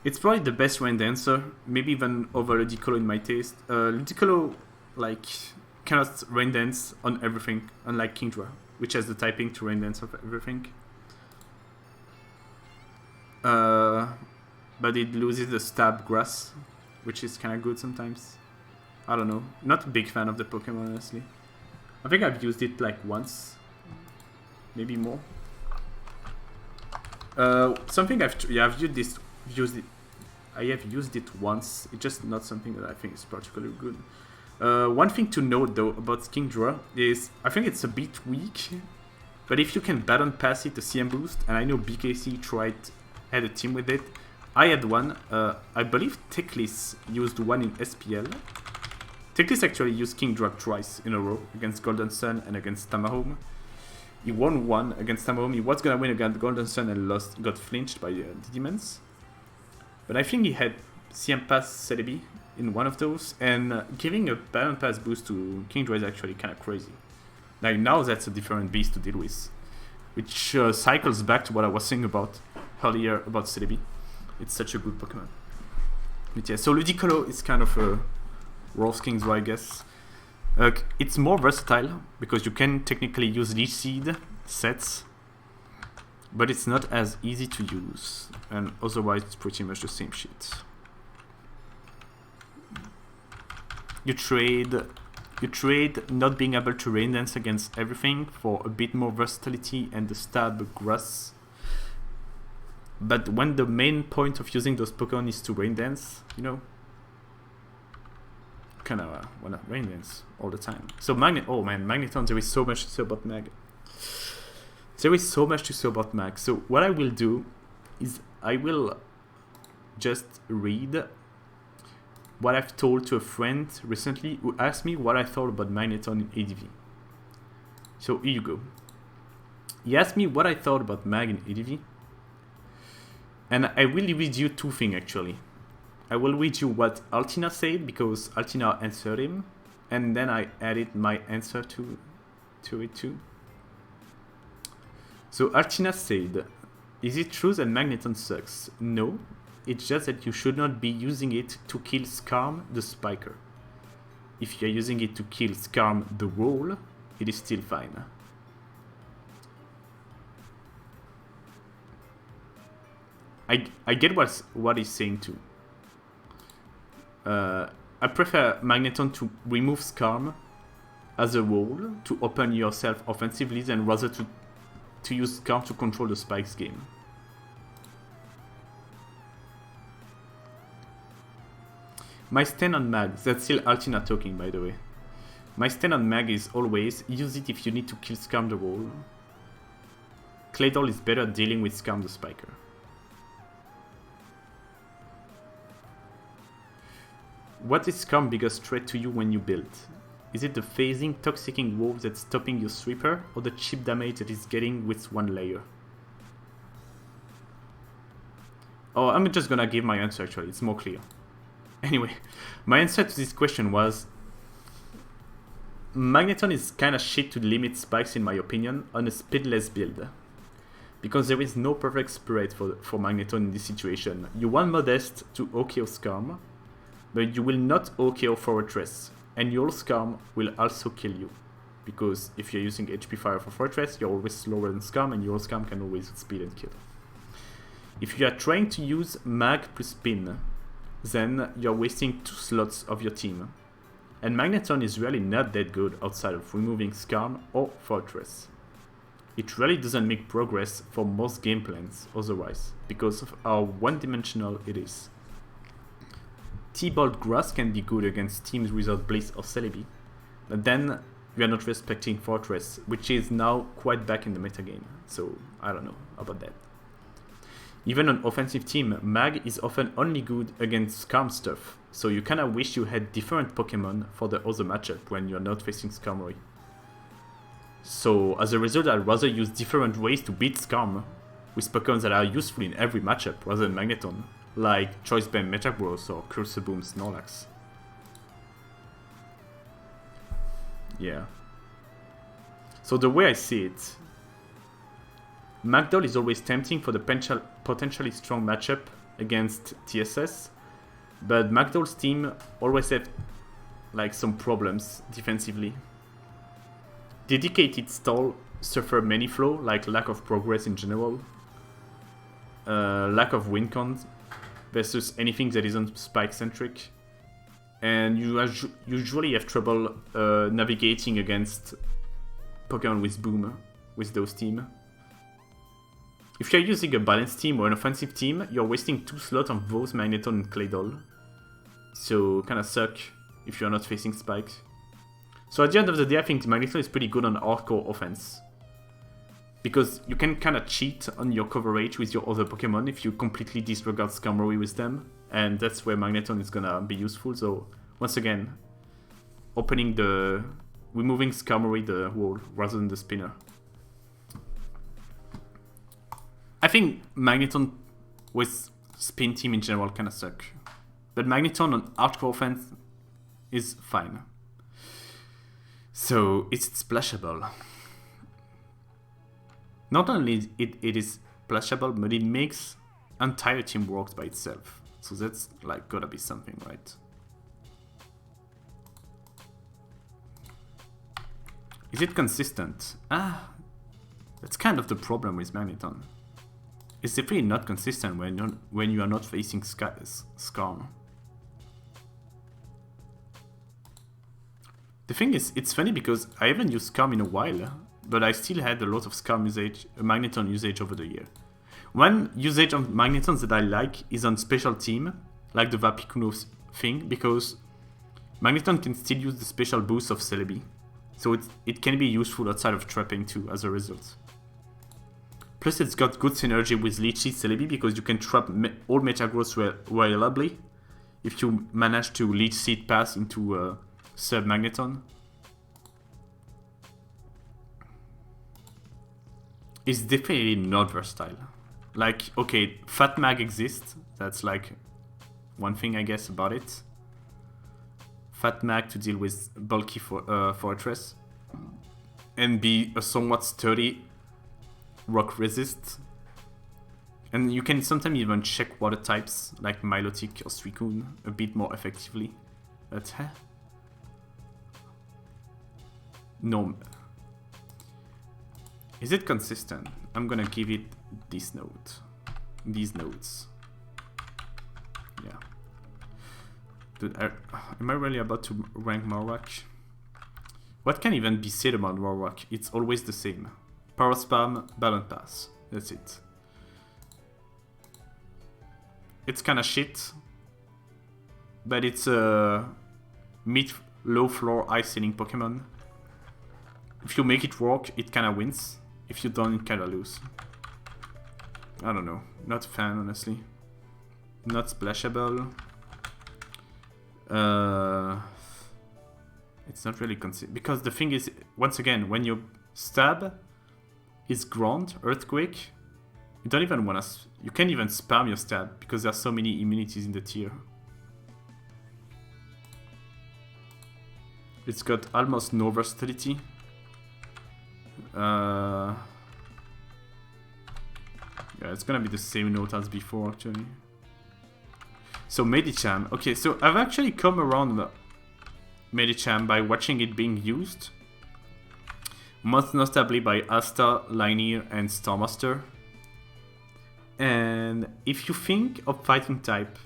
It's probably the best rain dancer, maybe even over Ludicolo in my taste. Ludicolo, like, cannot rain dance on everything, unlike Kingdra, which has the typing to rain dance of everything. But it loses the stab grass, which is kind of good sometimes. I don't know. Not a big fan of the Pokemon, honestly. I think I've used it like once, maybe more. Something I have used it once. It's just not something that I think is particularly good. One thing to note though about Kingdra is I think it's a bit weak, but if you can baton pass it to CM boost, and I know BKC had a team with it. I had one. I believe Teklis used one in SPL. Teklis actually used Kingdra twice in a row against Golden Sun and against Tamahome. He won one against Tamahome. He was gonna win against Golden Sun and lost. Got flinched by the demons. But I think he had CM Pass Celebi in one of those, and giving a Balance Pass boost to Kingdra is actually kind of crazy. Like now that's a different beast to deal with, which cycles back to what I was saying about earlier about Celebi. It's such a good Pokemon. But yeah, so Ludicolo is kind of a Rose King's I guess. It's more versatile because you can technically use Leech Seed sets, but it's not as easy to use, and otherwise it's pretty much the same shit. You trade not being able to Rain Dance against everything for a bit more versatility and the stab grass. But when the main point of using those Pokemon is to Rain Dance, you know, kinda wanna Rain Dance all the time. So oh man, Magneton, there is so much to say about Mag. There is so much to say about Mag. So what I will do is I will just read what I've told to a friend recently who asked me what I thought about Magneton in ADV. So here you go. He asked me what I thought about Mag in ADV. And I will read you two things actually. I will read you what Altina said because Altina answered him. And then I added my answer to it too. So Altina said, is it true that Magneton sucks? No. It's just that you should not be using it to kill Skarm the Spiker. If you're using it to kill Skarm the Wall, it is still fine. I get what he's saying too. I prefer Magneton to remove Skarm as a wall to open yourself offensively than rather to use Skarm to control the Spikes game. My stand on Mag, that's still Altina talking by the way. My stand on Mag is always use it if you need to kill Skarm the Wall. Claydol is better at dealing with Skarm the Spiker. What is Skarm's biggest threat to you when you build? Is it the phasing, toxicking wolf that's stopping your sweeper, or the chip damage that it's getting with one layer? Oh, I'm just gonna give my answer actually, it's more clear. Anyway, my answer to this question was Magneton is kinda shit to limit spikes in my opinion on a speedless build. Because there is no perfect spread for Magneton in this situation. You want Modest to OKO Skarm, but you will not OKO Fortress, and your Skarm will also kill you. Because if you're using HP Fire for Fortress, you're always slower than Skarm, and your Skarm can always speed and kill. If you are trying to use Mag plus Spin, then you're wasting 2 slots of your team. And Magneton is really not that good outside of removing Skarm or Fortress. It really doesn't make progress for most game plans otherwise, because of how one-dimensional it is. T-Bolt Grass can be good against teams without Bliss or Celebi, but then we are not respecting Fortress, which is now quite back in the metagame, so I don't know about that. Even on offensive team, Mag is often only good against Skarm stuff, so you kinda wish you had different Pokemon for the other matchup when you're not facing Skarmory. So as a result, I'd rather use different ways to beat Skarm, with Pokemon that are useful in every matchup rather than Magneton, like Choice Band Metagross or Cursor Boom Snorlax. Yeah. So the way I see it, Magdoll is always tempting for the potentially strong matchup against TSS, but Magdoll's team always have like some problems defensively. Dedicated stall suffer many flaws like lack of progress in general, lack of win cons versus anything that isn't spike centric, and you usually have trouble navigating against Pokemon with Boom with those teams. If you're using a balanced team or an offensive team, you're wasting 2 slots on both Magneton and Claydol. So kinda suck if you're not facing spikes. So at the end of the day, I think Magneton is pretty good on hardcore offense. Because you can kinda cheat on your coverage with your other Pokemon if you completely disregard Skarmory with them. And that's where Magneton is gonna be useful. So once again, removing Skarmory the wall rather than the spinner. I think Magneton with spin team in general kinda suck. But Magneton on hardcore offense is fine. So it's splashable. Not only it is splashable, but it makes entire team works by itself. So that's like gotta be something, right? Is it consistent? Ah, that's kind of the problem with Magneton. It's definitely not consistent when you are not facing Skarn. The thing is, it's funny because I haven't used Skarn in a while, but I still had a lot of Skarn usage, Magneton usage over the year. One usage of Magnetons that I like is on special team, like the Vapikuno thing, because Magneton can still use the special boost of Celebi. So it can be useful outside of trapping too, as a result. Plus it's got good synergy with Leechy Celebi because you can trap all Metagross reliably if you manage to Leech Seed pass into Sub-Magneton. It's definitely not versatile. Like, okay, Fat Mag exists. That's like one thing I guess about it. Fat Mag to deal with bulky Fortress. And be a somewhat sturdy rock resist. And you can sometimes even check water types like Milotic or Suicune a bit more effectively. But no. Is it consistent? I'm gonna give it this note. These notes. Yeah. Dude, am I really about to rank Marowak? What can even be said about Marowak? It's always the same. Power Spam, Balance Pass. That's it. It's kinda shit. But it's a mid-low floor high ceiling Pokemon. If you make it work, it kinda wins. If you don't, it kinda lose. I don't know. Not a fan, honestly. Not splashable. It's not really because the thing is, once again, when you stab is ground, earthquake, you don't even wanna. You can't even spam your stab because there's so many immunities in the tier. It's got almost no versatility. Yeah, it's gonna be the same note as before, actually. So Medicham. Okay, so I've actually come around Medicham by watching it being used. Most notably by Asta, Linear, and Starmaster. And if you think of fighting type,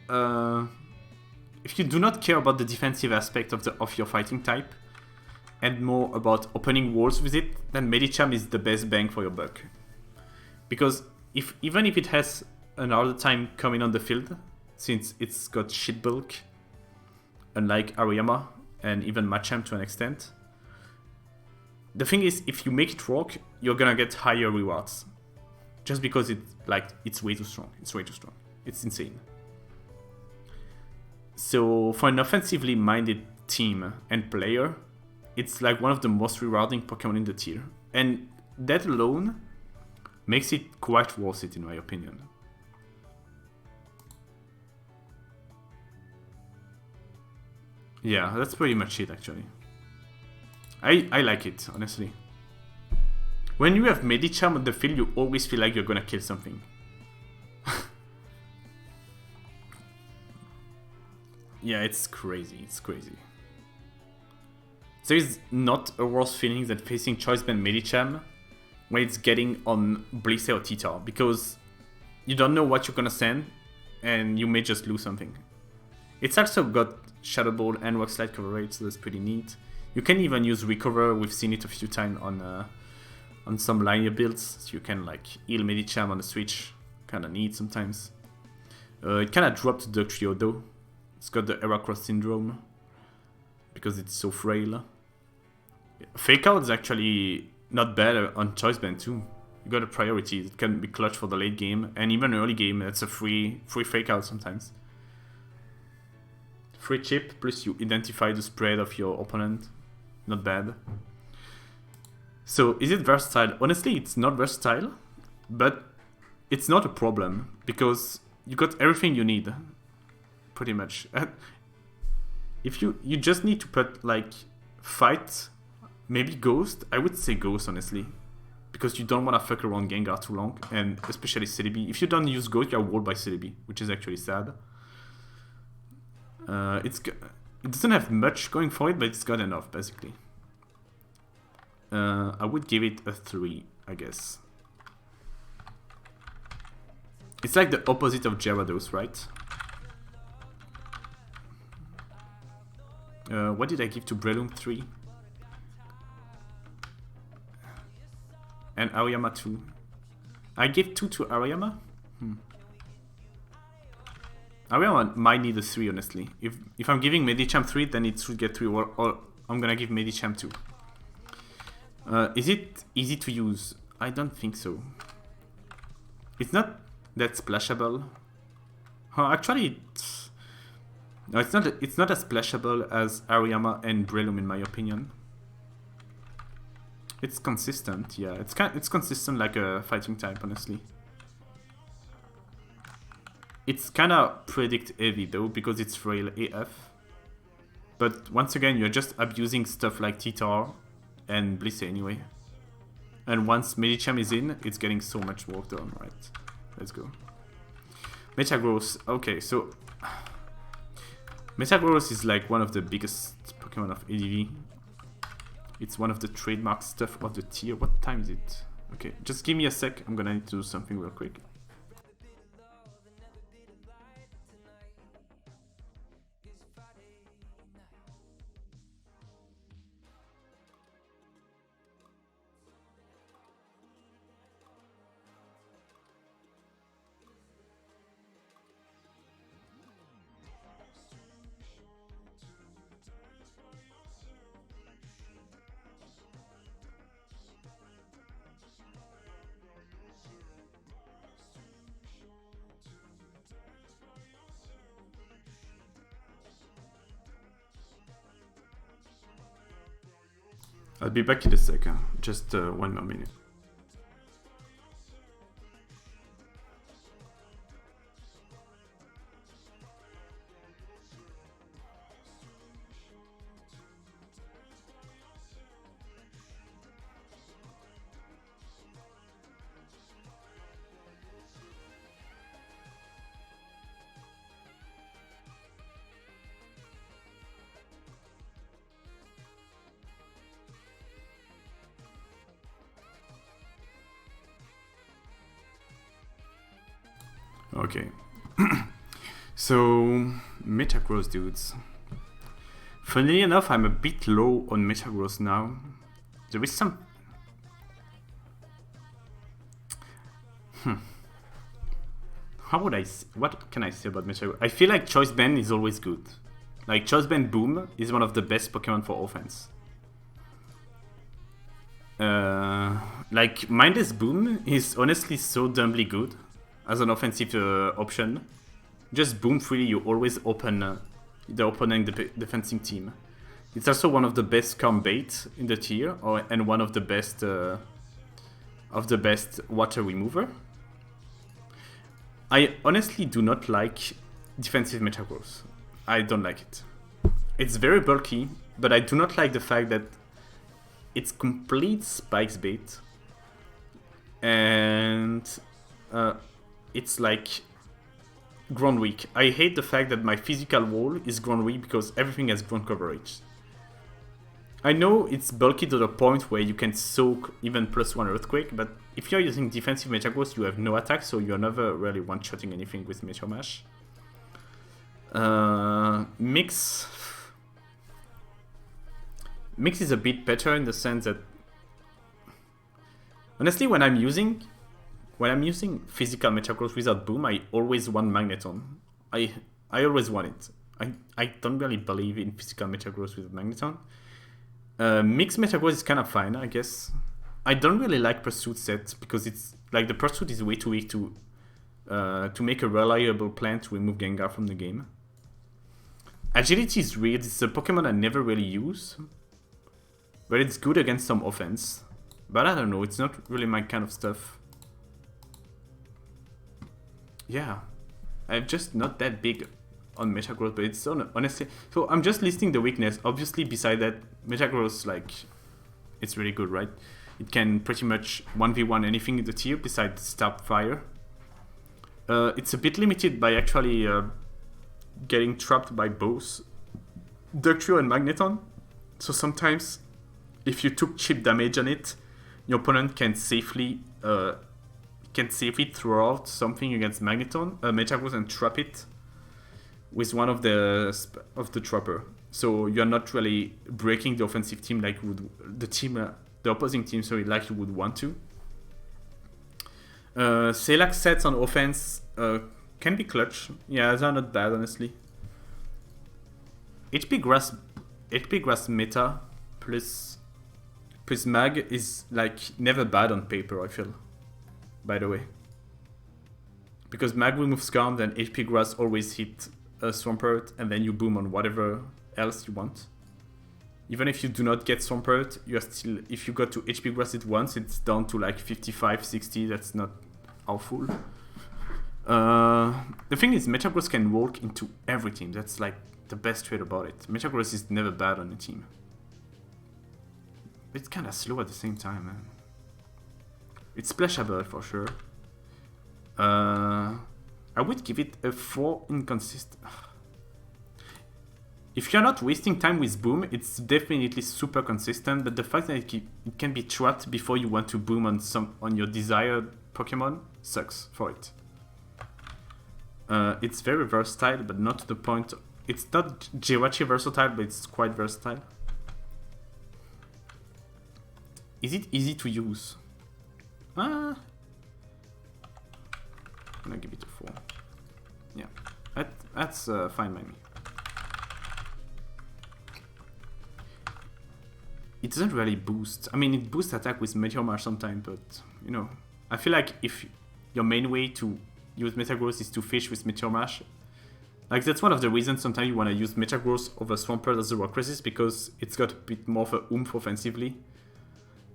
if you do not care about the defensive aspect of your fighting type, and more about opening walls with it, then Medicham is the best bang for your buck. Because even if it has an harder time coming on the field, since it's got shit bulk, unlike Ariyama and even Machamp to an extent, the thing is, if you make it work, you're gonna get higher rewards. Just because it's way too strong. It's way too strong. It's insane. So for an offensively minded team and player, it's like one of the most rewarding Pokemon in the tier. And that alone makes it quite worth it in my opinion. Yeah, that's pretty much it actually. I like it, honestly. When you have Medicham on the field, you always feel like you're gonna kill something. Yeah, it's crazy, it's crazy. There is not a worse feeling than facing Choice Band Medicham when it's getting on Blissey or Titar, because you don't know what you're gonna send and you may just lose something. It's also got Shadow Ball and Rock Slide coverage, so that's pretty neat. You can even use Recover, we've seen it a few times on some linear builds, so you can like heal Medicham on the switch, kinda neat sometimes. It kinda dropped the trio though. It's got the Heracross syndrome, because it's so frail. Fake Out is actually not bad on Choice Band too. You got a priority, it can be clutch for the late game, and even early game, it's a free Fake Out sometimes. Free chip, plus you identify the spread of your opponent. Not bad. So, is it versatile? Honestly, it's not versatile, but it's not a problem, because you got everything you need, pretty much. If you just need to put like fight, maybe ghost. I would say ghost honestly, because you don't want to fuck around Gengar too long, and especially CDB. If you don't use ghost, you are walled by CDB, which is actually sad. It doesn't have much going for it, but it's got enough basically. I would give it a 3, I guess. It's like the opposite of Gyarados, right? What did I give to Breloom? 3. And Aoyama 2. I gave 2 to Aoyama? Aoyama might need a 3, honestly. If I'm giving Medicham 3, then it should get 3, or I'm gonna give Medicham 2. Is it easy to use? I don't think so. It's not that splashable. Actually, no, it's not as splashable as Aoyama and Breloom in my opinion. It's consistent, yeah. It's consistent like a fighting type, honestly. It's kind of predict heavy though because it's frail AF. But once again, you're just abusing stuff like Titar and Blissey anyway. And once Medicham is in, it's getting so much work done, right? Let's go. Metagross. Okay, so Metagross is like one of the biggest Pokemon of ADV. It's one of the trademark stuff of the tier. What time is it? Okay, just give me a sec. I'm gonna need to do something real quick. I'll be back in a second. Just 1 more minute. Okay. So, Metagross dudes. Funnily enough, I'm a bit low on Metagross now. There is some... How would I... What can I say about Metagross? I feel like Choice Band is always good. Like, Choice Band Boom is one of the best Pokemon for offense. Like, Mindless Boom is honestly so dumbly good as an offensive option. Just boom freely, you always open the opponent defending team. It's also one of the best calm bait in the tier, and one of the best water remover. I honestly do not like defensive Metagross. I don't like it. It's very bulky, but I do not like the fact that it's complete spikes bait. And it's like ground weak. I hate the fact that my physical wall is ground weak because everything has ground coverage. I know it's bulky to the point where you can soak even +1 Earthquake, but if you're using defensive Metagross, you have no attack, so you're never really one-shotting anything with Meteor Mash. Mix is a bit better in the sense that honestly, when I'm using physical Metagross without Boom, I always want Magneton. I always want it. I don't really believe in physical Metagross with Magneton. Mixed Metagross is kind of fine, I guess. I don't really like Pursuit set because it's like the Pursuit is way too weak to make a reliable plan to remove Gengar from the game. Agility is weird. It's a Pokemon I never really use, but it's good against some offense. But I don't know, it's not really my kind of stuff. Yeah. I'm just not that big on Metagross, but it's honestly. So I'm just listing the weakness. Obviously, beside that, Metagross, like, it's really good, right? It can pretty much 1v1 anything in the tier besides Starfire. It's a bit limited by actually getting trapped by both Ductrio and Magneton. So sometimes, if you took cheap damage on it, your opponent can safely throw out something against Metagross and trap it with one of the trapper. So you're not really breaking the offensive team like would the opposing team, so like you would want to. Selak sets on offense can be clutch. Yeah, they're not bad, honestly. HP Grass meta plus Mag is like never bad on paper, I feel. By the way. Because Mag removes Skarm, then HP Grass always hit a Swampert, and then you boom on whatever else you want. Even if you do not get Swampert, you are still, if you got to HP Grass it once, it's down to like 55, 60, that's not awful. The thing is, Metagross can walk into every team, that's like the best trait about it. Metagross is never bad on a team. It's kinda slow at the same time, man. It's splashable for sure. I would give it a 4 inconsistent. If you're not wasting time with Boom, it's definitely super consistent, but the fact that it can be trapped before you want to boom on your desired Pokemon sucks for it. It's very versatile, but not to the point. It's not Jirachi versatile, but it's quite versatile. Is it easy to use? I'm gonna give it a 4. Yeah, that's fine by me. It doesn't really boost. I mean, it boosts attack with Meteor Mash sometimes, but you know, I feel like if your main way to use Metagross is to fish with Meteor Mash, like that's one of the reasons sometimes you want to use Metagross over Swampert as a Rock Resist, because it's got a bit more of a oomph offensively.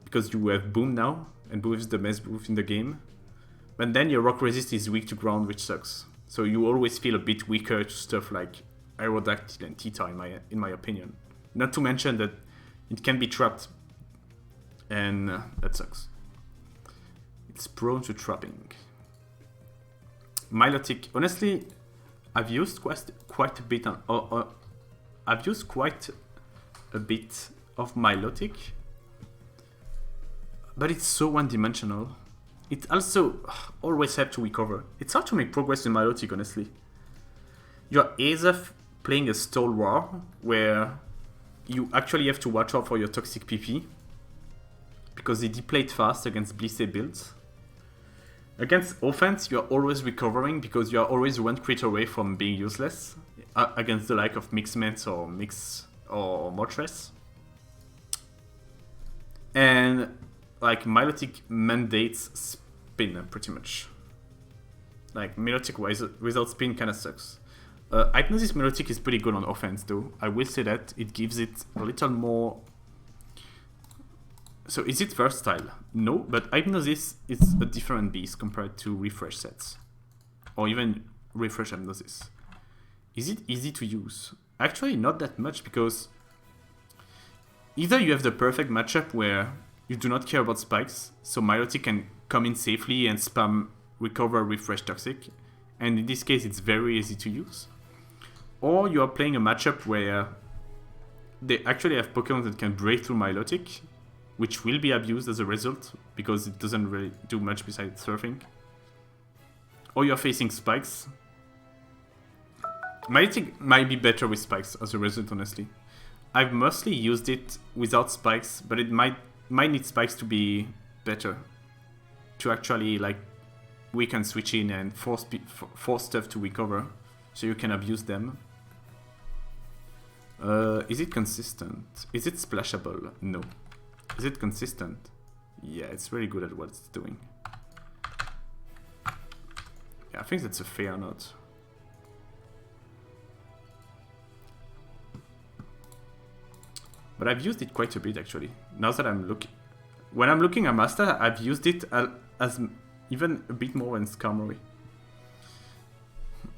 Because you have Boom now, and Boom is the best move in the game. But then your Rock Resist is weak to ground, which sucks. So you always feel a bit weaker to stuff like Aerodactyl and Tita, in my opinion. Not to mention that it can be trapped, and that sucks. It's prone to trapping. Milotic, honestly, I've used quite a bit I've used quite a bit of Milotic, but it's so one-dimensional. It also always have to recover. It's hard to make progress in Milotic, honestly. You're either playing a Stall War, where you actually have to watch out for your Toxic PP, because they deplete fast against Blissey builds. Against offense, you're always recovering, because you're always one crit away from being useless, against the like of Mixments or Moltres. And like Milotic mandates spin pretty much. Like Milotic without spin kinda sucks. Hypnosis Milotic is pretty good on offense though. I will say that. It gives it a little more. So is it versatile? No, but Hypnosis is a different beast compared to Refresh sets. Or even Refresh Hypnosis. Is it easy to use? Actually not that much, because either you have the perfect matchup where you do not care about spikes, so Milotic can come in safely and spam Recover, Refresh, Toxic, and in this case it's very easy to use. Or you are playing a matchup where they actually have Pokemon that can break through Milotic, which will be abused as a result, because it doesn't really do much besides surfing. Or you're facing spikes. Milotic might be better with spikes as a result, honestly. I've mostly used it without spikes, but it might need spikes to be better. To actually like weaken switch in and force stuff to recover, so you can abuse them. Is it consistent? Is it splashable? No. Is it consistent? Yeah, it's really good at what it's doing. Yeah, I think that's a fair note. But I've used it quite a bit actually. Now that I'm looking, when I'm looking at Master, I've used it as even a bit more than Skarmory.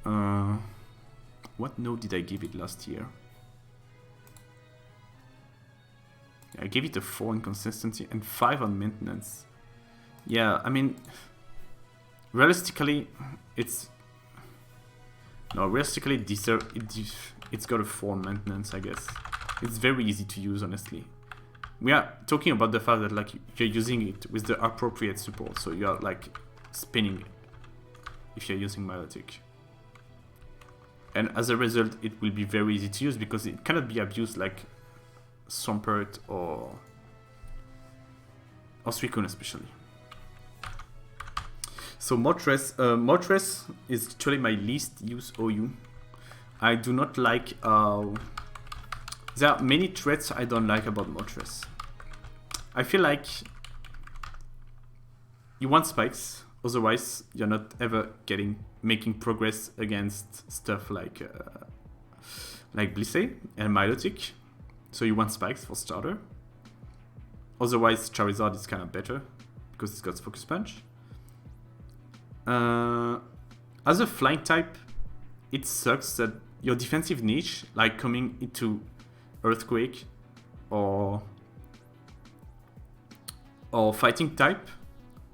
What note did I give it last year? I gave it a 4 in consistency and 5 on maintenance. Yeah, I mean, realistically, it's got a 4 on maintenance, I guess. It's very easy to use, honestly. We are talking about the fact that like you're using it with the appropriate support, so you are like spinning if you're using Milotic. And as a result, it will be very easy to use because it cannot be abused like Swampert or Suicune especially. So Moltres is actually my least used OU. I do not like there are many traits I don't like about Moltres. I feel like you want spikes, otherwise you're not ever making progress against stuff like Blissey and Milotic. So you want spikes for starter. Otherwise Charizard is kind of better because it's got Focus Punch. As a flying type, it sucks that your defensive niche, like coming into Earthquake or fighting type,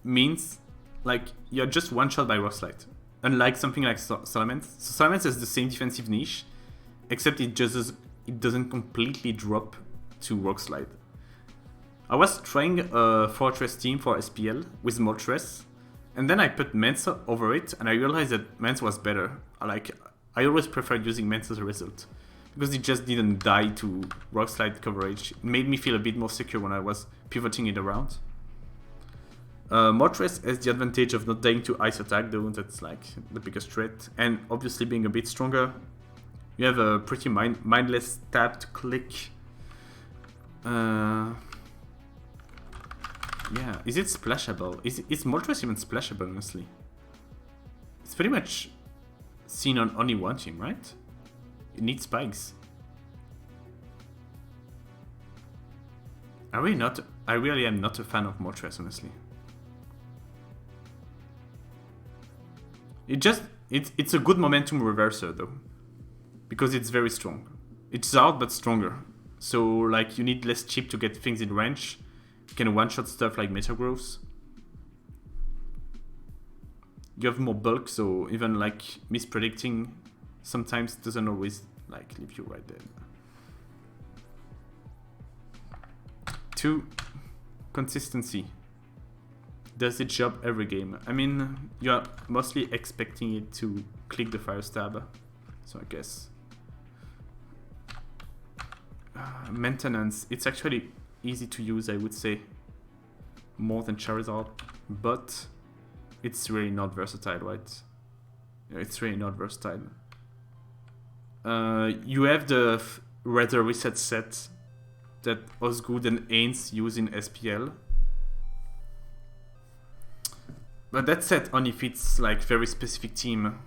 means like you're just one shot by Rock Slide. Unlike something like Salamence. So Salamence has the same defensive niche, except it doesn't completely drop to Rock Slide. I was trying a Fortress team for SPL with Moltres, and then I put Mensa over it, and I realized that Mensa was better. I always preferred using Mensa as a result, because it just didn't die to Rock Slide coverage. It made me feel a bit more secure when I was pivoting it around. Moltres has the advantage of not dying to Ice Attack though, that's like the biggest threat, and obviously being a bit stronger. You have a pretty mindless tap to click. Yeah, is it splashable? Is Moltres even splashable, honestly? It's pretty much seen on only one team, right? It needs spikes. I really am not a fan of Moltres, honestly. It's a good momentum reverser though, because it's very strong. It's hard but stronger. So like you need less chip to get things in range. You can one-shot stuff like Metagross. You have more bulk, so even like mispredicting sometimes doesn't always like leave you right there. 2, consistency. Does it job every game? I mean, you're mostly expecting it to click the Fire Stab, so I guess. Maintenance, it's actually easy to use, I would say, more than Charizard, but it's really not versatile, right? It's really not versatile. You have the Weather Reset set that Osgood and Ains use in SPL. But that set only fits like very specific team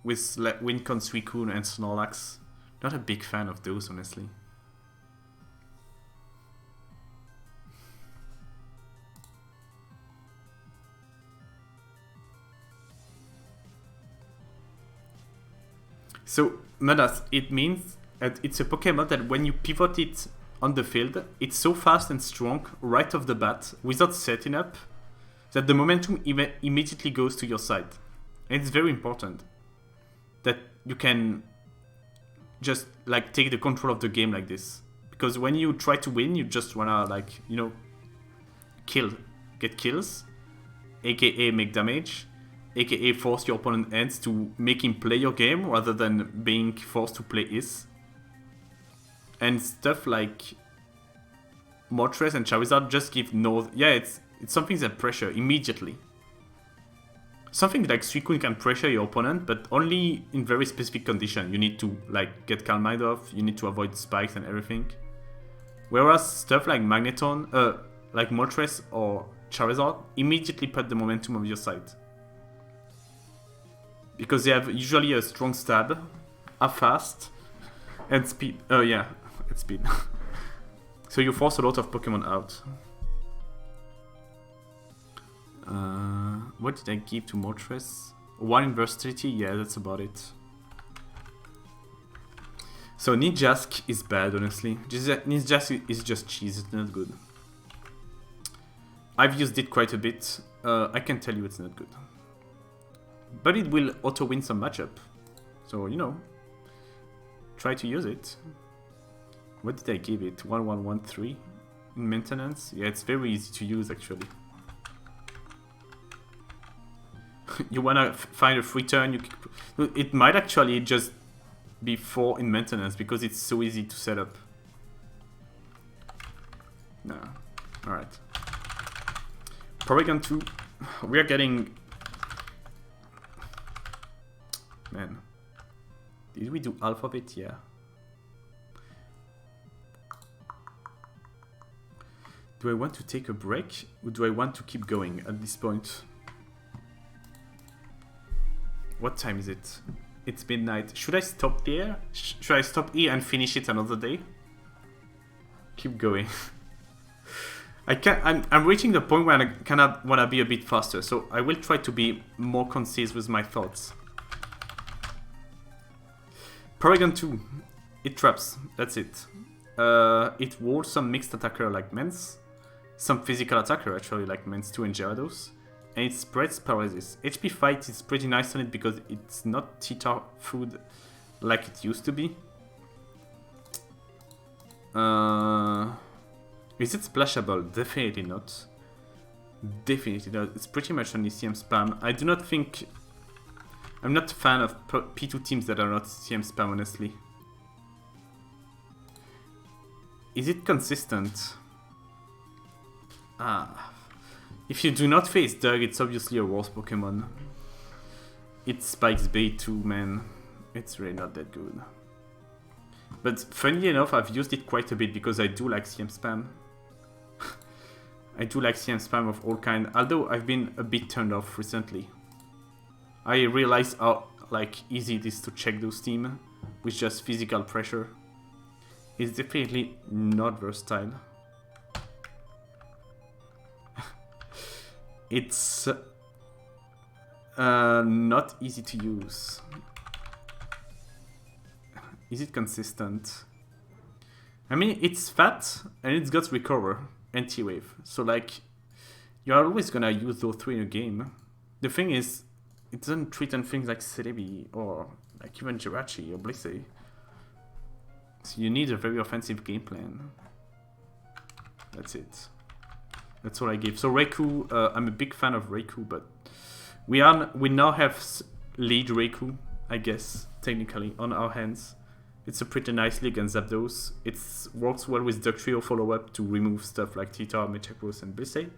with like Wincon, Suicune and Snorlax. Not a big fan of those, honestly. So, Mudas, it means that it's a Pokemon that when you pivot it on the field, it's so fast and strong right off the bat, without setting up, that the momentum immediately goes to your side. And it's very important that you can just like take the control of the game like this. Because when you try to win, you just wanna like, you know, get kills, aka make damage, aka force your opponent's hands to make him play your game rather than being forced to play his. And stuff like Moltres and Charizard just give no... Yeah, it's something that pressure immediately. Something like Suicune can pressure your opponent, but only in very specific conditions. You need to like get Calm Mind off, you need to avoid spikes and everything. Whereas stuff like Magneton, like Moltres or Charizard, immediately put the momentum on your side. Because they have usually a strong stab, are fast, and speed. Yeah, it's speed. So you force a lot of Pokemon out. What did I give to Moltres? 1 in versatility, yeah, that's about it. So Ninjask is bad, honestly. Ninjask is just cheese, it's not good. I've used it quite a bit. I can tell you it's not good. But it will auto-win some matchup. So, you know, try to use it. What did I give it? 1113 in maintenance? Yeah, it's very easy to use, actually. You wanna find a free turn, it might actually just be 4 in maintenance because it's so easy to set up. No. Alright. Paragon 2. We are getting... Man. Did we do half of it? Yeah. Do I want to take a break? Or do I want to keep going at this point? What time is it? It's midnight. Should I stop there? Should I stop here and finish it another day? Keep going. I'm reaching the point where I kind of want to be a bit faster, so I will try to be more concise with my thoughts. Paragon 2. It traps. That's it. It walls some mixed attacker like Mens. Some physical attacker actually like Mens 2 and Gyarados. And it spreads paralysis. HP fight is pretty nice on it because it's not Cheetah food like it used to be. Is it splashable? Definitely not. Definitely not. It's pretty much only CM spam. I do not think... I'm not a fan of P2 teams that are not CM spam, honestly. Is it consistent? Ah... If you do not face Doug, it's obviously a worse Pokemon. It spikes bait too, man. It's really not that good. But funnily enough, I've used it quite a bit because I do like CM spam. I do like CM spam of all kind, although I've been a bit turned off recently. I realized how easy it is to check those teams with just physical pressure. It's definitely not versatile. It's not easy to use. Is it consistent? I mean, it's fat and it's got recover, anti-wave. So you're always gonna use those 3 in a game. The thing is, it doesn't threaten things like Celebi or even Jirachi or Blissey. So you need a very offensive game plan. That's it. That's what I give. So Raikou, I'm a big fan of Raikou, but we now have lead Raikou, I guess, technically, on our hands. It's a pretty nicely against Zapdos. It works well with Duck Trio follow-up to remove stuff like Tita, Metagross, and Blissey.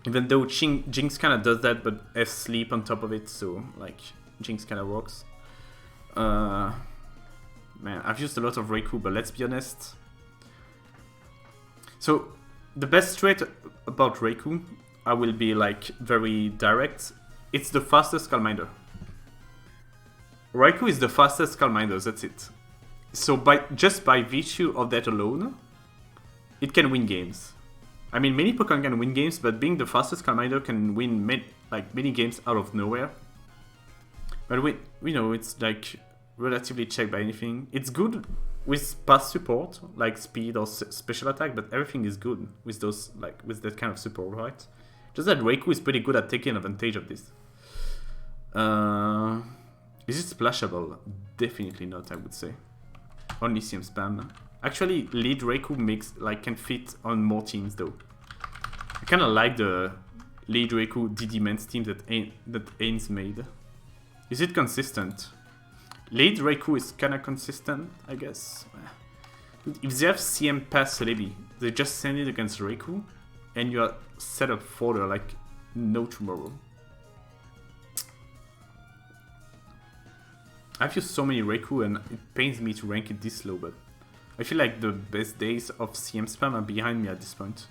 Even though Jinx kind of does that, but has Sleep on top of it, so Jinx kind of works. Man, I've used a lot of Raikou, but let's be honest. So the best trait about Raikou, I will be very direct. It's the fastest Calminder. Raikou is the fastest Calminder, that's it. So just by virtue of that alone, it can win games. I mean, many Pokemon can win games, but being the fastest Calminder can win many games out of nowhere. But we know it's relatively checked by anything. It's good with pass support, like speed or special attack, but everything is good with those with that kind of support, right? Just that Raikou is pretty good at taking advantage of this. Is it splashable? Definitely not, I would say. Only CM spam. Actually, lead Raikou can fit on more teams though. I kind of like the lead Raikou DD Men's team that Ains made. Is it consistent? Lead Raikou is kind of consistent, I guess. If they have CM pass Celebi, they just send it against Raikou, and you are set up for the no tomorrow. I've used so many Raikou, and it pains me to rank it this low, but I feel like the best days of CM spam are behind me at this point.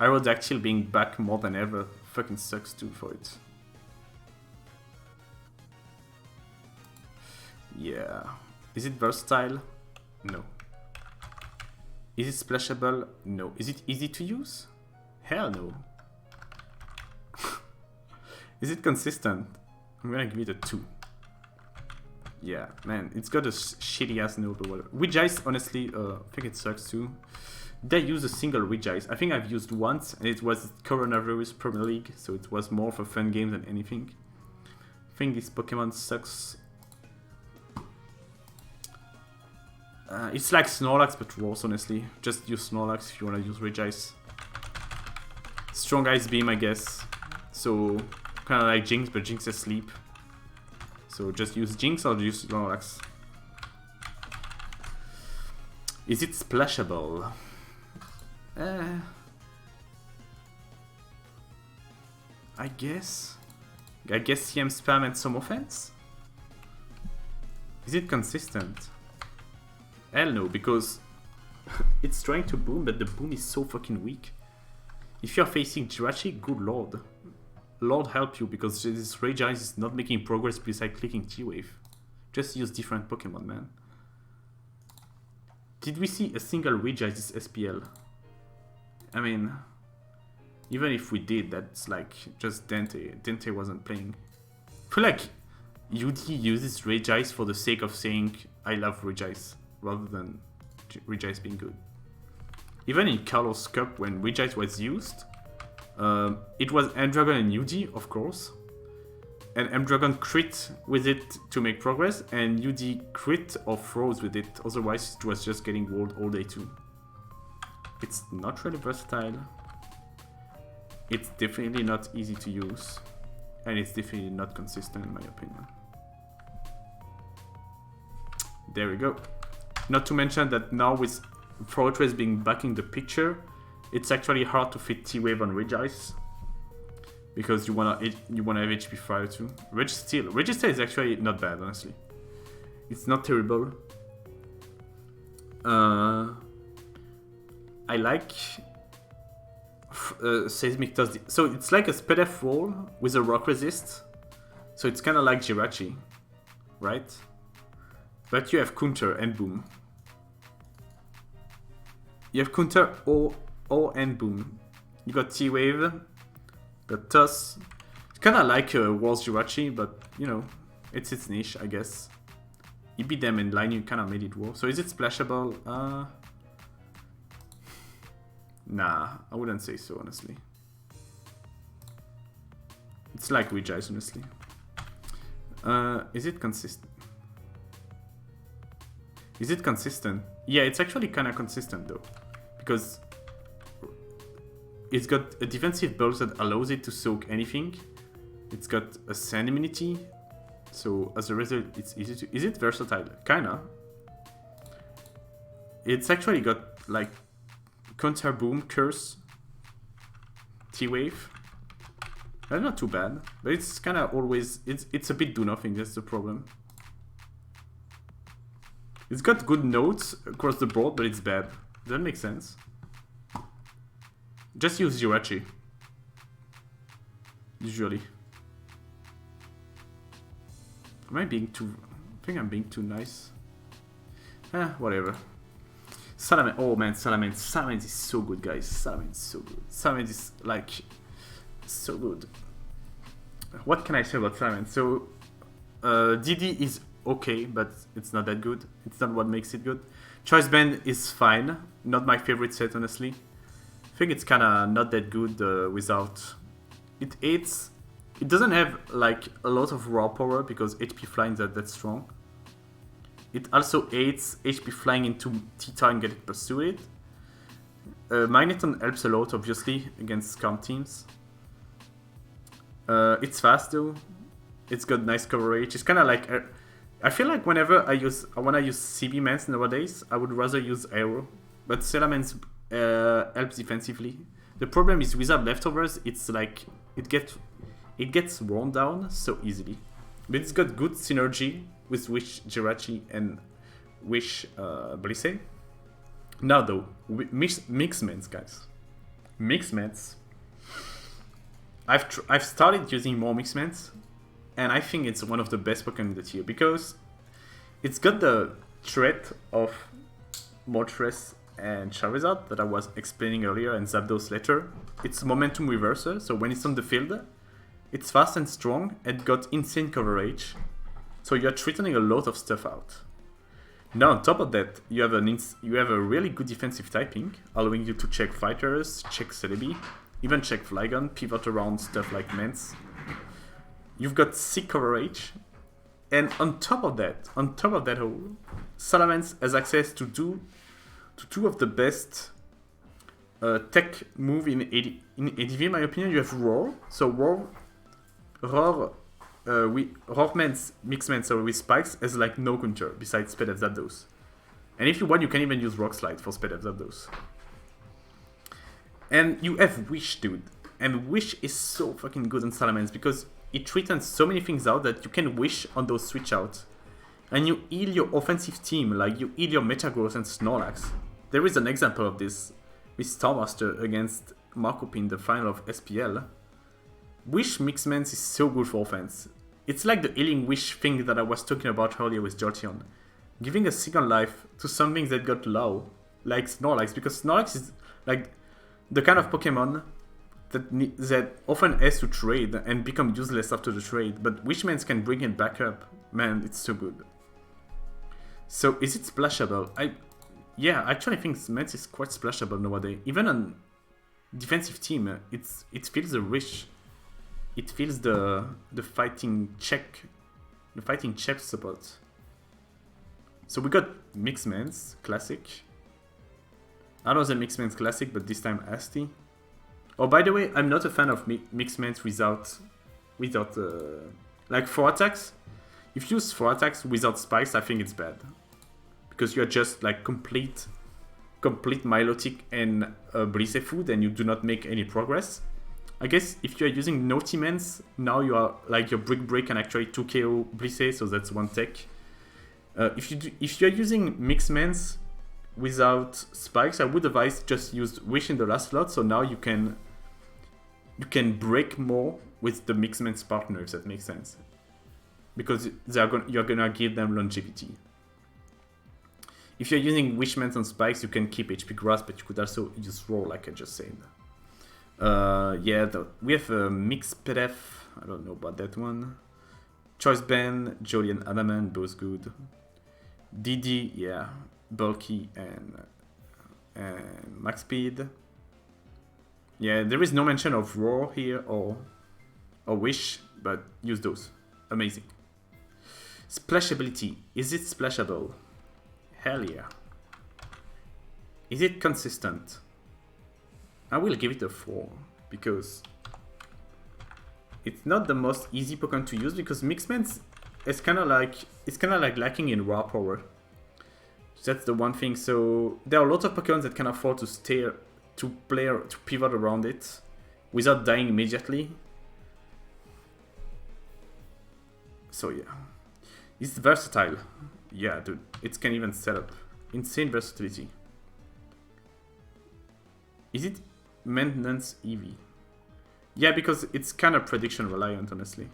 Aerodactyl being back more than ever fucking sucks too for it. Yeah. Is it versatile? No. Is it splashable? No. Is it easy to use? Hell no. Is it consistent? I'm gonna give it a 2. Yeah, man, it's got a shitty ass node or whatever. Wedge Ice, honestly, I think it sucks too. Did I use a single Wedge Ice? I think I've used once, and it was Coronavirus Premier League, so it was more of a fun game than anything. I think this Pokemon sucks. It's like Snorlax, but worse, honestly. Just use Snorlax if you want to use Wedge Ice. Strong Ice Beam, I guess. So, kind of like Jinx, but Jinx is asleep. So just use Jinx or use Snorlax. Is it splashable? I guess CM spam and some offense? Is it consistent? Hell no, because it's trying to boom, but the boom is so fucking weak. If you're facing Jirachi, good lord. Lord help you, because this Rage Ice is not making progress besides clicking T-Wave. Just use different Pokemon, man. Did we see a single Rage Ice this SPL? I mean, even if we did, that's like just Dante. Dante wasn't playing. I feel like UD uses Rage Ice for the sake of saying I love Rage Ice, rather than Rage Ice being good. Even in Carlos Cup, when Rage Ice was used, it was M-Dragon and UD, of course. And M-Dragon crit with it to make progress, and UD crit or froze with it, otherwise it was just getting walled all day too. It's not really versatile. It's definitely not easy to use. And it's definitely not consistent in my opinion. There we go. Not to mention that now with Fortress being back in the picture, it's actually hard to fit T-Wave on Rage Ice. Because you wanna have HP Fire too. Register is actually not bad, honestly. It's not terrible. I like Seismic Toss. So it's like a Speed F roll with a rock resist. So it's kind of like Jirachi, right? But you have counter and boom. You have counter or and boom. You got T-Wave, got Toss. It's kind of like Wars Jirachi, but you know, it's its niche, I guess. You beat them in line, you kind of made it work. So is it splashable? Nah, I wouldn't say so, honestly. It's like Rage Ice, honestly. Is it consistent? Is it consistent? Yeah, it's actually kind of consistent though. Because it's got a defensive burst that allows it to soak anything. It's got a sand immunity. So as a result, it's easy to... Is it versatile? Kinda. It's actually got like counter boom, curse, T-Wave. That's not too bad. But it's kind of always... It's a bit do nothing, that's the problem. It's got good notes across the board, but it's bad. Does that make sense? Just use Jirachi. Usually. Am I being too... I think I'm being too nice. Whatever. Salamence. Oh man, Salamence. Salamence is so good, guys. Salamence is so good. Salamence is like... so good. What can I say about Salamence? So... DD is okay, but it's not that good. It's not what makes it good. Choice Band is fine. Not my favorite set, honestly. I think it's kind of not that good without... It aids... It doesn't have like a lot of raw power because HP flying is that strong. It also aids HP flying into Theta and getting pursued. Magneton helps a lot, obviously, against scam teams. It's fast though. It's got nice coverage. It's kind of like... I feel like whenever I wanna use CB Mans nowadays, I would rather use Aero. But Salamence helps defensively. The problem is without leftovers, it's like it gets worn down so easily. But it's got good synergy with Wish Jirachi and Wish Blissey. Now though, Mixmans, guys. Mixmans. I've started using more Mixmans. And I think it's one of the best Pokemon in the tier because it's got the threat of Moltres and Charizard that I was explaining earlier and Zapdos later. It's momentum reverser, so when it's on the field, It's fast and strong and got insane coverage. So you're threatening a lot of stuff out. Now on top of that, you have a really good defensive typing, allowing you to check fighters, check Celebi, even check Flygon, pivot around stuff like Mance. You've got sick coverage, and on top of that whole, Salamence has access to two of the best tech move in ADV, in my opinion. You have Roar, so Roar Mixman, so with spikes has like no counter besides Speed F Zapdos. And if you want, you can even use Rock Slide for Speed F Zapdos. And you have Wish, dude. And Wish is so fucking good on Salamence because it threatens so many things out that you can Wish on those switch outs. And you heal your offensive team, like you heal your Metagross and Snorlax. There is an example of this with Starmaster against Markup in the final of SPL. Wish Mixmans is so good for offense. It's like the healing Wish thing that I was talking about earlier with Jolteon. Giving a second life to something that got low, like Snorlax, because Snorlax is like the kind of Pokemon that often has to trade and become useless after the trade, but Wishmans can bring it back up. Man, it's so good. So is it splashable? Yeah, I actually think Mance is quite splashable nowadays. Even on defensive team, it feels a wish. It feels the fighting check support. So we got Mixmans Classic. Another Mixmans Classic, but this time Asti. Oh, by the way, I'm not a fan of Mixmans without like 4 attacks. If you use 4 attacks without spikes, I think it's bad. Because you're just like complete Milotic and Blissey food and you do not make any progress. I guess if you're using no T-Mans, now you are like your Brick Break can actually 2KO Blissey, so that's one tech. If you're using Mixmans without spikes, I would advise just use Wish in the last slot, so now you can break more with the Mixmans partner, if that makes sense. Because you're gonna give them longevity. If you're using Wishmans on spikes, you can keep HP Grass, but you could also use Roar, like I just said. Yeah, we have a Mixed PDF. I don't know about that one. Choice Band, Jolly and Adamant, both good. DD, yeah, bulky and max speed. Yeah, there is no mention of Roar here or Wish, but use those. Amazing. Splashability. Is it splashable? Hell yeah. Is it consistent? I will give it a 4 because it's not the most easy Pokemon to use because Mixmans is kind of like lacking in raw power. That's the one thing. So there are a lot of Pokemon that can afford to pivot around it without dying immediately. So yeah, it's versatile. Yeah, dude, it can even set up. Insane versatility. Is it maintenance EV? Yeah, because it's kind of prediction reliant, honestly.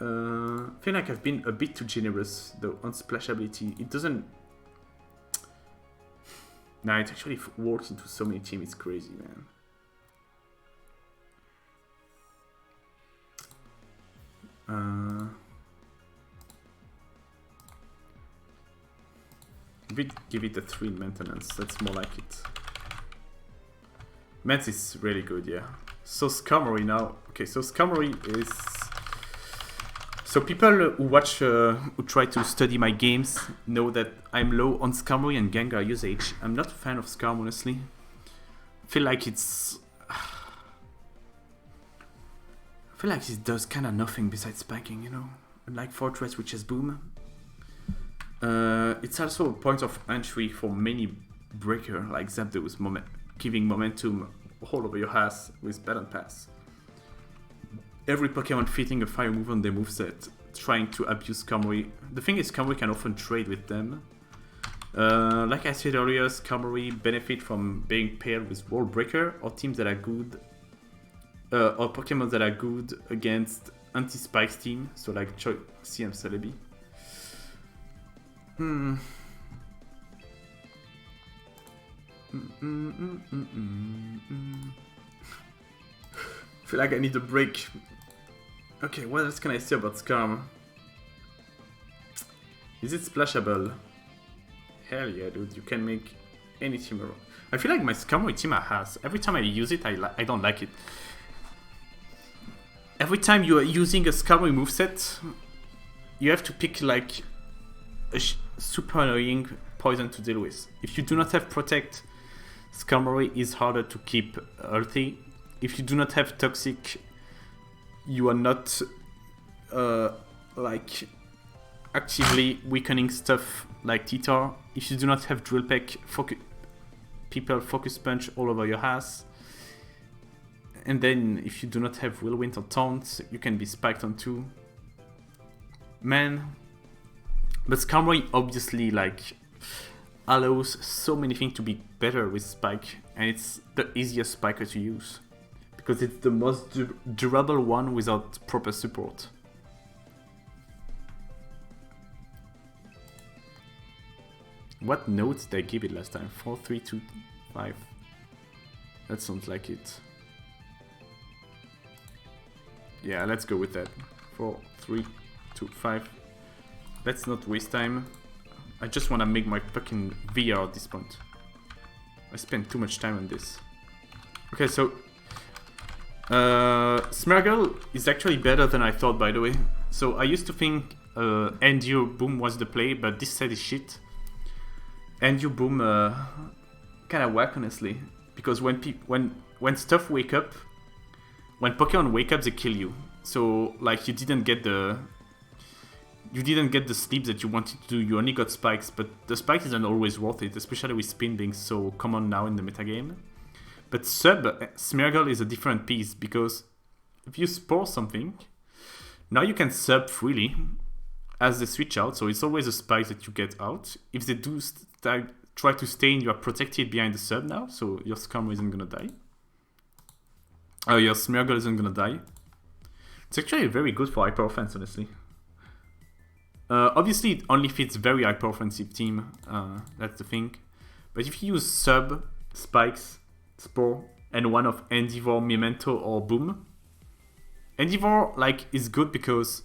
I feel like I've been a bit too generous though on splashability. It doesn't. Nah, it actually works into so many teams. It's crazy, man. Give it a 3 in maintenance. That's more like it. Mance is really good, yeah. So Skarmory now. Okay, so Skarmory is. So people who watch, who try to study my games know that I'm low on Skarmory and Gengar usage. I'm not a fan of Skarm, honestly. I feel like it's. I feel like it does kind of nothing besides spiking, you know? Like Fortress, which is Boom. It's also a point of entry for many breaker like Zapdos, giving momentum all over your ass with Battle Pass. Every Pokemon fitting a fire move on their moveset, trying to abuse Skarmory. The thing is, Skarmory can often trade with them. Like I said earlier, Skarmory benefit from being paired with Wall Breaker or teams that are good, or Pokemon that are good against anti-spikes team, so like CM Celebi. feel like I need a break. Okay, what else can I say about Skarm? Is it splashable? Hell yeah, dude, you can make any team around. I feel like my Skarmory team has. Every time I use it, I don't like it. Every time you are using a Skarmory moveset, you have to pick like a super annoying poison to deal with. If you do not have Protect, Skarmory is harder to keep healthy. If you do not have Toxic, you are not like actively weakening stuff like Titar. If you do not have Drill Peck, people Focus Punch all over your ass. And then if you do not have Whirlwind or Taunt, you can be spiked on too. Man. But Skarmory obviously like allows so many things to be better with Spike, and it's the easiest spiker to use. Because it's the most durable one without proper support. What notes did I give it last time? 4, 3, 2, 5. That sounds like it. Yeah, let's go with that. 4, 3, 2, 5. Let's not waste time. I just want to make my fucking VR at this point. I spent too much time on this. Okay, so Smeargle is actually better than I thought, by the way. So I used to think Endure Boom was the play, but this set is shit. Endure Boom kind of whack, honestly, because when stuff wake up, when Pokemon wake up, they kill you. So like you didn't get the sleep that you wanted to do. You only got spikes, but the spikes isn't always worth it, especially with spin being so common now in the metagame. But Sub Smeargle is a different piece, because if you spore something, now you can sub freely as they switch out, so it's always a spike that you get out. If they do try to stay in, you are protected behind the sub now, so your Skarmory isn't gonna die. Your Smeargle isn't gonna die. It's actually very good for hyper offense, honestly. Obviously, it only fits very hyper offensive team. That's the thing. But if you use sub, spikes, spore, and one of Endeavor, Memento, or Boom, Endeavor like is good because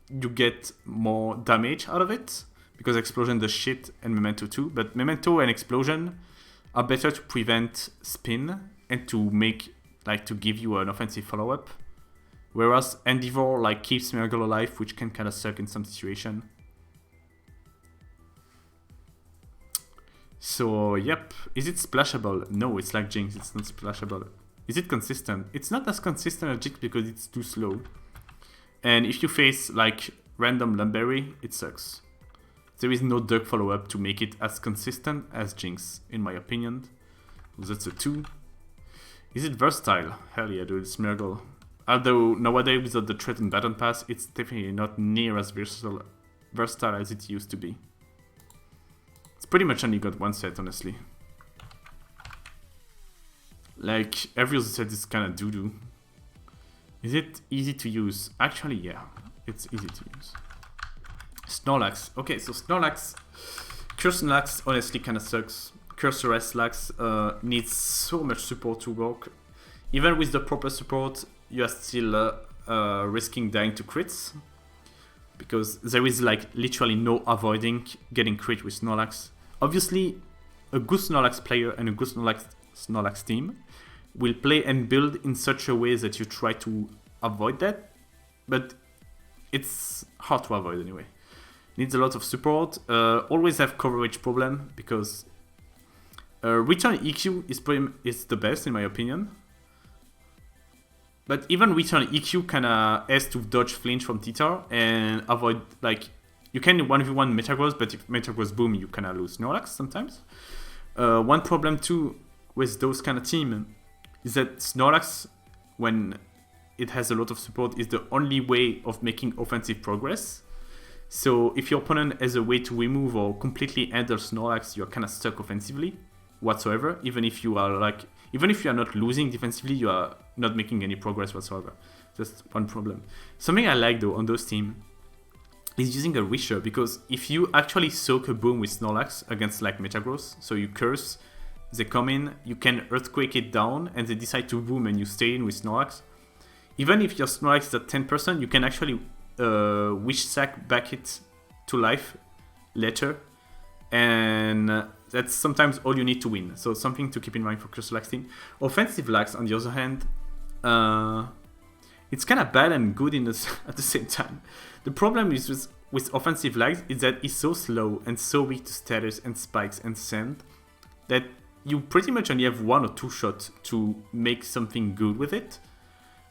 you get more damage out of it, because Explosion does shit and Memento too. But Memento and Explosion are better to prevent spin and to make to give you an offensive follow up. Whereas Endeavor like keeps Smeargle alive, which can kind of suck in some situation. So yep, is it splashable? No, it's like Jinx, it's not splashable. Is it consistent? It's not as consistent as Jinx because it's too slow. And if you face like random Lumberry, it sucks. There is no Duck follow up to make it as consistent as Jinx, in my opinion. So that's a 2. Is it versatile? Hell yeah, dude, Smeargle. Although nowadays without the threat and baton pass, it's definitely not near as versatile as it used to be. It's pretty much only got one set, honestly. Like, every other set is kind of doo-doo. Is it easy to use? Actually, yeah, it's easy to use. Snorlax. Okay, so Snorlax, Curse Snorlax honestly kind of sucks. Cursoress Lax needs so much support to work. Even with the proper support, you are still risking dying to crits, because there is like literally no avoiding getting crit with Snorlax. Obviously, a good Snorlax player and a good Snorlax team will play and build in such a way that you try to avoid that, but it's hard to avoid anyway. Needs a lot of support. Always have coverage problem, because return EQ is the best in my opinion. But even return EQ kinda has to dodge flinch from Titar and avoid, like, you can 1v1 Metagross, but if Metagross boom, you kinda lose Snorlax sometimes. One problem too with those kind of team is that Snorlax, when it has a lot of support, is the only way of making offensive progress. So if your opponent has a way to remove or completely handle Snorlax, you're kinda stuck offensively whatsoever, even if you are not losing defensively, you are not making any progress whatsoever. Just one problem. Something I like though on those teams is using a Wisher, because if you actually soak a boom with Snorlax against like Metagross, so you curse, they come in, you can Earthquake it down, and they decide to boom and you stay in with Snorlax, even if your Snorlax is at 10%, you can actually Wish Sack back it to life later, and that's sometimes all you need to win. So something to keep in mind for Crystalax team. Offensive lags, on the other hand, it's kind of bad and good at the same time. The problem is with offensive lags is that it's so slow and so weak to status and spikes and sand that you pretty much only have 1 or 2 shots to make something good with it.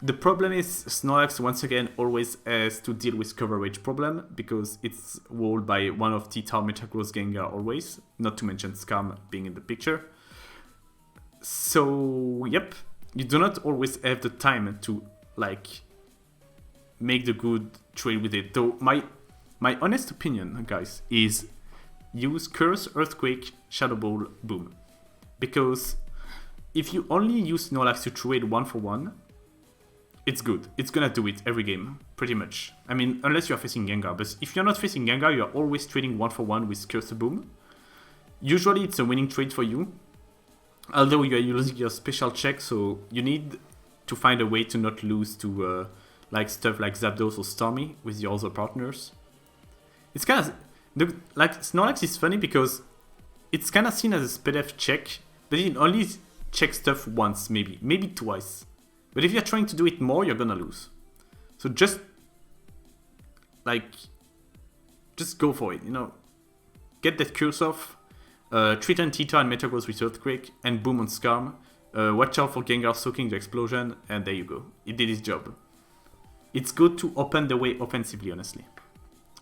The problem is Snorlax once again always has to deal with coverage problem because it's walled by one of T-Tar Metagross Gengar always, not to mention Skarm being in the picture. So yep, you do not always have the time to like make the good trade with it. Though my honest opinion, guys, is use Curse, Earthquake, Shadow Ball, Boom. Because if you only use Snorlax to trade 1-for-1, it's good. It's gonna do it every game, pretty much. I mean, unless you're facing Gengar. But if you're not facing Gengar, you're always trading 1-for-1 with Curse Boom. Usually it's a winning trade for you. Although you're using your special check, so you need to find a way to not lose to like stuff like Zapdos or Stormy with your other partners. It's kind of... like, Snorlax is funny because it's kind of seen as a SPL check, but it only checks stuff once, maybe twice. But if you're trying to do it more, you're gonna lose. So just go for it, you know. Get that curse off, treat on T-Tar and Metagross with Earthquake, and Boom on Skarm. Watch out for Gengar soaking the explosion, and there you go. It did its job. It's good to open the way offensively, honestly.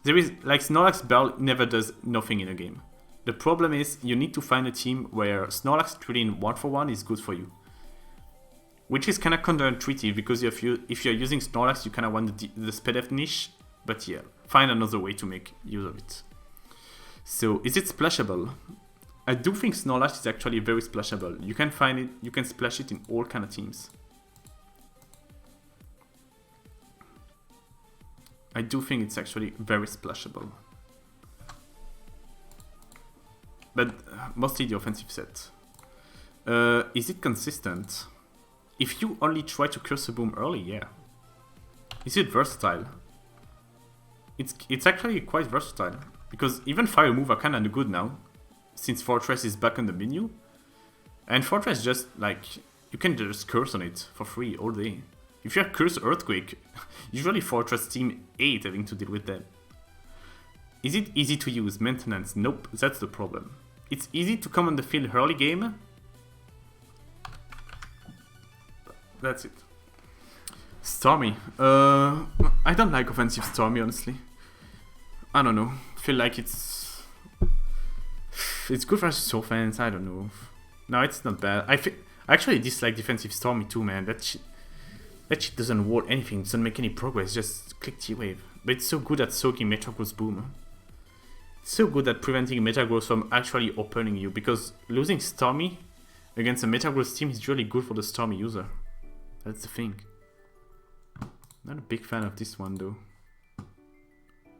There is, like, Snorlax Bell never does nothing in a game. The problem is, you need to find a team where Snorlax trading 1-for-1 is good for you. Which is kind of counterintuitive, because if you're using Snorlax, you kind of want the SPL niche. But yeah, find another way to make use of it. So, is it splashable? I do think Snorlax is actually very splashable. You can find it, you can splash it in all kind of teams. I do think it's actually very splashable. But mostly the offensive set. Is it consistent? If you only try to Curse a Boom early, yeah. Is it versatile? It's actually quite versatile. Because even Fire move are kinda good now. Since Fortress is back on the menu. And Fortress just, like, you can just curse on it for free all day. If you have Curse Earthquake, usually Fortress team 8 having to deal with that. Is it easy to use? Maintenance? Nope, that's the problem. It's easy to come on the field early game. That's it. Stormy. I don't like offensive Stormy, honestly. I don't know. Feel like it's good versus offense. I don't know. No, it's not bad. I actually dislike defensive Stormy too, man. That shit doesn't wall anything. Doesn't make any progress. Just click T-Wave. But it's so good at soaking Metagross Boom. It's so good at preventing Metagross from actually opening you. Because losing Stormy against a Metagross team is really good for the Stormy user. That's the thing. Not a big fan of this one though.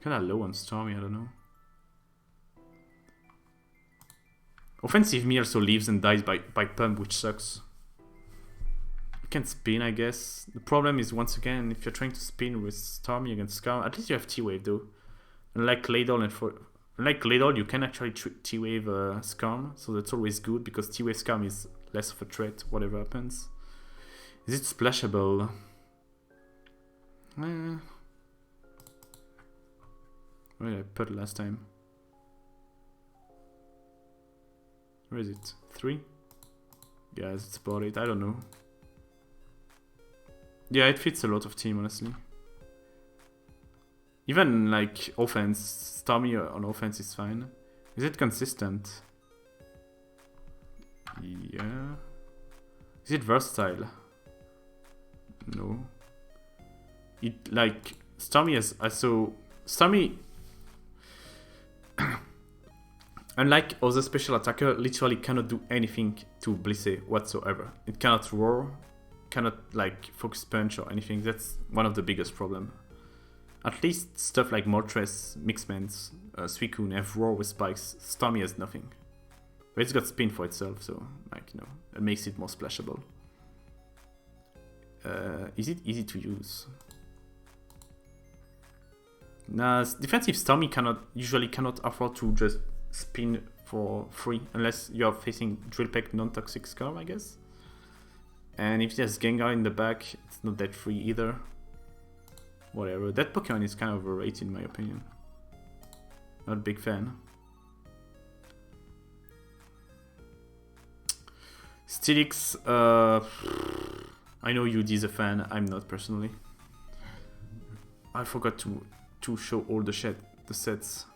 Kinda low on Stormy, I don't know. Offensive me also lives and dies by pump, which sucks. You can spin, I guess. The problem is, once again, if you're trying to spin with Stormy against Skarm, at least you have T-Wave though. Unlike Claydol, you can actually T-Wave Skarm, so that's always good because T-Wave Skarm is less of a threat, whatever happens. Is it splashable? Where did I put it last time? Where is it? 3? Yeah, that's about it. I don't know. Yeah, it fits a lot of team, honestly. Even like offense, Stormy on offense is fine. Is it consistent? Yeah. Is it versatile? No. It like Stormy has so Stormy unlike other special attacker literally cannot do anything to Blissey whatsoever. It cannot roar, cannot like focus punch or anything. That's one of the biggest problem. At least stuff like Moltres, Mixmans, Suicune have roar with spikes. Stormy has nothing. But it's got spin for itself, so like, you know, it makes it more splashable. Is it easy to use? Nah, defensive Stormy usually cannot afford to just spin for free unless you are facing Drill Peck non-toxic Scar, I guess. And if there's Gengar in the back, it's not that free either. Whatever. That Pokemon is kind of overrated in my opinion. Not a big fan. Steelix, I know UD is a fan, I'm not personally. I forgot to show all the sets.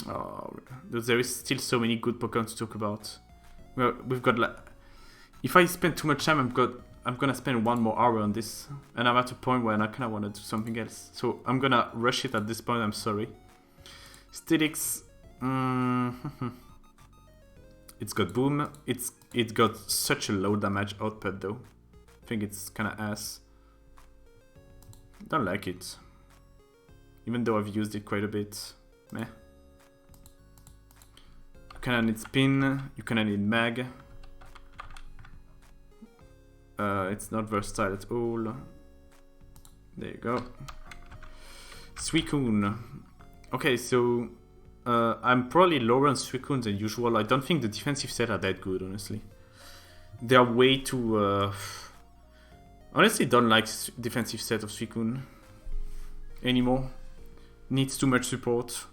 Oh, there is still so many good Pokemon to talk about. Well, we've got like, if I spend too much time, I'm gonna spend 1 more hour on this, and I'm at a point where I kind of want to do something else. So I'm gonna rush it at this point. I'm sorry. Steelix, it's got Boom. It got such a low damage output though. I think it's kind of ass. Don't like it. Even though I've used it quite a bit. Meh. You kinda need Spin. You kinda need Mag. It's not versatile at all. There you go. Suicune. Okay, so I'm probably lower on Suicune than usual. I don't think the defensive set are that good, honestly. They are way too... honestly, don't like defensive set of Suicune anymore. Needs too much support.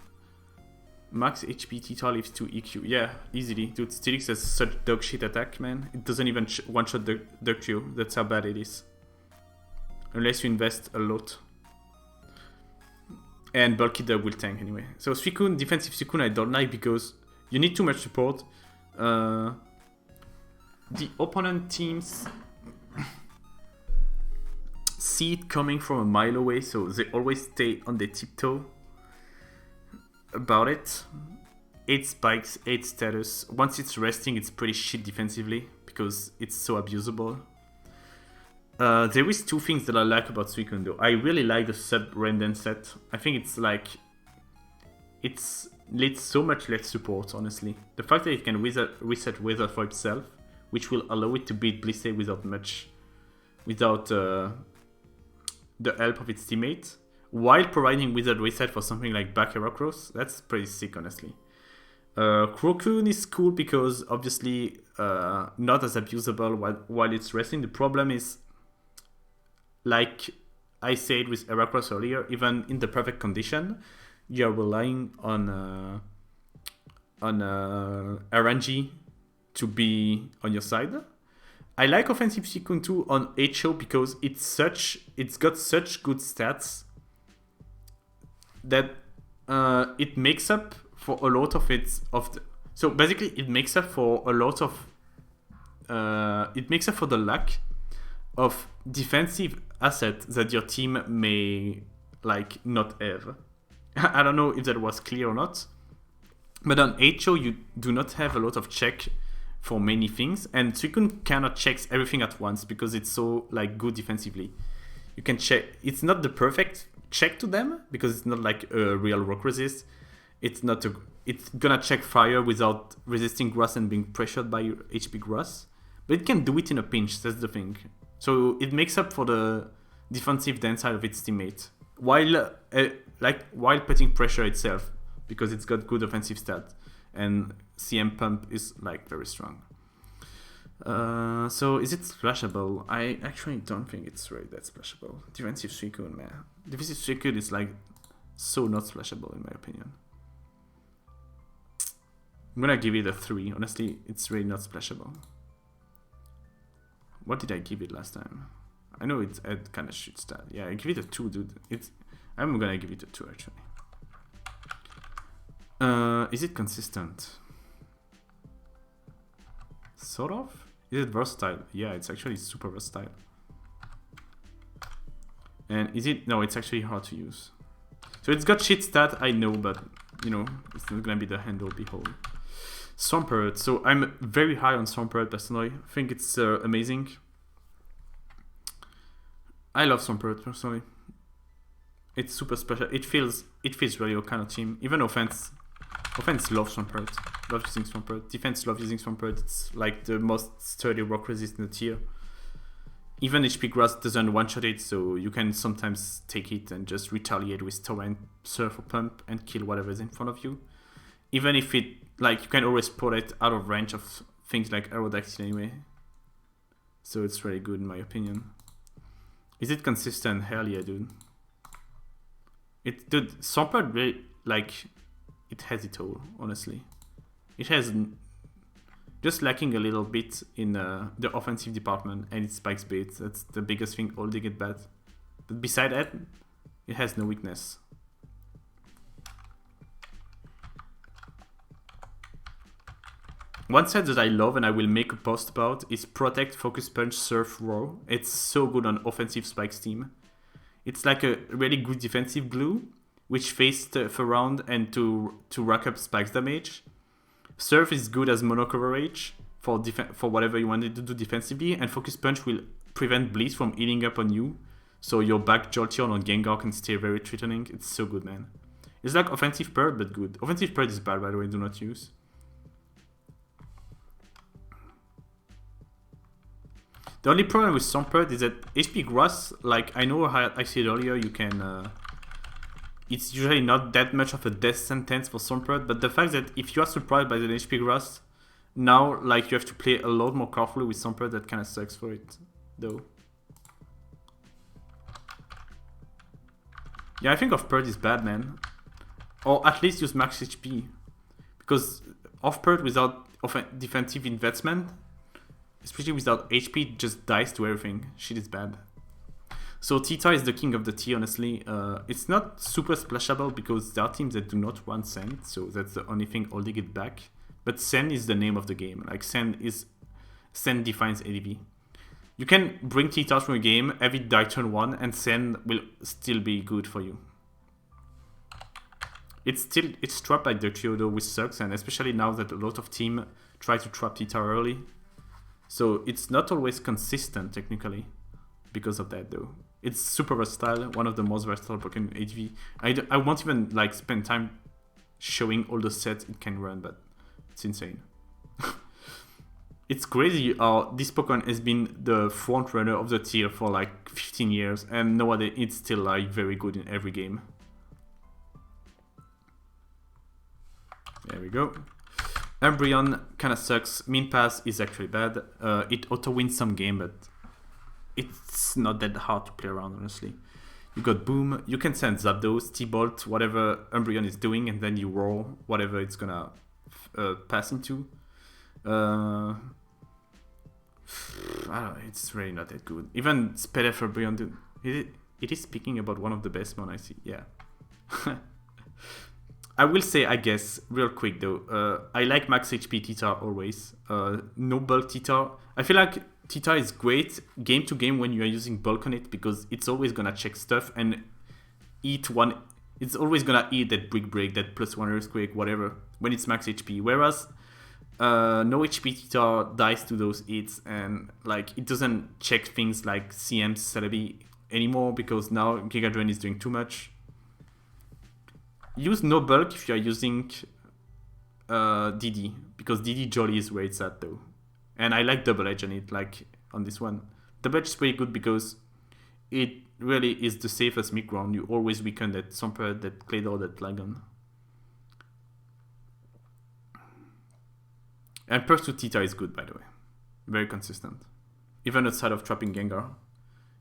Max HP Tita leaves 2 EQ. Yeah, easily. Dude, Steelix has such dog shit attack, man. It doesn't even one-shot the Q. That's how bad it is. Unless you invest a lot. And Bulky Dog will tank anyway. So Suicune, defensive Suicune I don't like because you need too much support. The opponent teams see it coming from a mile away, so they always stay on their tiptoe about it. 8 spikes, 8 status. Once it's resting, it's pretty shit defensively because it's so abusable. There is 2 things that I like about Suicune though. I really like the sub-random set. I think it's like... It's needs so much less support, honestly. The fact that it can reset weather for itself, which will allow it to beat Blissey without the help of its teammate, while providing wizard reset for something like back Heracross. That's pretty sick, honestly. Crocune is cool because obviously not as abusable while it's resting. The problem is, like I said with Heracross earlier, even in the perfect condition, you're relying on RNG to be on your side. I like offensive Suicune 2 on HO because it's got such good stats that it makes up for a lot of so basically it makes up for a lot of it makes up for the lack of defensive assets that your team may like not have. I don't know if that was clear or not, but on HO you do not have a lot of check for many things, and Suicune cannot checks everything at once because it's so like good defensively. You can check. It's not the perfect check to them because it's not like a real rock resist. It's gonna check fire without resisting grass and being pressured by HP grass, but it can do it in a pinch. That's the thing. So it makes up for the defensive downside of its teammate while putting pressure itself because it's got good offensive stat, and CM Pump is like very strong. So is it splashable? I actually don't think it's really that splashable. Defensive Suicune, man. Defensive Suicune is like so not splashable in my opinion. I'm gonna give it a 3. Honestly, it's really not splashable. What did I give it last time? I know it kind of shit stat. Yeah, I give it a 2, dude. I'm gonna give it a 2 actually. Is it consistent? Sort of? Is it versatile? Yeah, it's actually super versatile. And is it? No, it's actually hard to use. So it's got shit stat, I know, but you know, it's not gonna be the hand all behold. Swampert. So I'm very high on Swampert personally. I think it's amazing. I love Swampert personally. It's super special. It feels really your kind of team. Even offense Offense loves Swampert. Love using Swampert. Defense love using Swampert. It's like the most sturdy rock resist in the tier. Even HP Grass doesn't one-shot it, so you can sometimes take it and just retaliate with Torrent, Surf or Pump and kill whatever is in front of you. Even if it, like, you can always put it out of range of things like Aerodactyl anyway. So it's really good in my opinion. Is it consistent? Hell yeah, dude. Dude, Swampert really, like, it has it all, honestly. It has just lacking a little bit in the offensive department and its spikes bait. That's the biggest thing holding it bad. But beside that, it has no weakness. One set that I love and I will make a post about is Protect, Focus Punch, Surf, Roar. It's so good on offensive spikes team. It's like a really good defensive glue, which face stuff around and to rack up spikes damage. Surf is good as mono coverage for whatever you wanted to do defensively, and Focus Punch will prevent bleeds from healing up on you, so your back Jolteon or Gengar can stay very threatening. It's so good, man. It's like offensive Purge, but good. Offensive Purge is bad, by the way, do not use. The only problem with Swampert is that HP Grass, like I know how I said earlier, you can... it's usually not that much of a death sentence for Swampert, but the fact that if you are surprised by the HP Grass, now like you have to play a lot more carefully with Swampert, that kind of sucks for it, though. Yeah, I think Off-Purge is bad, man. Or at least use max HP. Because Off-Purge without defensive investment, especially without HP, just dies to everything. Shit is bad. So Tita is the king of the tier, honestly. It's not super splashable because there are teams that do not run Sand, so that's the only thing holding it back. But Sand is the name of the game. Like Sand defines ADV. You can bring Tita from a game, have it die turn 1, and Sand will still be good for you. It's trapped like the trio though, which sucks, and especially now that a lot of teams try to trap Tita early. So it's not always consistent technically because of that though. It's super versatile, one of the most versatile Pokemon ADV. I won't even like spend time showing all the sets it can run, but it's insane. It's crazy how this Pokemon has been the front runner of the tier for like 15 years, and nowadays it's still like very good in every game. There we go. Umbreon kinda sucks. Min Pass is actually bad. It auto wins some game, but it's not that hard to play around, honestly. You got Boom. You can send Zapdos, T-Bolt, whatever Umbreon is doing, and then you roll whatever it's gonna pass into. I don't know, it's really not that good. Even SPL Umbreon, it is speaking about one of the best mon I see. Yeah. I will say, I guess, real quick though, I like max HP Tita always. No bulk Tita. I feel like Tita is great game to game when you are using bulk on it because it's always gonna check stuff and eat one. It's always gonna eat that Brick Break, that +1 Earthquake, whatever, when it's max HP. Whereas no HP Tita dies to those hits, and like it doesn't check things like CM Celebi anymore because now Giga Drain is doing too much. Use no bulk if you are using DD, because DD Jolly is where it's at though. And I like Double Edge on it, like on this one. Double Edge is pretty good because it really is the safest mid-ground. You always weaken that Swampert, that Claydol, that Flagon. And Pursuit Tita is good, by the way. Very consistent. Even outside of trapping Gengar.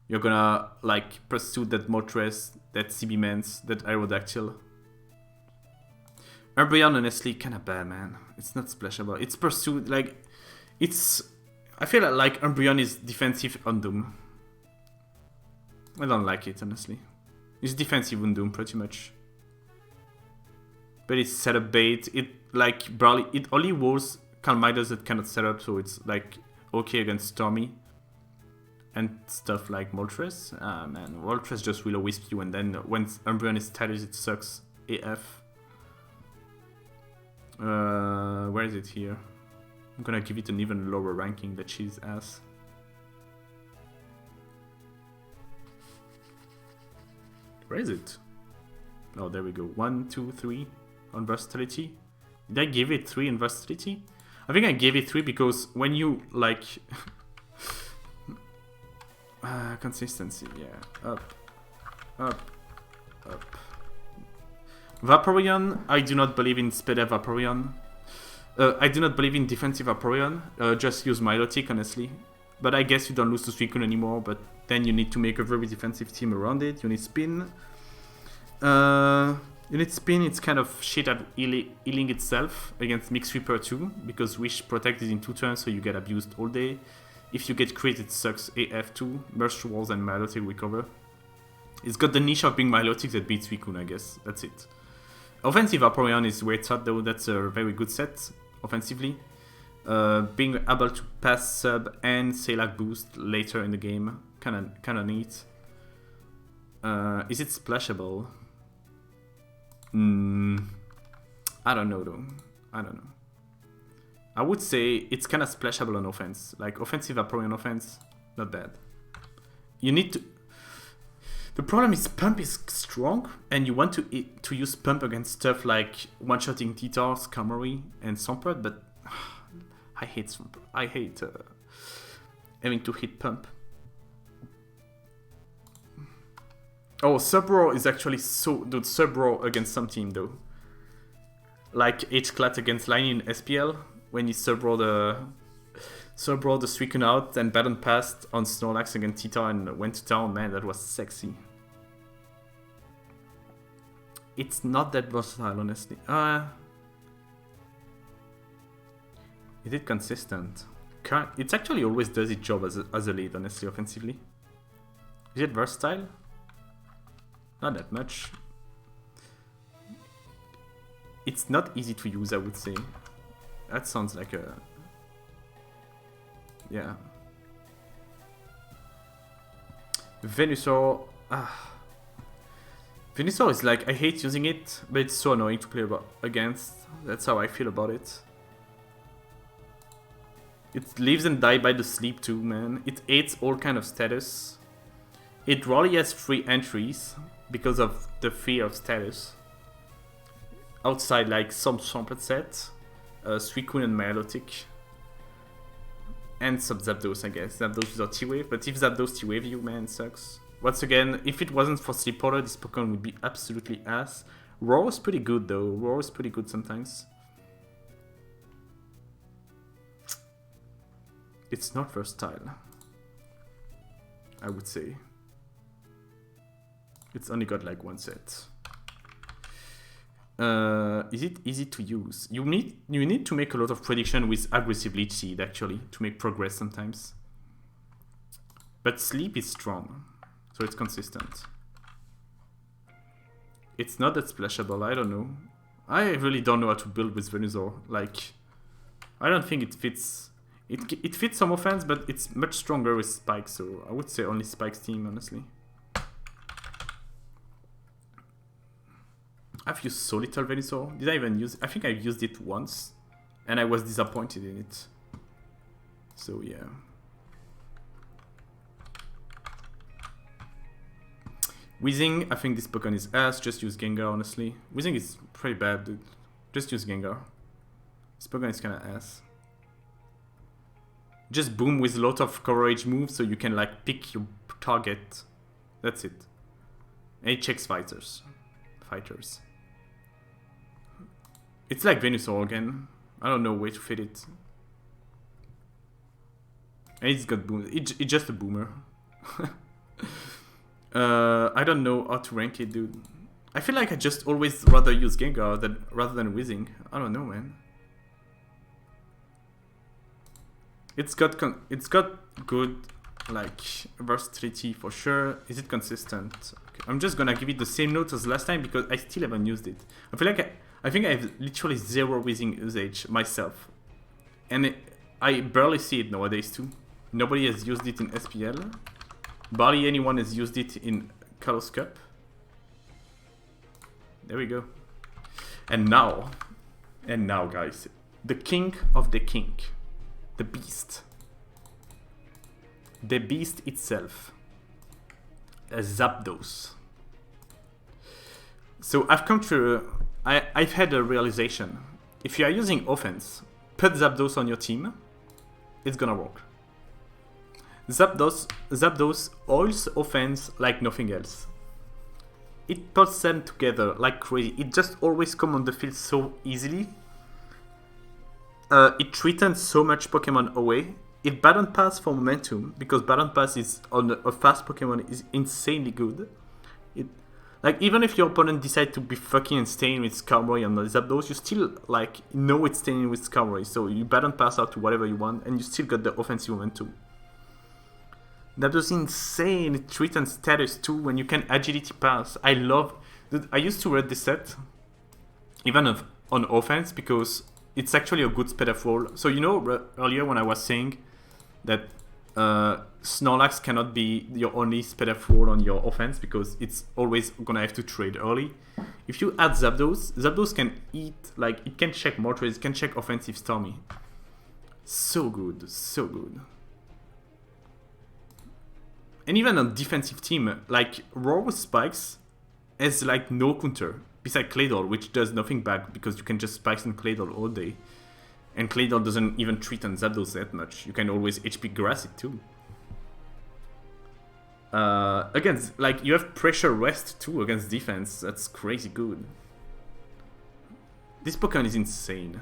You're gonna like pursue that Moltres, that CB-Mans, that Aerodactyl. Umbreon honestly kinda bad, man. It's not splashable. It's pursued like I feel like Umbreon is defensive on Doom. I don't like it honestly. It's defensive on Doom pretty much. But it's setup bait. It like barely it only was Calmidas that cannot set up, so it's like okay against Stormy. And stuff like Moltres. Ah man, Moltres just will wisp you, and then when Umbreon is status it sucks AF. Where is it here? I'm gonna give it an even lower ranking that she's ass. Where is it? Oh, there we go. 1, 2, 3 on versatility. Did I give it 3 in versatility? I think I gave it 3 because when you like consistency, yeah, up, up, up. Vaporeon, I do not believe in Speder Vaporeon. I do not believe in defensive Vaporeon. Just use Milotic, honestly. But I guess you don't lose to Suicune anymore, but then you need to make a very defensive team around it. You need Spin. It's kind of shit at healing itself against Mix Reaper too, because Wish Protect is in 2 turns, so you get abused all day. If you get crit, it sucks AF too. Burst Walls and Milotic recover. It's got the niche of being Milotic that beats Suicune, I guess. That's it. Offensive Vaporeon is where it's at though. That's a very good set, offensively. Being able to pass sub and Salak boost later in the game, kinda neat. Is it splashable? I don't know though. I don't know. I would say it's kinda splashable on offense. Like offensive Vaporeon offense, not bad. You need to... The problem is Pump is strong, and you want to use Pump against stuff like one-shotting Titar, Skarmory, and Swampert, but I hate Swampert. I hate having to hit Pump. Oh, Subroar is actually so... Dude, Subroar against some team, though. Like H-Clat against Lightning in SPL, when he Subroar the Suicune out, and Baton passed on Snorlax against Titar and went to town. Man, that was sexy. It's not that versatile, honestly. Is it consistent? It actually always does its job as a lead, honestly, offensively. Is it versatile? Not that much. It's not easy to use, I would say. That sounds like a... Yeah. Venusaur... Venusaur is like, I hate using it, but it's so annoying to play against. That's how I feel about it. It lives and dies by the sleep too, man. It aids all kind of status. It rarely has free entries because of the fear of status. Outside like some Swampert set, Suicune and Milotic. And some Zapdos, I guess. Zapdos without T-Wave, but if Zapdos T-Wave you, man, it sucks. Once again, if it wasn't for Sleep Powder, this Pokemon would be absolutely ass. Roar is pretty good though. Roar is pretty good sometimes. It's not versatile, I would say. It's only got like 1 set. Is it easy to use? You need to make a lot of prediction with aggressive Leech Seed actually to make progress sometimes. But Sleep is strong, so it's consistent. It's not that splashable, I don't know. I really don't know how to build with Venusaur. Like, I don't think it fits. It fits some offense, but it's much stronger with Spike, so I would say only Spike's team, honestly. I've used so little Venusaur. Did I even use it? I think I've used it once, and I was disappointed in it. So yeah. Weezing, I think this Pokemon is ass. Just use Gengar, honestly. Weezing is pretty bad, dude. Just use Gengar. This Pokemon is kinda ass. Just boom with a lot of coverage moves so you can like pick your target. That's it. And it checks fighters. It's like Venusaur again. I don't know where to fit it. And it's got boom. It's just a boomer. I don't know how to rank it, dude. I feel like I just always rather use Gengar rather than Weezing. I don't know, man. It's got good like versatility for sure. Is it consistent? Okay. I'm just gonna give it the same note as last time because I still haven't used it. I feel like I think I have literally 0 Weezing usage myself, and I barely see it nowadays too. Nobody has used it in SPL. Barely anyone has used it in Kalos Cup. There we go. And now, guys, the king of the king. The beast. The beast itself. Zapdos. So I've come to... I've had a realization. if you are using offense, put Zapdos on your team. It's gonna work. Zapdos oils offense like nothing else. It puts them together like crazy. It just always comes on the field so easily. It threatens so much Pokemon away. It Baton Pass for momentum, because Baton Pass is on a fast Pokemon is insanely good. Like, even if your opponent decides to be fucking and staying with Skarmory on the Zapdos, you still, like, know it's staying with Skarmory. So you Baton Pass out to whatever you want, and you still got the offensive momentum. That was insane. It threatens status too when you can agility pass. I used to read this set, even on offense, because it's actually a good speed of roll. So, you know, earlier when I was saying that Snorlax cannot be your only speed of roll on your offense because it's always gonna have to trade early. If you add Zapdos can eat, like, it can check more trades, it can check offensive Stormy. So good, so good. And even on defensive team, like, Roar with Spikes has like no counter, besides Claydol, which does nothing back because you can just Spikes and Claydol all day. And Claydol doesn't even treat on Zapdos that much. You can always HP Grass it too. Against, like, you have Pressure Rest too against defense. That's crazy good. This Pokemon is insane.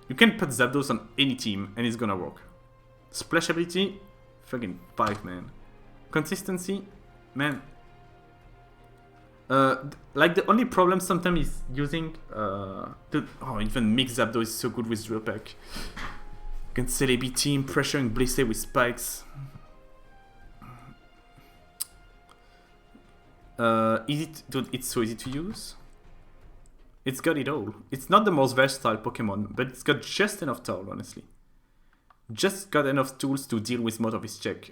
You can put Zapdos on any team and it's gonna work. Splash ability, fucking 5, man. Consistency, man. Like, the only problem sometimes is using even Mix Zapdos is so good with Drill Peck. Against Celebi team, pressuring Blissey with Spikes. Dude, it's so easy to use. It's got it all. It's not the most versatile Pokemon, but it's got just enough tool, honestly. Just got enough tools to deal with most of his check.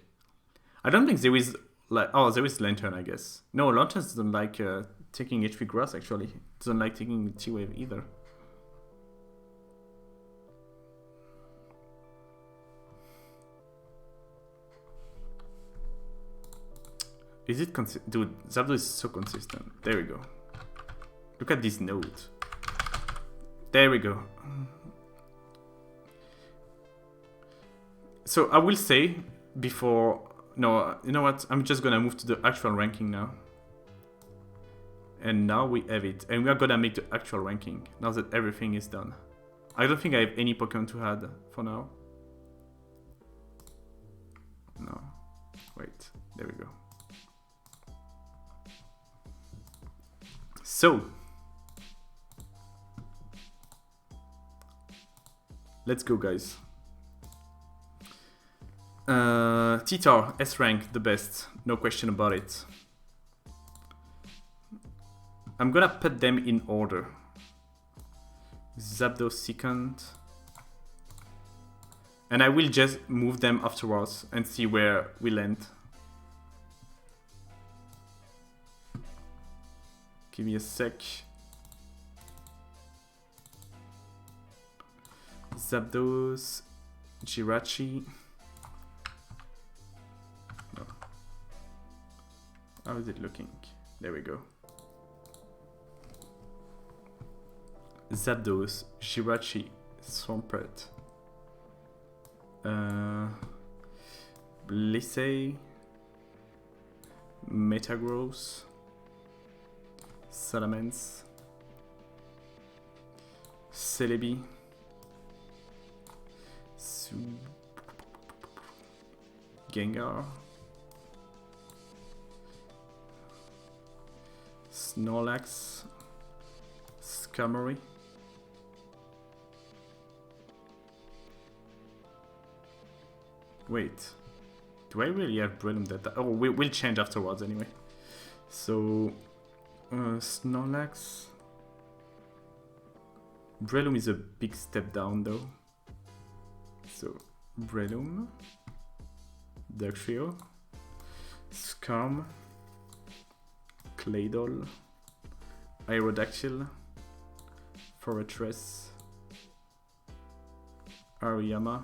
I don't think there is, like, oh, there is Lantern, I guess. No, Lantern doesn't like taking HP Grass, actually. Doesn't like taking T-Wave either. Is it consistent? Dude, Zapdos is so consistent. There we go. Look at this note. There we go. So I will say before... No, you know what? I'm just gonna move to the actual ranking now. And now we have it. And we are gonna make the actual ranking now that everything is done. I don't think I have any Pokemon to add for now. No. Wait. There we go. So. Let's go, guys. Titar, S rank, the best, no question about it. I'm gonna put them in order. Zapdos second. And I will just move them afterwards and see where we land. Give me a sec. Zapdos, Jirachi. How is it looking? There we go. Zapdos, Jirachi, Swampert, Blissey, Metagross, Salamence, Celebi, Gengar, Snorlax, Skarmory, wait, do I really have Breloom that? Oh, we'll change afterwards anyway. So, Snorlax. Breloom is a big step down though. So, Breloom, Dugtrio, Skarm, Claydol, Aerodactyl, Forretress, Ariyama.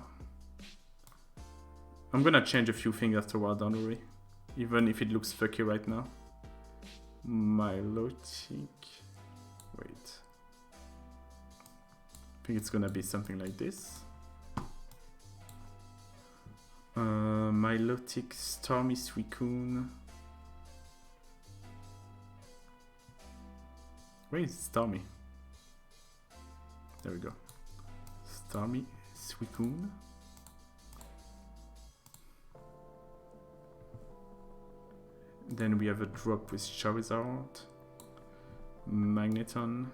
I'm gonna change a few things afterward, don't worry. Even if it looks fucky right now. Milotic. Wait. I think it's gonna be something like this. Milotic Stormy Suicune. Where is Stormy? There we go. Stormy Suicune. Then we have a drop with Charizard, Magneton,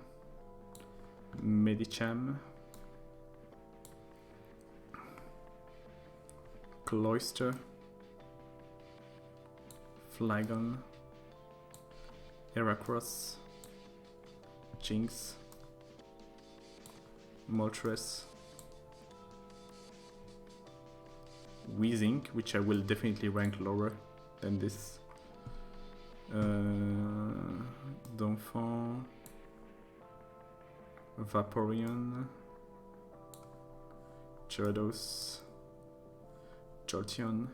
Medicham, Cloyster, Flygon, Heracross, Jinx, Moltres, Weezing, which I will definitely rank lower than this. Donphan, Vaporeon, Gyarados, Jolteon,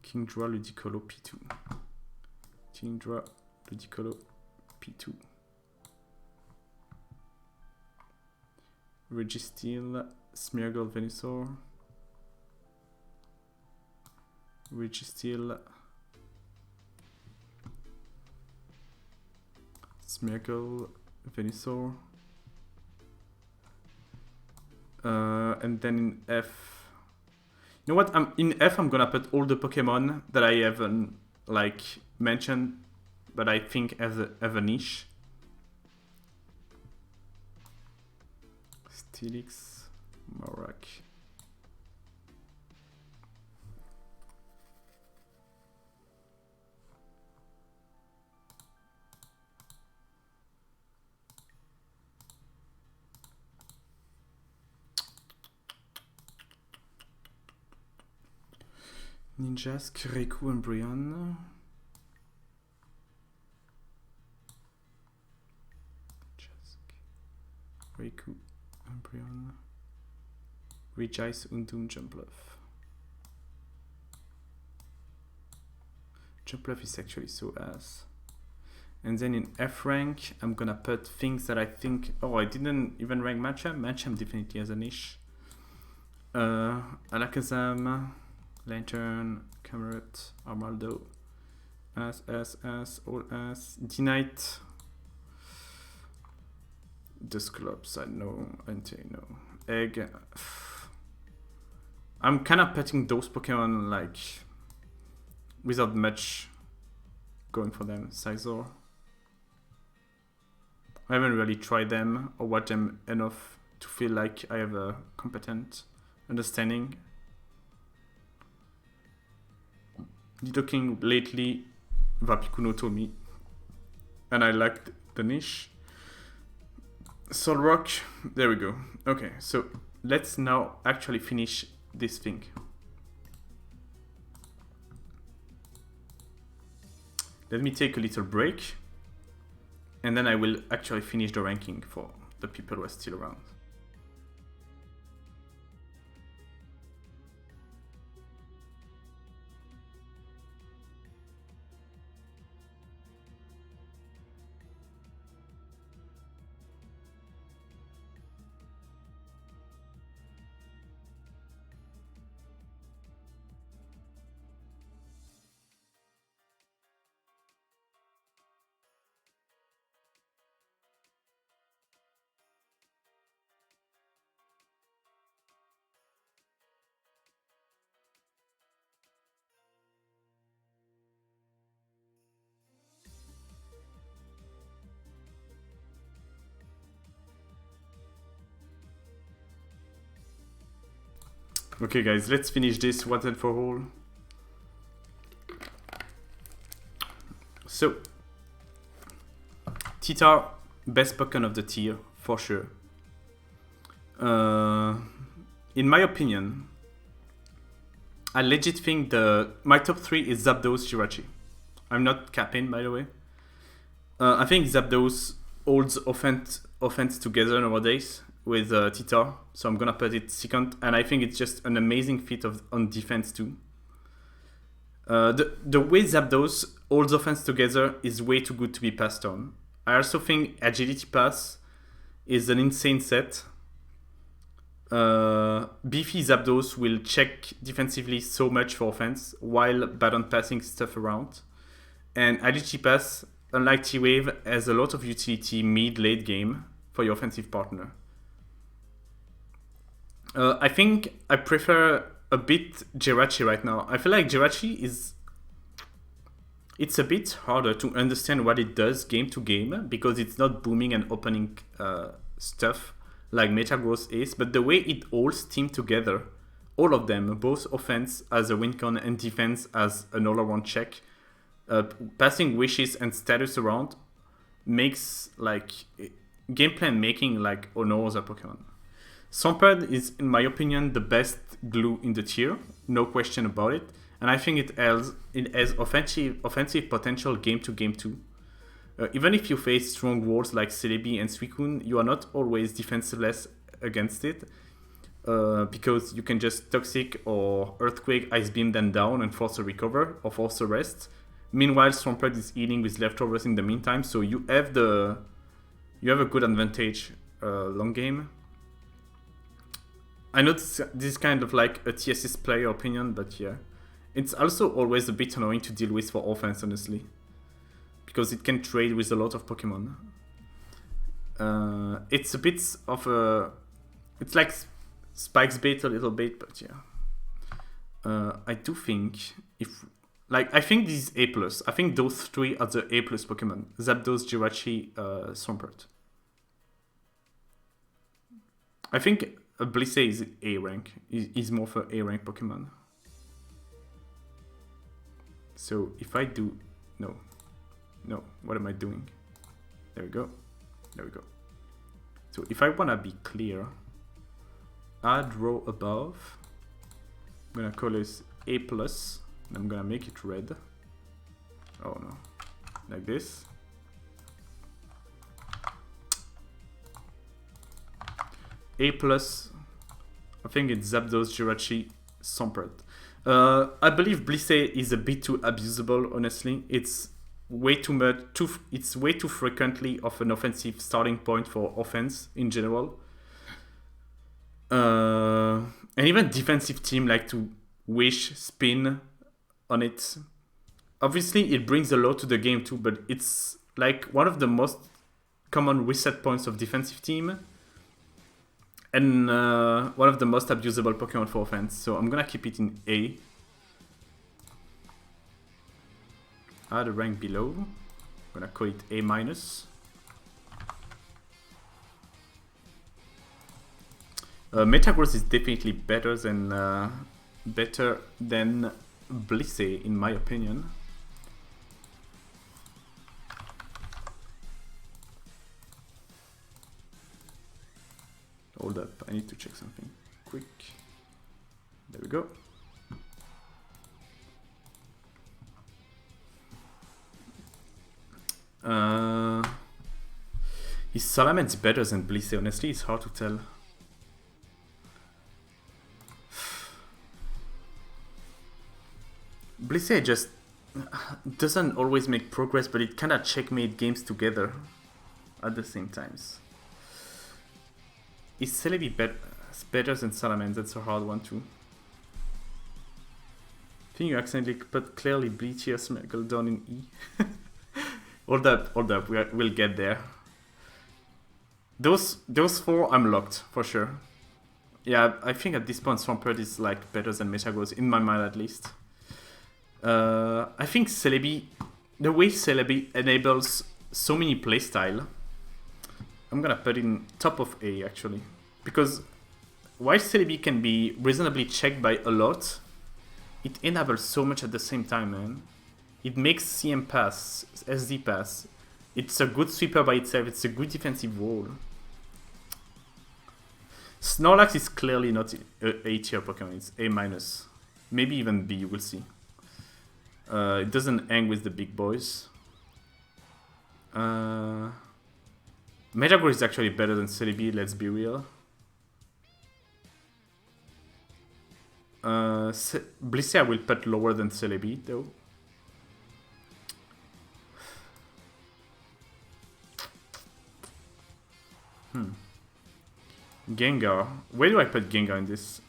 Kingdra, Ludicolo, P2. Kingdra, Ludicolo, P2. Registeel, Smeargle, Venusaur. Registeel, Smeargle, Venusaur. And then in F, you know what? In F. I'm gonna put all the Pokemon that I haven't like mentioned, but I think have a niche. Steelix, Marak. Ninjask, Raikou, and Brian. Ninjask, Raikou, and Brian. Regice, Undum, Jumpluff. Jumpluff is actually so ass. And then in F rank, I'm gonna put things that I think. Oh, I didn't even rank Machamp. Machamp definitely has a niche. Alakazam, Lantern, Camerupt, Armaldo, all ass. D-Knight, Dusclops, I know, Entei, no. Egg. I'm kind of putting those Pokemon like without much going for them. Scizor. I haven't really tried them or watched them enough to feel like I have a competent understanding. Nidoking lately, Vapikuno told me, and I liked the niche. Solrock, there we go. Okay, so let's now actually finish this thing. Let me take a little break, and then I will actually finish the ranking for the people who are still around. Okay guys, let's finish this once and for all. So, Titar, best Pokemon of the tier, for sure. In my opinion, I legit think my top 3 is Zapdos, Jirachi. I'm not capping, by the way. I think Zapdos holds offense together nowadays with Titar, so I'm gonna put it second, and I think it's just an amazing feat on defense too. The way Zapdos holds offense together is way too good to be passed on. I also think Agility Pass is an insane set. Beefy Zapdos will check defensively so much for offense while baton passing stuff around. And IDG Pass, unlike T-Wave, has a lot of utility mid-late game for your offensive partner. I think I prefer a bit Jirachi right now. I feel like Jirachi is... It's a bit harder to understand what it does game to game because it's not booming and opening stuff like Metagross is, but the way it all teams together, all of them, both offense as a win con and defense as an all-around check, passing wishes and status around, makes like game plan making like no other Pokemon. Swampert is, in my opinion, the best glue in the tier, no question about it, and I think it has offensive potential game to game too. Even if you face strong walls like Celebi and Suicune, you are not always defenseless against it, because you can just Toxic or Earthquake, Ice Beam them down and force a recover or force a rest. Meanwhile, Swampert is healing with leftovers in the meantime, so you have a good advantage long game. I know this is kind of like a TSS player opinion, but yeah. It's also always a bit annoying to deal with for offense, honestly. Because it can trade with a lot of Pokemon. It's a bit of a... It's like Spike's bait a little bit, but yeah. I do think if... Like, I think this is A+. I think those three are the A+ Pokemon. Zapdos, Jirachi, Swampert. I think Blissey is A rank. Is more for A rank Pokemon. So if I do... No, what am I doing? There we go. So if I wanna be clear, add row above. I'm gonna call this A+, and I'm gonna make it red. Oh no, like this. A+, I think it's Zapdos, Jirachi, Swampert. I believe Blissey is a bit too abusable, honestly. It's way too much. It's way too frequently of an offensive starting point for offense in general. And even defensive team like to wish spin on it. Obviously, it brings a lot to the game too, but it's like one of the most common reset points of defensive team. And one of the most abusable Pokemon for offense. So I'm gonna keep it in A. Add a rank below. I'm gonna call it A-. Metagross is definitely better than Blissey in my opinion. Hold up, I need to check something quick. There we go. Is Salamence better than Blissey? Honestly, it's hard to tell. Blissey just doesn't always make progress, but it kinda checkmate games together at the same times. Is Celebi better than Salamence? That's a hard one too. I think you accidentally put clearly Bleacher Smeargle down in E. Hold up, we'll get there. Those four I'm locked for sure. Yeah, I think at this point Swampert is like better than Metagross, in my mind at least. I think Celebi, the way Celebi enables so many playstyle, I'm gonna put in top of A actually. Because while Celebi can be reasonably checked by a lot, it enables so much at the same time, man. It makes CM pass, SD pass. It's a good sweeper by itself, it's a good defensive wall. Snorlax is clearly not A tier Pokemon, it's A-. Maybe even B, we'll see. It doesn't hang with the big boys. Metagross is actually better than Celebi, let's be real. Blissey I will put lower than Celebi though. Gengar. Where do I put Gengar in this?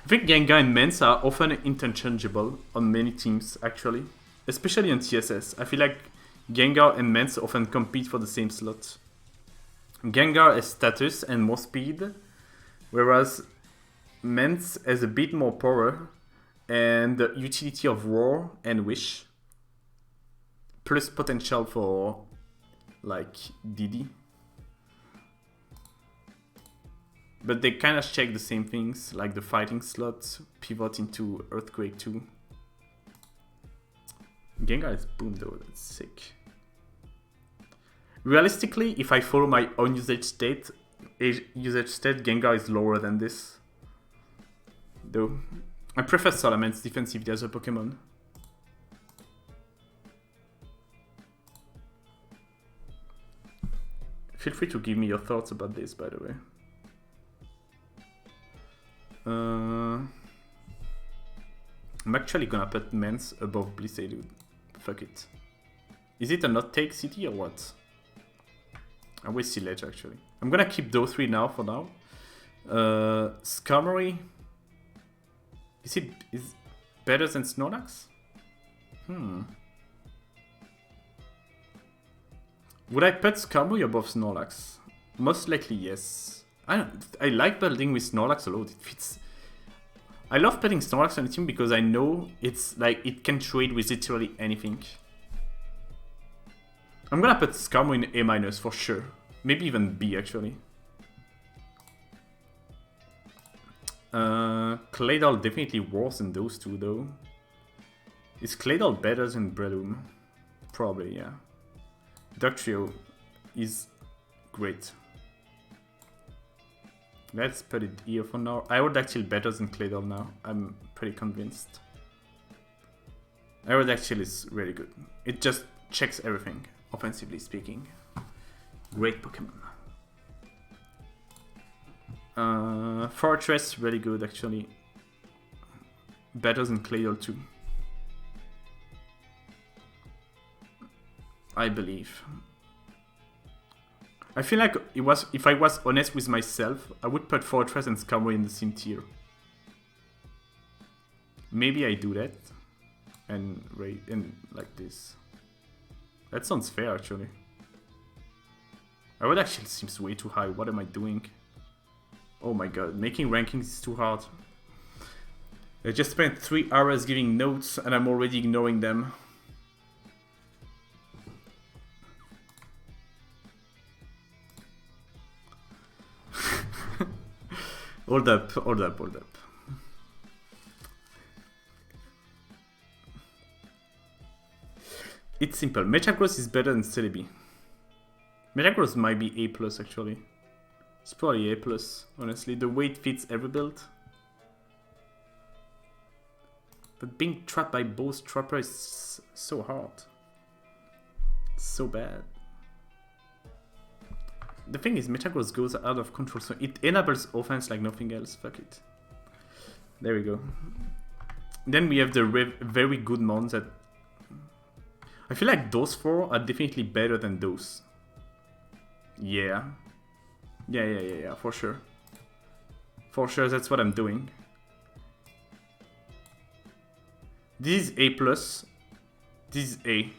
I think Gengar and Mance are often interchangeable on many teams, actually. Especially on TSS. I feel like Gengar and Mance often compete for the same slot. Gengar has status and more speed, whereas Mance has a bit more power and the utility of Roar and Wish, plus potential for like DD. But they kind of check the same things, like the fighting slot, pivot into Earthquake too. Gengar is boom though, that's sick. Realistically, if I follow my own usage state, Gengar is lower than this. Though, I prefer Salaman's defensively as a Pokemon. Feel free to give me your thoughts about this, by the way. I'm actually gonna put Mance above Blissey, dude. Fuck it. Is it a not take city or what? I will see later, actually. I'm gonna keep those three now for now. Skarmory. Is better than Snorlax? Would I put Skarmory above Snorlax? Most likely, yes. I like building with Snorlax a lot. It fits. I love putting Snorlax on the team because I know it's like it can trade with literally anything. I'm gonna put Skarmory in A- for sure. Maybe even B actually. Claydol definitely worse than those two though. Is Claydol better than Breloom? Probably, yeah. Dugtrio is great. Let's put it here for now. I would actually better than Claydol now. I'm pretty convinced. Aerodactyl is really good. It just checks everything, offensively speaking. Great Pokemon. Fortress, really good actually. Better than Claydol too. I believe. I feel like if I was honest with myself, I would put Fortress and Skarmory in the same tier. Maybe I do that and like this. That sounds fair actually. Aerodactyl actually seems way too high. What am I doing? Oh my god, making rankings is too hard. I just spent 3 hours giving notes and I'm already ignoring them. Hold up. It's simple. Metagross is better than Celebi. Metagross might be A+ actually. It's probably A+, honestly. The way it fits every build. But being trapped by both Trapper is so hard. So bad. The thing is, Metagross goes out of control, so it enables offense like nothing else. Fuck it. There we go. Then we have the very good mons that... I feel like those 4 are definitely better than those. Yeah. Yeah, for sure. For sure, that's what I'm doing. This is A+. This is A.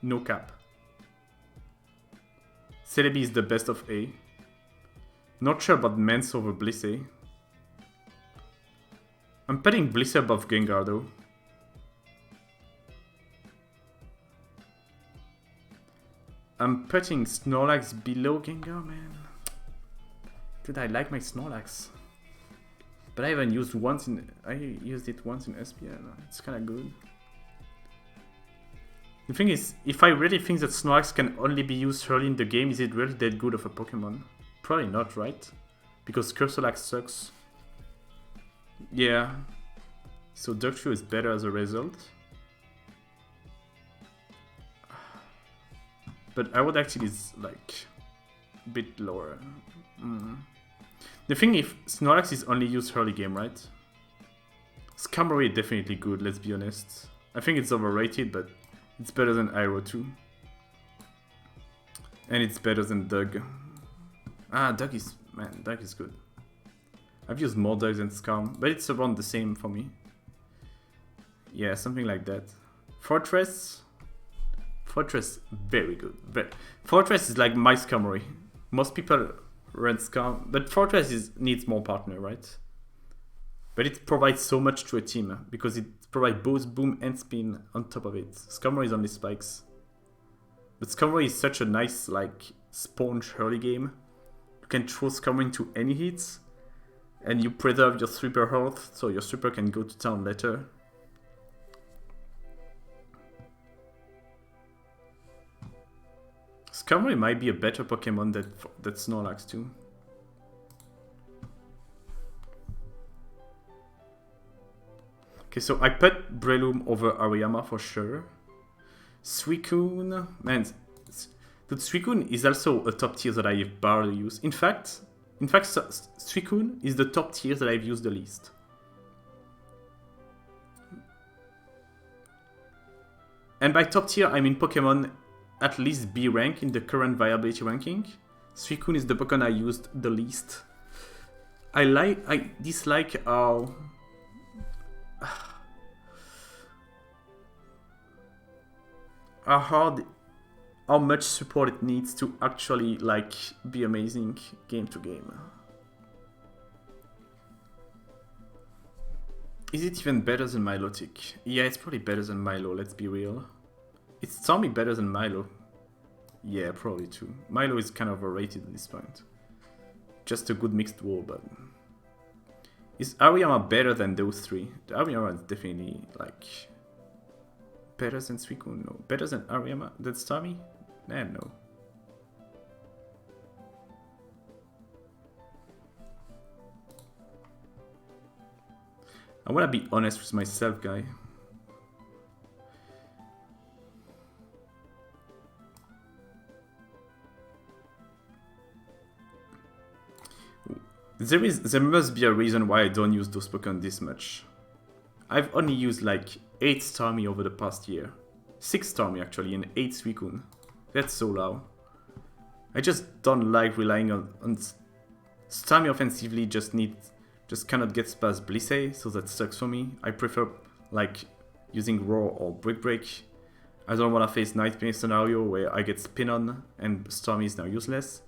No cap. Celebi is the best of A. Not sure about Mance over Blissey. I'm putting Blissey above Gengar though. I'm putting Snorlax below Gengar, man. Dude, I like my Snorlax. But I haven't used once in... I used it once in SPL. It's kinda good. The thing is, if I really think that Snorlax can only be used early in the game, is it really that good of a Pokemon? Probably not, right? Because Cursolax sucks. Yeah. So Dugtrio is better as a result. But Aerodactyl is like a bit lower. The thing if Snorlax is only used early game, right? Skarmory is definitely good, let's be honest. I think it's overrated, but it's better than Aero too. And it's better than Doug. Ah, Doug is Man, Dark is good. I've used more Dark than Skarm, but it's around the same for me. Yeah, something like that. Fortress, very good. Fortress is like my Skarmory. Most people run Skarm, but Fortress needs more partner, right? But it provides so much to a team because it provides both boom and spin on top of it. Skarmory is only spikes. But Skarmory is such a nice like sponge early game. You can throw Skarmory into any hits and you preserve your sweeper health so your sweeper can go to town later. Skarmory might be a better Pokemon than Snorlax too. Okay, so I put Breloom over Ariyama for sure. Suicune, man, but Suicune is also a top tier that I have barely used. In fact, Suicune is the top tier that I've used the least. And by top tier, I mean Pokemon at least B rank in the current viability ranking. Suicune is the Pokemon I used the least. I dislike how how much support it needs to actually like be amazing game to game. Is it even better than Milotic? Yeah, it's probably better than Milo, let's be real. Is Stormy better than Milo? Yeah, probably too. Milo is kind of overrated at this point. Just a good mixed duo, but... Is Ariyama better than those three? The Ariyama is definitely like... better than Suicune? No. Better than Ariyama? Than Stormy? Nah, no. I wanna be honest with myself, guy. There must be a reason why I don't use those Pokemon this much. I've only used like 8 Starmie over the past year. 6 Starmie actually, and 8 Suicune. That's so low. I just don't like relying on Starmie offensively, just cannot get past Blissey, so that sucks for me. I prefer like using Roar or Brick Break. I don't want to face Nightmare scenario where I get Spin on and Starmie is now useless.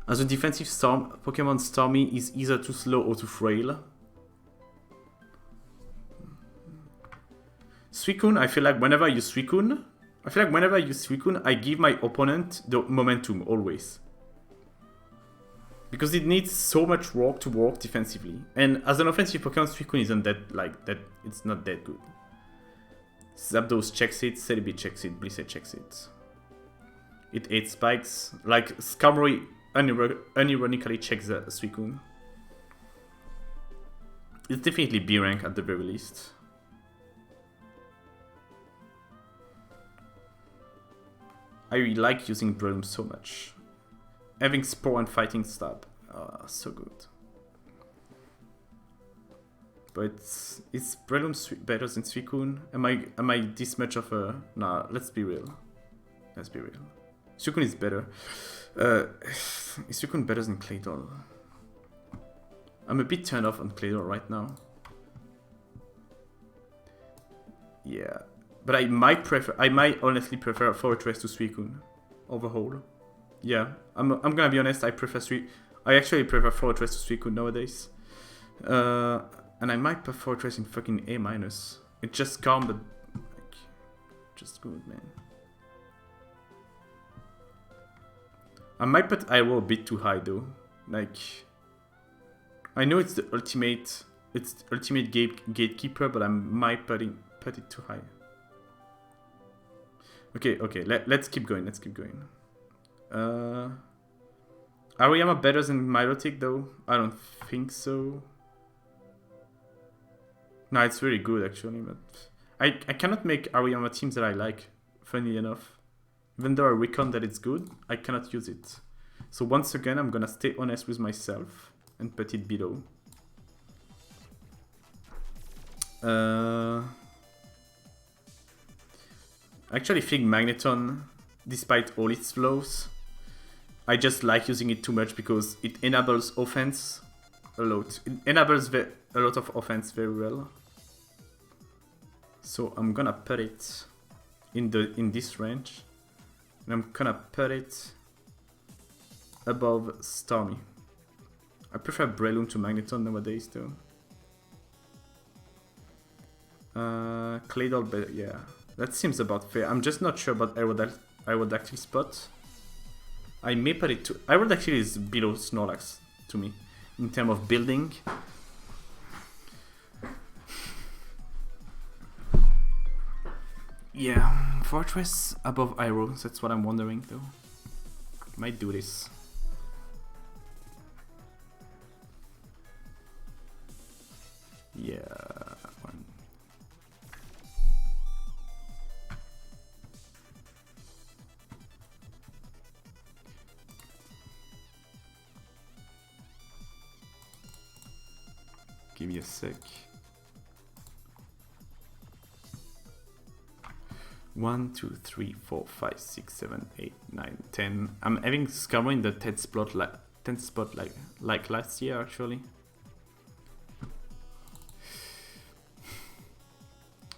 As a defensive Pokemon, Starmie is either too slow or too frail. Suicune, I feel like whenever I use Suicune, I give my opponent the momentum always. Because it needs so much work to work defensively. And as an offensive Pokemon, Suicune isn't that it's not that good. Zapdos checks it, Celebi checks it, Blissey checks it. It 8 spikes. Like Skarmory unironically checks the Suicune. It's definitely B rank at the very least. I really like using Breloom so much. Having Spore and Fighting Stab. So good. But is Breloom better than Suicune? Am I this much of a... Nah, let's be real. Let's be real. Suicune is better. Is Suicune better than Claydol? I'm a bit turned off on Claydol right now. Yeah. But I might honestly prefer Fortress to Suicune overall. Yeah, I'm gonna be honest, I actually prefer Fortress to Suicune nowadays. And I might put Fortress in fucking A-. It's just calm, but like, just good, man. I might put Iroh a bit too high though. Like, I know it's the ultimate gatekeeper, but I might put it too high. Okay, let's keep going, Ariyama better than Milotic though? I don't think so. No, it's very good actually, but I cannot make Ariyama teams that I like, funny enough. Even though I reckon that it's good, I cannot use it. So once again, I'm gonna stay honest with myself and put it below. I actually think Magneton, despite all its flaws, I just like using it too much because it enables offense a lot. It enables a lot of offense very well. So I'm gonna put it in this range, and I'm gonna put it above Stormy. I prefer Breloom to Magneton nowadays though. Claydol, but yeah, that seems about fair. I'm just not sure about Aerodactyl Spot. I may put it to Aerodactyl is below Snorlax to me in terms of building. Yeah, Fortress above Aero, that's what I'm wondering though. Might do this. Yeah. Give me a sec. 1, 2, 3, 4, 5, 6, 7, 8, 9, 10. I'm having Skarmory in the 10th spot like last year actually.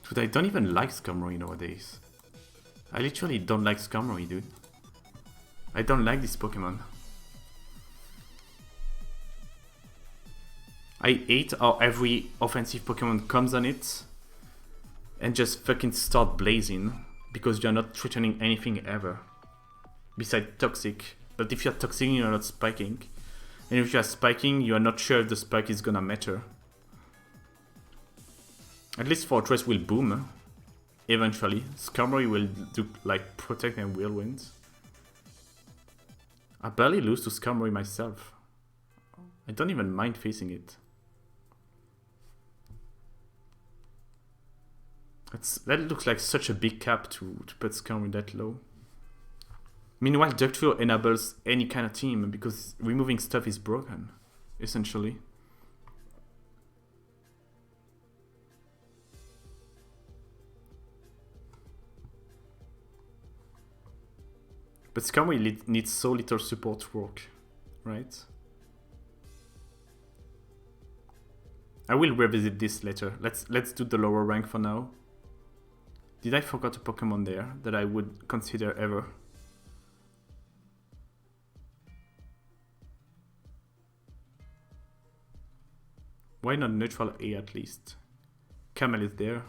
Dude, I don't even like Skarmory nowadays. I literally don't like Skarmory, dude. I don't like this Pokemon. I hate how every offensive Pokemon comes on it and just fucking start blazing because you're not threatening anything ever. Besides Toxic. But if you're Toxicing, you're not spiking. And if you're spiking, you're not sure if the spike is gonna matter. At least Fortress will boom. Eventually. Skarmory will do like Protect and Whirlwind. I barely lose to Skarmory myself. I don't even mind facing it. That looks like such a big cap to put Skarmory that low. Meanwhile, Ductflow enables any kind of team because removing stuff is broken, essentially. But Skarmory needs so little support work, right? I will revisit this later. Let's do the lower rank for now. Did I forget a Pokemon there that I would consider ever? Why not neutral A at least? Camel is there.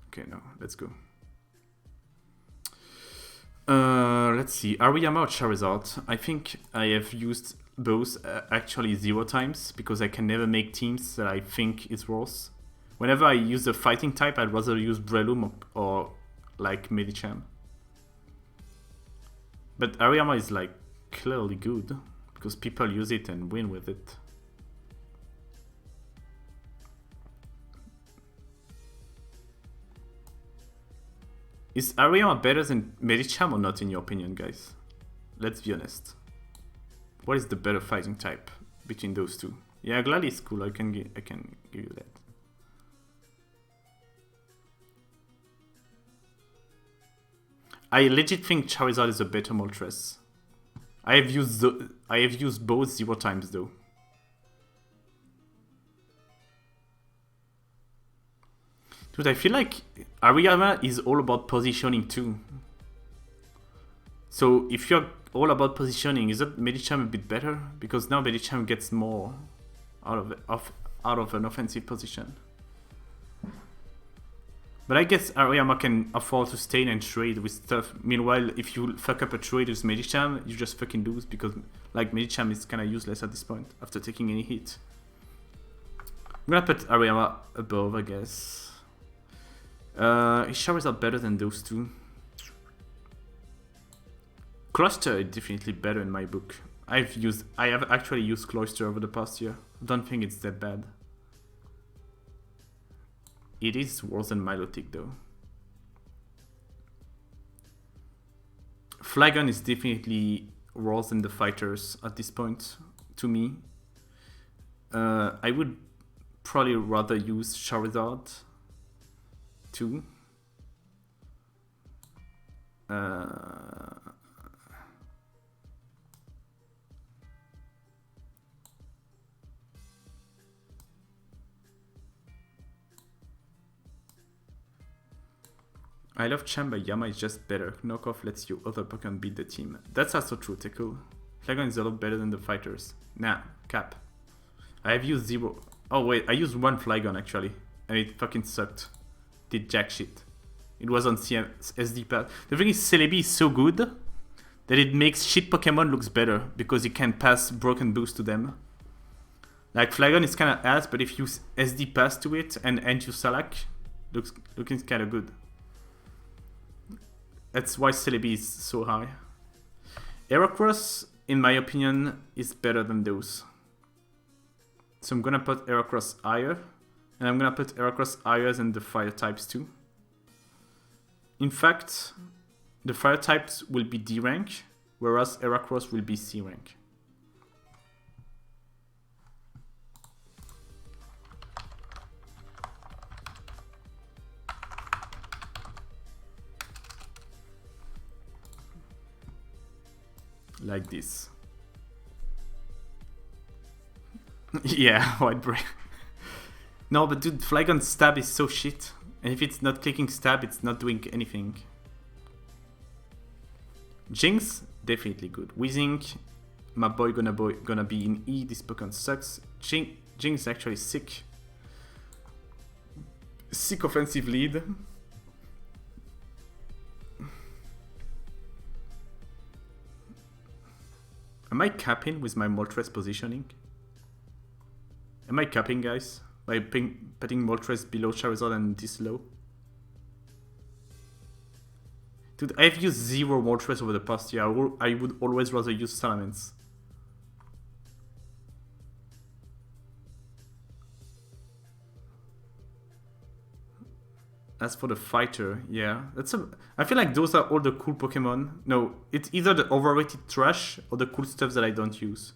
Okay, no, let's go. Let's see, Ariyama or Charizard? I think I have used both actually 0 times because I can never make teams that I think is worse. Whenever I use a fighting type, I'd rather use Breloom or like Medicham. But Ariyama is like clearly good because people use it and win with it. Is Ariyama better than Medicham or not in your opinion, guys? Let's be honest. What is the better fighting type between those two? Yeah, Glalie is cool, I can give you that. I legit think Charizard is a better Moltres. I have used both 0 times though. Dude, I feel like Ariyama is all about positioning too. So if you're all about positioning, is that Medicham a bit better? Because now Medicham gets more out of an offensive position. But I guess Ariyama can afford to stay and trade with stuff. Meanwhile, if you fuck up a trade with Medicham, you just fucking lose because like Medicham is kinda useless at this point after taking any hit. I'm gonna put Ariyama above, I guess. His showers are better than those two. Cluster is definitely better in my book. I have actually used Cloyster over the past year. I don't think it's that bad. It is worse than Milotic though. Flygon is definitely worse than the fighters at this point, to me. I would probably rather use Charizard too. I love Cham, but Yama is just better. Knockoff lets you other Pokemon beat the team. That's also true, Teku. Flagon is a lot better than the fighters. Nah, cap. I have used 0. Oh wait, I used 1 Flygon actually. And it fucking sucked. Did jack shit. It was on SD pad. The thing is, Celebi is so good that it makes shit Pokemon looks better because you can pass broken boost to them. Like Flygon is kinda ass, but if you SD pass to it and enter Salak, looking kinda good. That's why Celebi is so high. Heracross, in my opinion, is better than those. So I'm gonna put Heracross higher. And I'm gonna put Heracross higher than the fire types too. In fact, the fire types will be D rank, whereas Heracross will be C rank. Like this. Yeah, white brain. No, but dude, Flygon stab is so shit. And if it's not clicking stab, it's not doing anything. Jinx, definitely good. Weezing, my boy gonna be in E. This Pokemon sucks. Jinx is actually sick. Sick offensive lead. Am I capping with my Moltres positioning? Am I capping, guys? By putting Moltres below Charizard and this low? Dude, I've used 0 Moltres over the past year. I would always rather use Salamence. As for the fighter, yeah, I feel like those are all the cool Pokemon. No, it's either the overrated trash or the cool stuff that I don't use.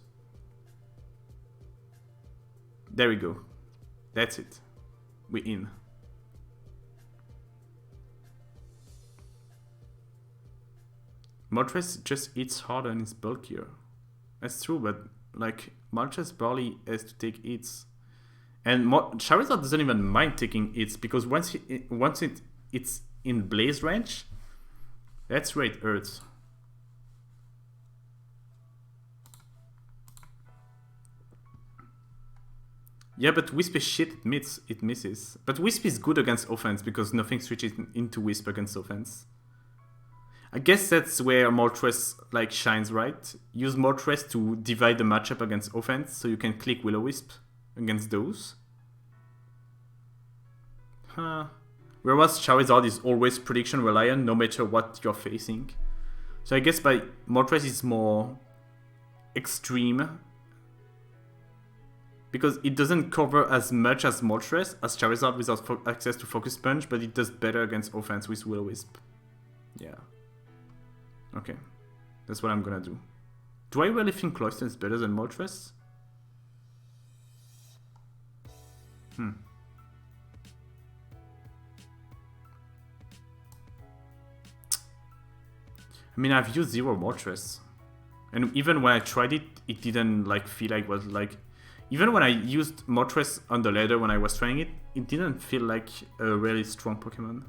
There we go. That's it. We're in. Moltres just hits harder and is bulkier. That's true, but like Moltres barely has to take hits. And Charizard doesn't even mind taking hits because once it's in Blaze range, that's where it hurts. Yeah, but Wisp is shit, it misses. But Wisp is good against offense because nothing switches into Wisp against offense. I guess that's where Moltres like shines, right? Use Moltres to divide the matchup against offense so you can click Will-O-Wisp against those. Whereas Charizard is always prediction reliant no matter what you're facing. So I guess by Moltres is more extreme because it doesn't cover as much as Moltres as Charizard without access to Focus Punch, but it does better against offense with Will-O-Wisp. Yeah. Okay. That's what I'm gonna do. Do I really think Cloyster is better than Moltres? I mean, I've used 0 Moltres. And even when I tried it, it didn't like feel like it was like... Even when I used Moltres on the ladder when I was trying it, it didn't feel like a really strong Pokemon.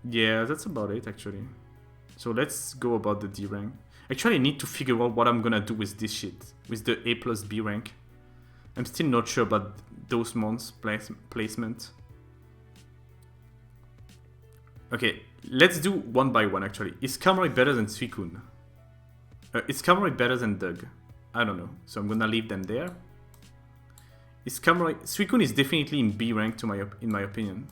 Yeah, that's about it actually. So let's go about the D rank. Actually, I need to figure out what I'm gonna do with this shit. With the A plus B rank. I'm still not sure about those months' placement. Okay, let's do one by one actually. Is Skarmory better than Suicune? Is Skarmory better than Doug? I don't know, so I'm gonna leave them there. Is Skarmory... Suicune is definitely in B rank in my opinion.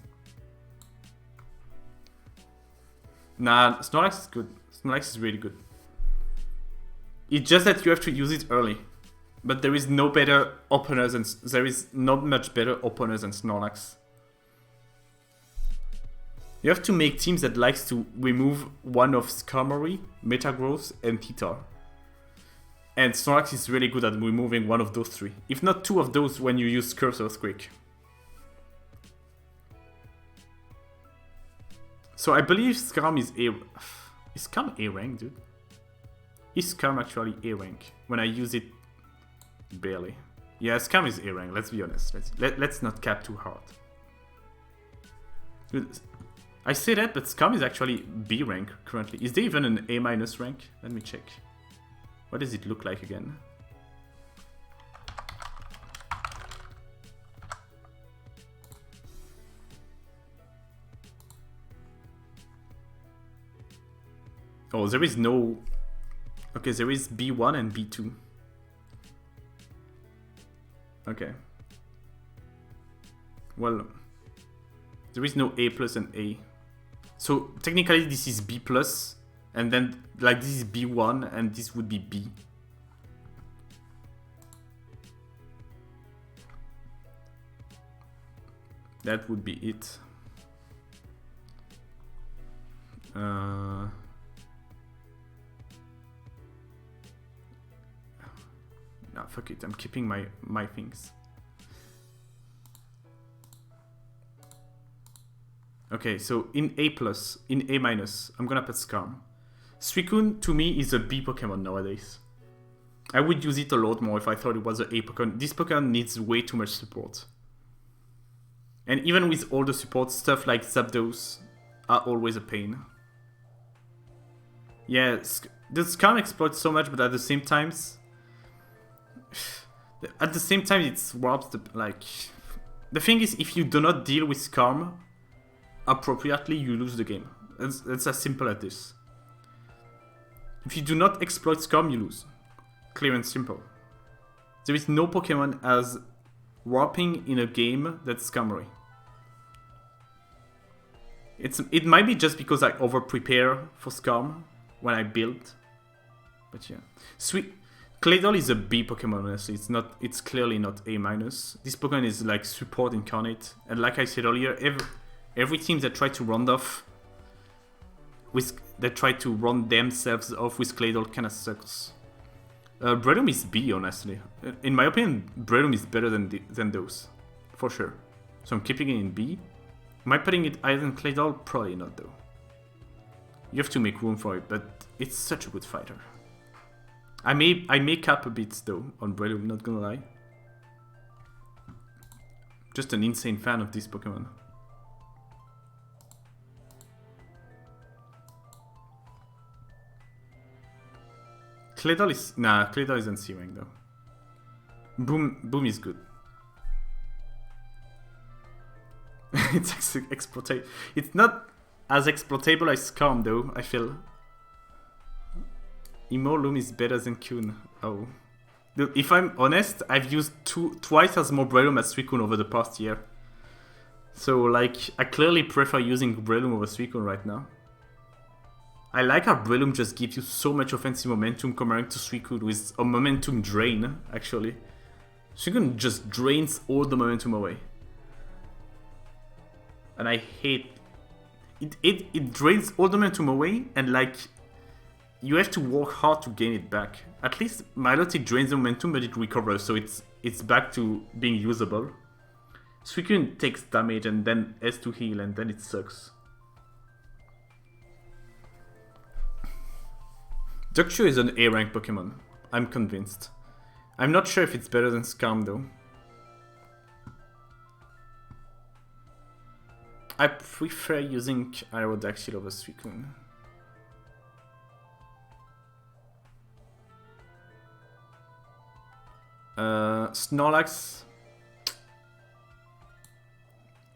Nah, Snorlax is good. Snorlax is really good. It's just that you have to use it early. But there is no better opener than... There is not much better opener than Snorlax. You have to make teams that likes to remove one of Skarmory, Metagross, and Titar. And Snorlax is really good at removing one of those 3. If not 2 of those when you use Curse Earthquake. So I believe Skarm is A... Is Skarm A rank, dude? Is Skarm actually A rank? When I use it... Barely. Yeah, Scam is A rank, let's be honest. Let's not cap too hard. I say that, but Scam is actually B rank currently. Is there even an A- rank? Let me check. What does it look like again? Oh, there is no... Okay, there is B1 and B2. Okay. Well, there is no A plus and A. So technically this is B plus, and then like this is B1 and this would be B. That would be it. No, fuck it, I'm keeping my things. Okay, so in A plus, in A minus, I'm gonna put Skarm. Suicune to me is a B Pokemon nowadays. I would use it a lot more if I thought it was an A Pokemon. This Pokemon needs way too much support. And even with all the support, stuff like Zapdos are always a pain. Yeah, the Skarm exploits so much, but at the same time, it warps the, like... The thing is, if you do not deal with Skarm appropriately, you lose the game. It's as simple as this. If you do not exploit Skarm, you lose. Clear and simple. There is no Pokemon as warping in a game that's Skarmory. It might be just because I over-prepare for Skarm when I build. But yeah. Claydol is a B Pokemon, honestly. It's clearly not A minus. This Pokemon is like support incarnate. And like I said earlier, every team that try to run themselves off with Claydol kinda sucks. Breloom is B, honestly. In my opinion, Breloom is better than those. For sure. So I'm keeping it in B. Am I putting it higher than Claydol? Probably not, though. You have to make room for it, but it's such a good fighter. I may cap a bit, though, on Breloom, not gonna lie. Just an insane fan of this Pokemon. Claydol is... Nah, Claydol isn't C rank, though. Boom is good. It's exploitable. It's not as exploitable as Skarm, though, I feel. Loom is better than Kyun. Oh. Look, if I'm honest, I've used twice as more Breloom as Suicune over the past year. So, like, I clearly prefer using Breloom over Suicune right now. I like how Breloom just gives you so much offensive momentum compared to Suicune with a momentum drain, actually. Suicune just drains all the momentum away. And I hate... It drains all the momentum away, and like... You have to work hard to gain it back. At least Milotic drains the momentum, but it recovers, so it's back to being usable. Suicune takes damage and then has to heal, and then it sucks. Duckchu is an A rank Pokemon. I'm convinced. I'm not sure if it's better than Skarm, though. I prefer using Aerodactyl over Suicune. Snorlax.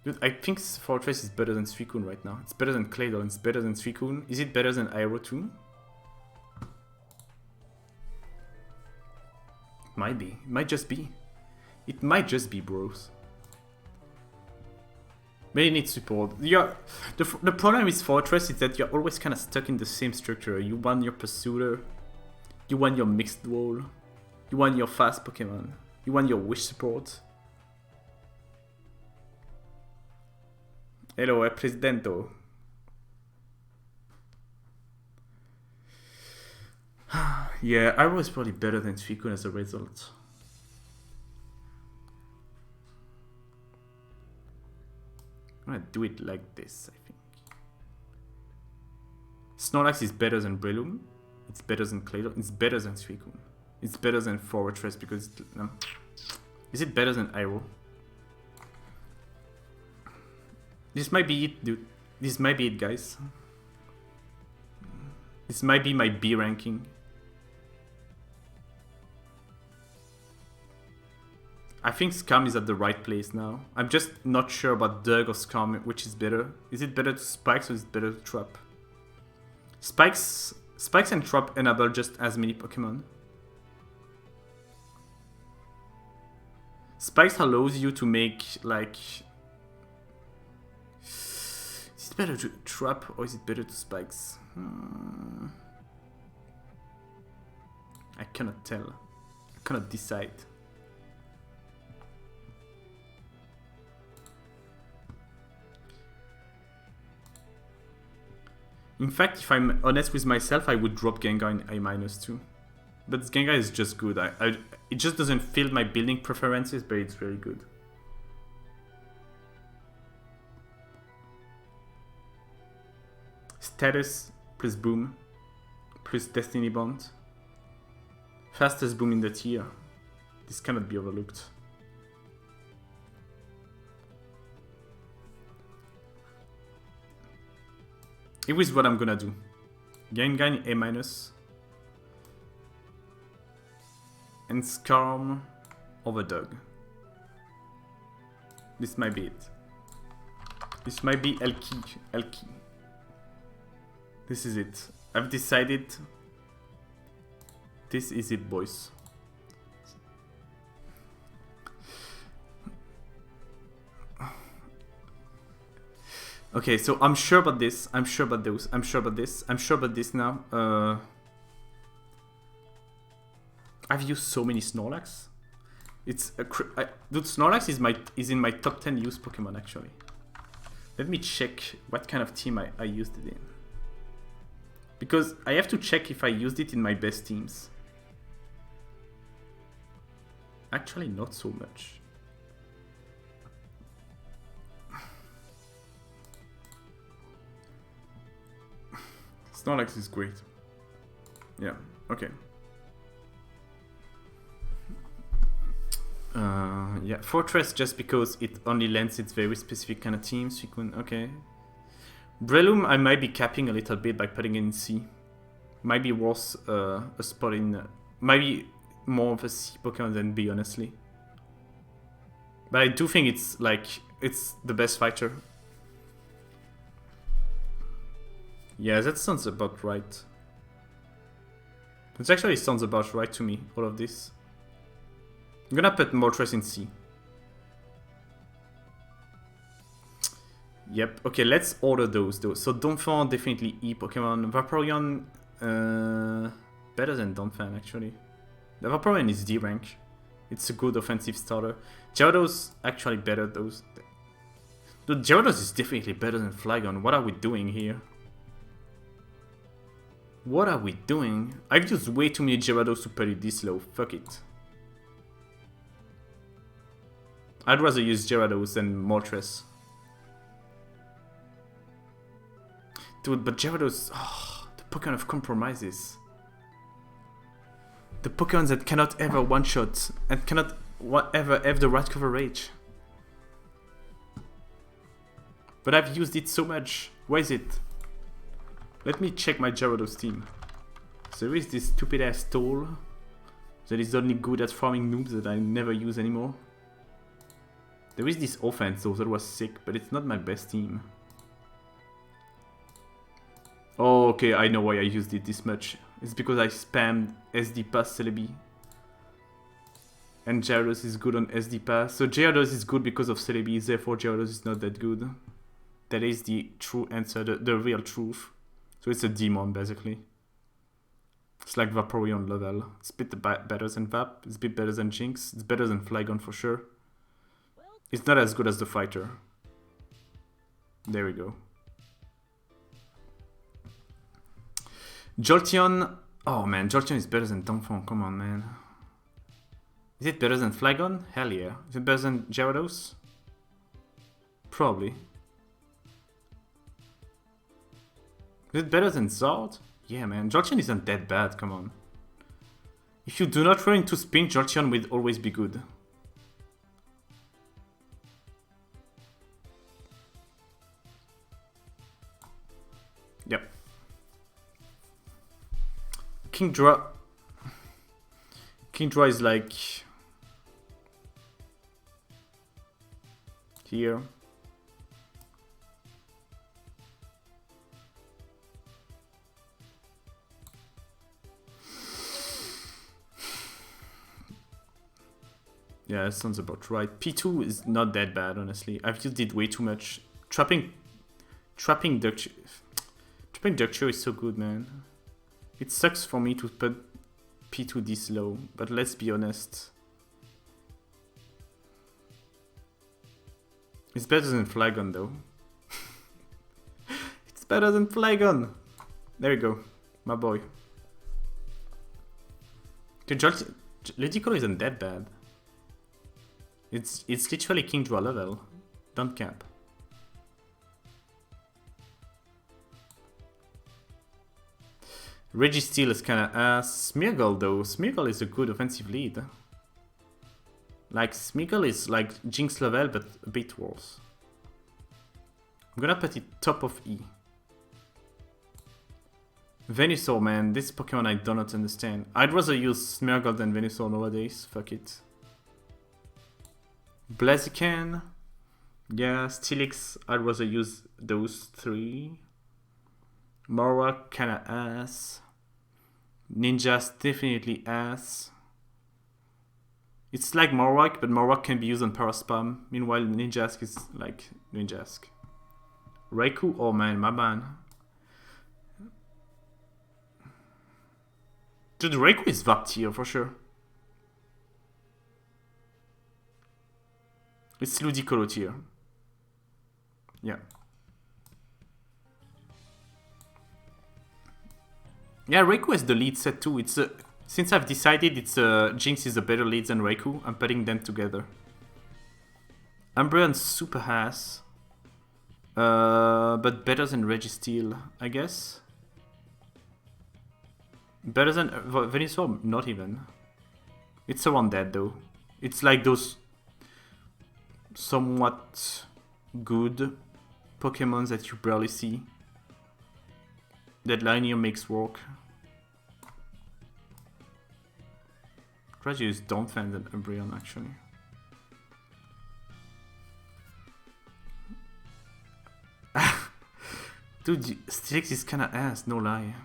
Dude, I think Fortress is better than Suicune right now. It's better than Claydol, it's better than Suicune. Is it better than Aero 2? It might be. It might just be. It might just be, bros. But it needs support. The problem with Fortress is that you're always kind of stuck in the same structure. You want your Pursuiter. You want your Mixed Wall. You want your fast Pokemon. You want your Wish support. Hello, Presidento. Yeah, Arrow is probably better than Suicune as a result. I'm gonna do it like this, I think. Snorlax is better than Breloom. It's better than Claydol. It's better than Suicune. It's better than Fortress because Is it better than Iroh? This might be it, dude. This might be it, guys. This might be my B ranking. I think Scum is at the right place now. I'm just not sure about Doug or Scum, which is better. Is it better to Spikes or is it better to Trap? Spikes and Trap enable just as many Pokemon. Spikes allows you to make like... Is it better to Trap or is it better to Spikes? I cannot tell. I cannot decide. In fact, if I'm honest with myself, I would drop Gengar in A-2. But Gengar is just good. It just doesn't fit my building preferences, but it's very good. Status plus Boom plus Destiny Bond. Fastest Boom in the tier. This cannot be overlooked. Here is what I'm gonna do. Gengar in A-. And Skarm over Doug. This might be it. This might be Elki. This is it. I've decided. This is it, boys. Okay, so I'm sure about this. I'm sure about those. I'm sure about this. I'm sure about this now. I've used so many Snorlax. It's a dude. Snorlax is in my top 10 used Pokemon actually. Let me check what kind of team I used it in. Because I have to check if I used it in my best teams. Actually, not so much. Snorlax is great. Yeah, okay. Yeah, Fortress just because it only lends its very specific kind of teams. You can, okay. Breloom I might be capping a little bit by putting it in C. Might be worth a spot in... might be more of a C Pokemon than B, honestly. But I do think it's like... it's the best fighter. Yeah, that sounds about right. It actually sounds about right to me, all of this. I'm gonna put Moltres in C. Yep, okay, let's order those though. So Donphan, definitely E Pokemon. Vaporeon, better than Donphan actually. The Vaporeon is D rank. It's a good offensive starter. Gyarados, actually better those. Dude, Gyarados is definitely better than Flygon. What are we doing here? What are we doing? I've used way too many Gyarados to put it this low. Fuck it. I'd rather use Gyarados than Moltres. Dude, but Gyarados... oh, the Pokemon of compromises. The Pokemon that cannot ever one-shot and cannot ever have the right coverage. But I've used it so much. Why is it? Let me check my Gyarados team. So there is this stupid ass Toll that is only good at farming noobs that I never use anymore. There is this offense though that was sick, but it's not my best team. Oh, okay, I know why I used it this much. It's because I spammed SD Pass Celebi. And Gyarados is good on SD Pass. So Gyarados is good because of Celebi, therefore Gyarados is not that good. That is the true answer, the real truth. So it's a demon basically. It's like Vaporeon level. It's a bit better than Vap, it's a bit better than Jinx, it's better than Flygon for sure. It's not as good as the fighter. There we go. Jolteon. Oh man, Jolteon is better than Donphan. Come on, man. Is it better than Flygon? Hell yeah. Is it better than Gyarados? Probably. Is it better than Zard? Yeah, man. Jolteon isn't that bad. Come on. If you do not run into Spin, Jolteon will always be good. Kingdra is like here. Yeah, that sounds about right. P2 is not that bad, honestly. I've used it way too much. Trapping Ducture is so good, man. It sucks for me to put P2 this low, but let's be honest. It's better than Flagon, though. It's better than Flagon. There you go, my boy. Ludicolo isn't that bad. It's literally King Draw level. Don't cap. Registeel is kinda ass. Smeargle though. Smeargle is a good offensive lead. Like Smeargle is like Jinx level but a bit worse. I'm gonna put it top of E. Venusaur, man, this Pokemon I do not understand. I'd rather use Smeargle than Venusaur nowadays. Fuck it. Blaziken. Yeah, Steelix, I'd rather use those three. Marowak kinda ass. Ninja's definitely ass. It's like Marowak, but Marowak can be used on Paraspam. Meanwhile, Ninjask is like Ninjask. Raikou, oh man, my man. Dude, Raikou is VAP tier for sure. It's Ludicolo tier. Yeah. Yeah, Raikou has the lead set too. It's since I've decided it's Jinx is a better lead than Raikou, I'm putting them together. Umbreon's super ass. But better than Registeel, I guess. Better than Venusaur, not even. It's around that though. It's like those somewhat good Pokemon that you barely see. That Linear makes work. Try to use Donphan than Umbreon actually. Dude, Steelix is kinda ass, no lie.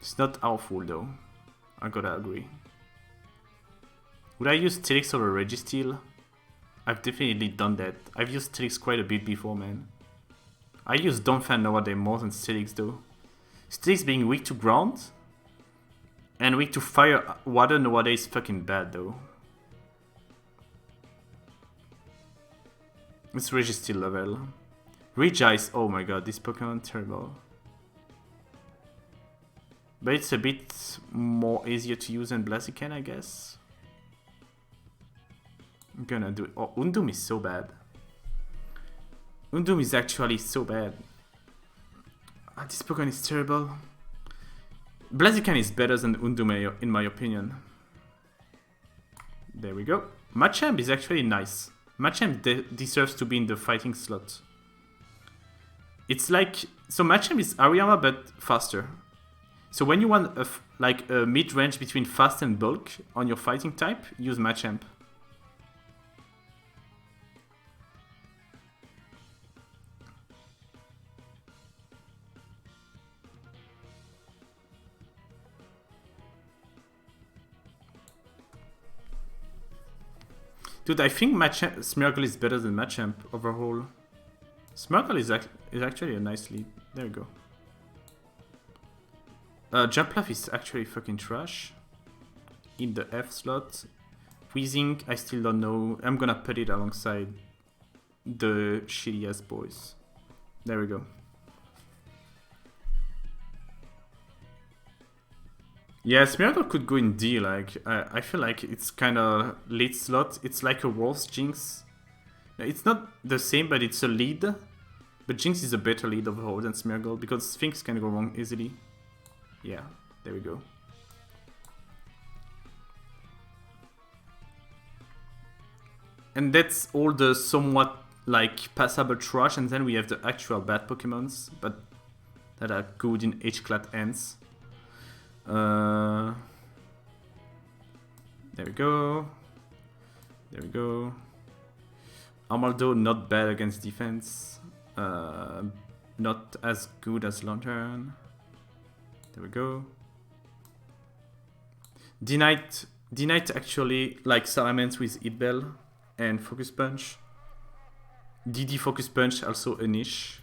It's not awful though. I gotta agree. Would I use Steelix over Registeel? I've definitely done that. I've used Steelix quite a bit before, man. I use Donphan nowadays more than Steelix though. Steelix being weak to ground and weak to fire water nowadays is fucking bad though. It's Registeel level. Regice, oh my god, this Pokemon terrible. But it's a bit more easier to use than Blaziken, I guess. I'm gonna do it. Oh, Undum is so bad. Undum is actually so bad. This Pokemon is terrible. Blaziken is better than Undum in my opinion. There we go. Machamp is actually nice. Machamp deserves to be in the fighting slot. It's like... So Machamp is Ariyama but faster. So when you want a mid-range between fast and bulk on your fighting type, use Machamp. Dude, I think Smeargle is better than Machamp overall. Smeargle is actually a nice lead. There you go. Jumpluff is actually fucking trash. In the F slot. Weezing, I still don't know. I'm gonna put it alongside the shitty ass boys. There we go. Yeah, Smeargle could go in D, like, I feel like it's kinda late slot. It's like a worse Jinx. It's not the same, but it's a lead. But Jinx is a better lead overall than Smeargle, because things can go wrong easily. Yeah, there we go. And that's all the somewhat, like, passable trash, and then we have the actual bad Pokemons, but that are good in H-Clat ends. There we go. There we go. Armaldo not bad against defense. Not as good as Lantern. There we go. D-Knight actually like Salamence with Hit Bell and Focus Punch. DD Focus Punch also a niche.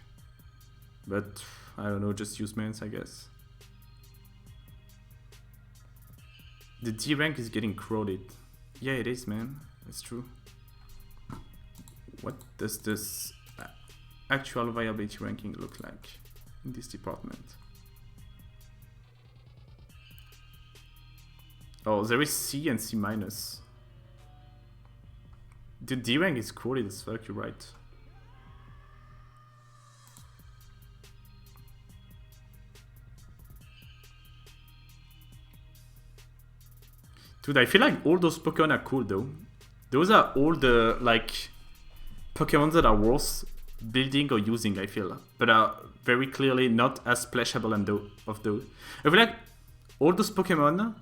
But I don't know, just use Mance, I guess. The D rank is getting crowded. Yeah, it is, man. That's true. What does this actual viability ranking look like in this department? Oh, there is C and C minus. The D rank is crowded as fuck, you're right. Dude, I feel like all those Pokemon are cool though. Those are all the like Pokemon that are worth building or using, I feel, but are very clearly not as splashable and of those. I feel like all those Pokemon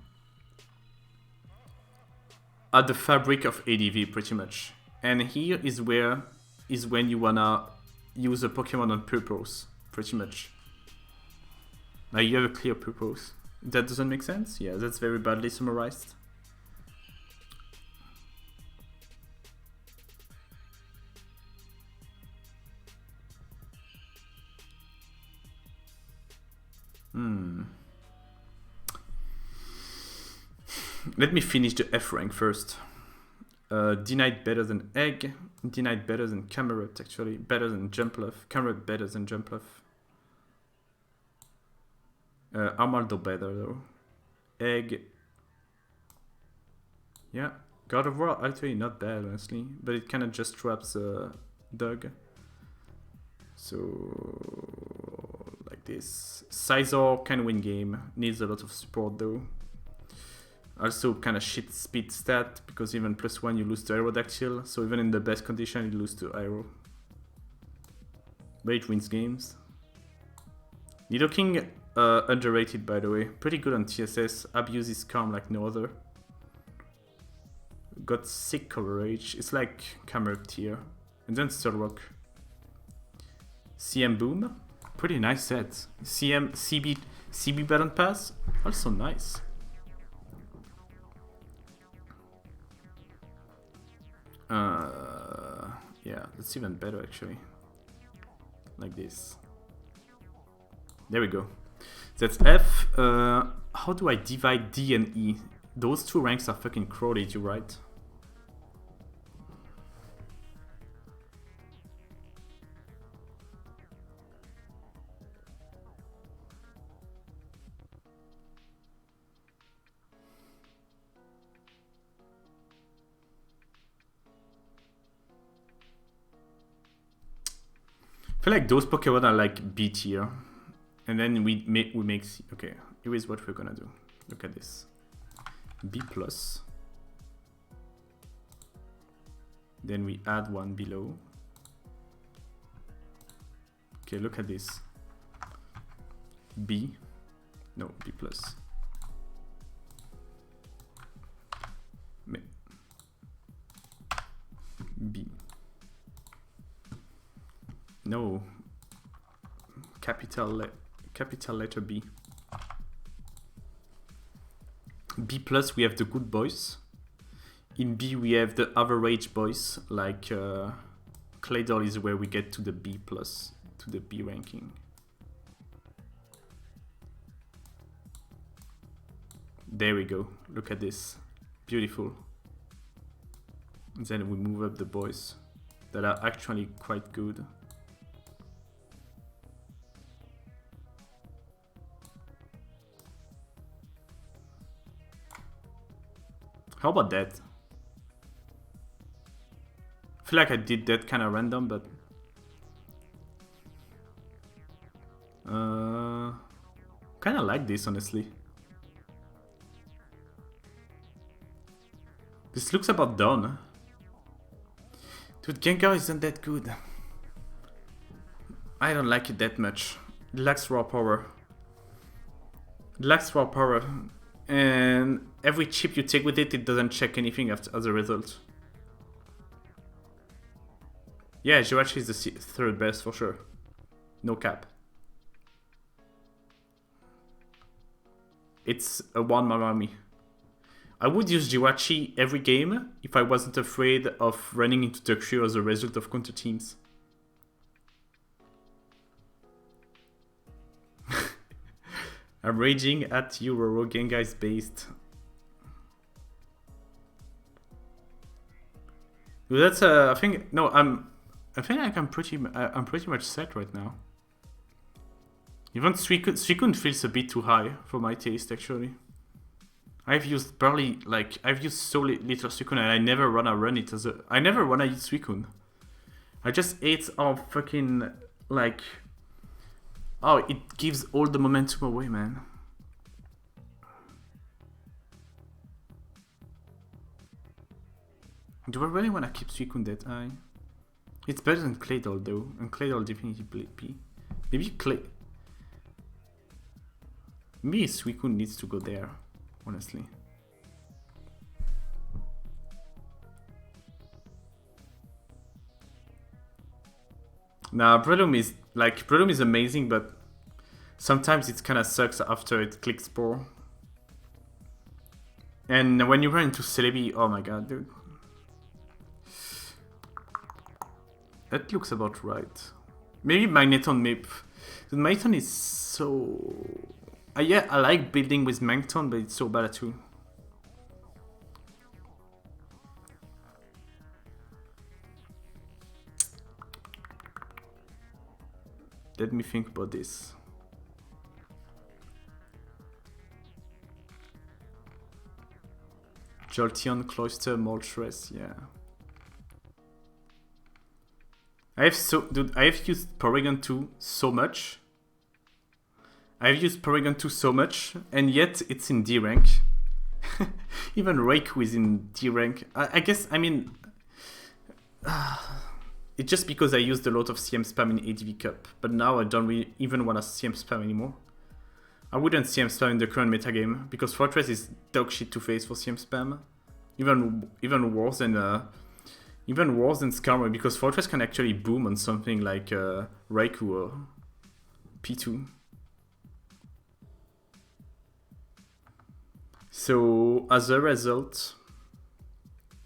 are the fabric of ADV pretty much. And here is when you wanna use a Pokemon on purpose, pretty much. Like you have a clear purpose. That doesn't make sense? Yeah, that's very badly summarized. Let me finish the F rank first. D-Knight better than Egg. D-Knight better than Camerupt, actually. Better than Jumpluff. Camerupt better than Jumpluff. Armaldo better though. Egg. Yeah. God of War actually not bad, honestly. But it kind of just traps Doug. So, like this. Scizor can win game. Needs a lot of support though. Also kind of shit speed stat, because even +1 you lose to Aerodactyl, so even in the best condition you lose to Aero. But it wins games. Nidoking, underrated by the way. Pretty good on TSS, abuses Calm like no other. Got sick coverage, it's like Camerupt tier. And then Solrock. CM Boom, pretty nice set. CB Baton Pass, also nice. Yeah, that's even better actually. Like this. There we go. That's F. How do I divide D and E? Those two ranks are fucking crowded, you're right. I feel like those Pokemon are like B tier, and then we make C. Okay, here is what we're gonna do. Look at this, B plus. Then we add one below. Okay, look at this. B, no B plus. B. No, capital letter B. B plus we have the good boys. In B we have the average boys, like Claydol is where we get to the B plus, to the B ranking. There we go, look at this, beautiful. And then we move up the boys that are actually quite good. How about that? I feel like I did that kind of random, but kind of like this, honestly. This looks about done. Dude, Gengar isn't that good. I don't like it that much. It lacks raw power. It lacks war power. And every chip you take with it, it doesn't check anything as a result. Yeah, Jirachi is the third best for sure. No cap. It's a one-man army. I would use Jirachi every game if I wasn't afraid of running into the crew as a result of counter teams. I'm raging at you, Roro. Gengar is based. That's I think no. I think like I'm pretty much set right now. Even Suicune feels a bit too high for my taste actually. I've used barely like I've used so little Suicune and I never wanna run it as a. I never wanna use Suicune. I just hate how fucking like. Oh, it gives all the momentum away, man. Do I really want to keep Suicune that high? It's better than Claydol though, and Claydol definitely P. Maybe Clay... Maybe Suicune needs to go there, honestly. Nah, Breloom is amazing, but sometimes it kinda sucks after it clicks Spore. And when you run into Celebi, oh my god, dude. That looks about right. Maybe Magneton Mip. The Magneton is so... yeah, I like building with Magneton, but it's so bad too. Let me think about this. Jolteon, Cloyster, Moltres, yeah. I have used Porygon 2 so much. I've used Porygon 2 so much, and yet it's in D rank. Even Raikou is in D rank. I guess, I mean... it's just because I used a lot of CM spam in ADV Cup, but now I don't really even want to CM spam anymore. I wouldn't CM spam in the current metagame, because Fortress is dog shit to face for CM spam. Even worse than Skarmory, because Fortress can actually boom on something like Raikou or P2. So as a result,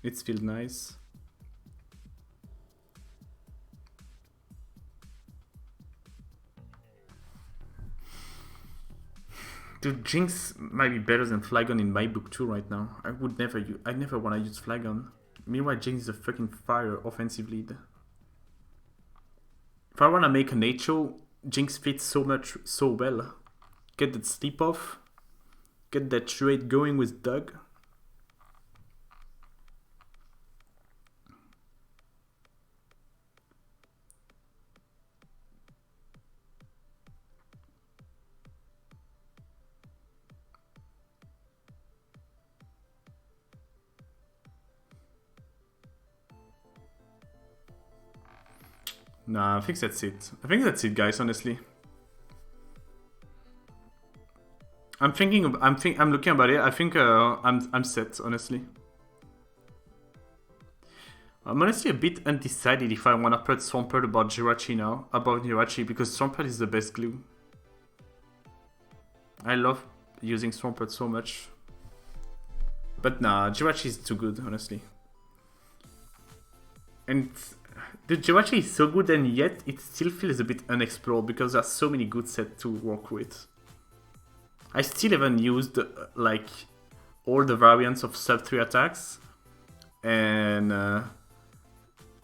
it feels nice. Dude, Jinx might be better than Flygon in my book too right now. I never want to use Flygon. Meanwhile, Jinx is a fucking fire offensive lead. If I want to make a Nacho, Jinx fits so well. Get that sleep off. Get that trade going with Doug. Nah, I think that's it. I think that's it, guys, honestly. I'm looking about it. I think I'm set, honestly. I'm honestly a bit undecided if I want to put Swampert above Jirachi because Swampert is the best glue. I love using Swampert so much. But nah, Jirachi is too good, honestly. And the Jirachi is so good, and yet it still feels a bit unexplored because there's so many good sets to work with. I still haven't used like all the variants of sub 3 attacks and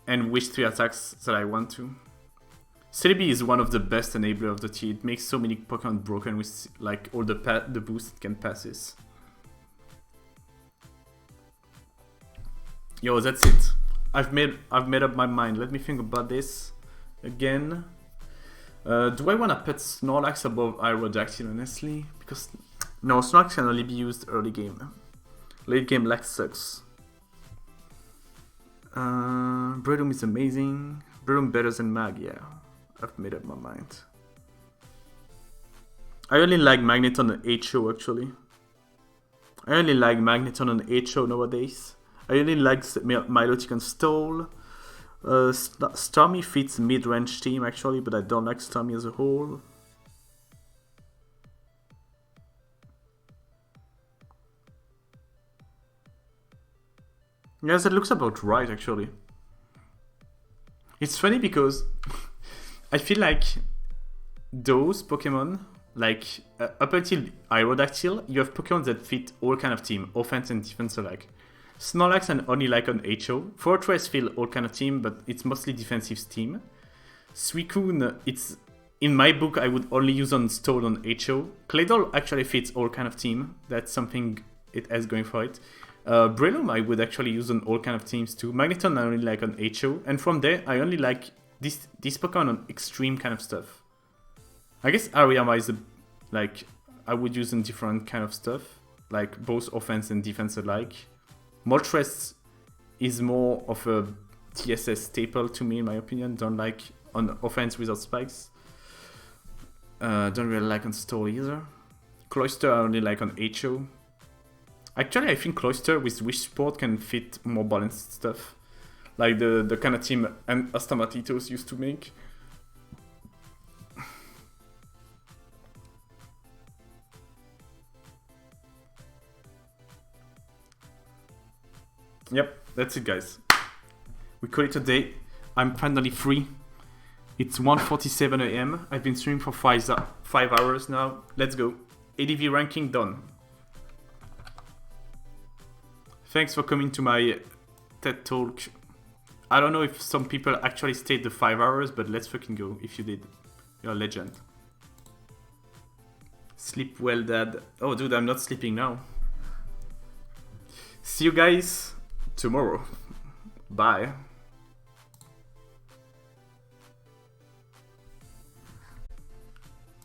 wish 3 attacks that I want to. Celebi is one of the best enabler of the T. It makes so many Pokemon broken with like all the boost it can passes. Yo, that's it. I've made up my mind. Let me think about this again. Do I want to put Snorlax above Aerodactyl, honestly? Because no, Snorlax can only be used early game. Late game, Lax sucks. Breloom is amazing. Breloom better than Mag, yeah. I've made up my mind. I really like Magneton and HO actually. I really like Magneton and HO nowadays. I really like Milotic and Stole. Stormy fits mid-range team actually, but I don't like Stormy as a whole. Yes, that looks about right actually. It's funny because I feel like those Pokemon, like up until Aerodactyl, you have Pokemon that fit all kind of team, offense and defense alike. Snorlax and only like on HO. Fortress feel all kind of team, but it's mostly defensive team. Suicune, it's in my book I would only use on Stone on HO. Claydol actually fits all kind of team. That's something it has going for it. Breloom I would actually use on all kind of teams too. Magneton I only like on HO, and from there I only like this Pokemon on extreme kind of stuff. I guess Ariyama is like I would use on different kind of stuff, like both offense and defense alike. Moltres is more of a TSS staple to me in my opinion. Don't like on offense without spikes. Don't really like on Stole either. Cloyster I only like on HO. Actually, I think Cloyster with Wish Support can fit more balanced stuff, like the kind of team and Astamatitos used to make. Yep, that's it guys. We call it a day. I'm finally free. It's 1:47 AM. I've been streaming for 5 hours now. Let's go. ADV ranking done. Thanks for coming to my TED Talk. I don't know if some people actually stayed the 5 hours, but let's fucking go if you did. You're a legend. Sleep well, Dad. Oh, dude, I'm not sleeping now. See you guys tomorrow. Bye.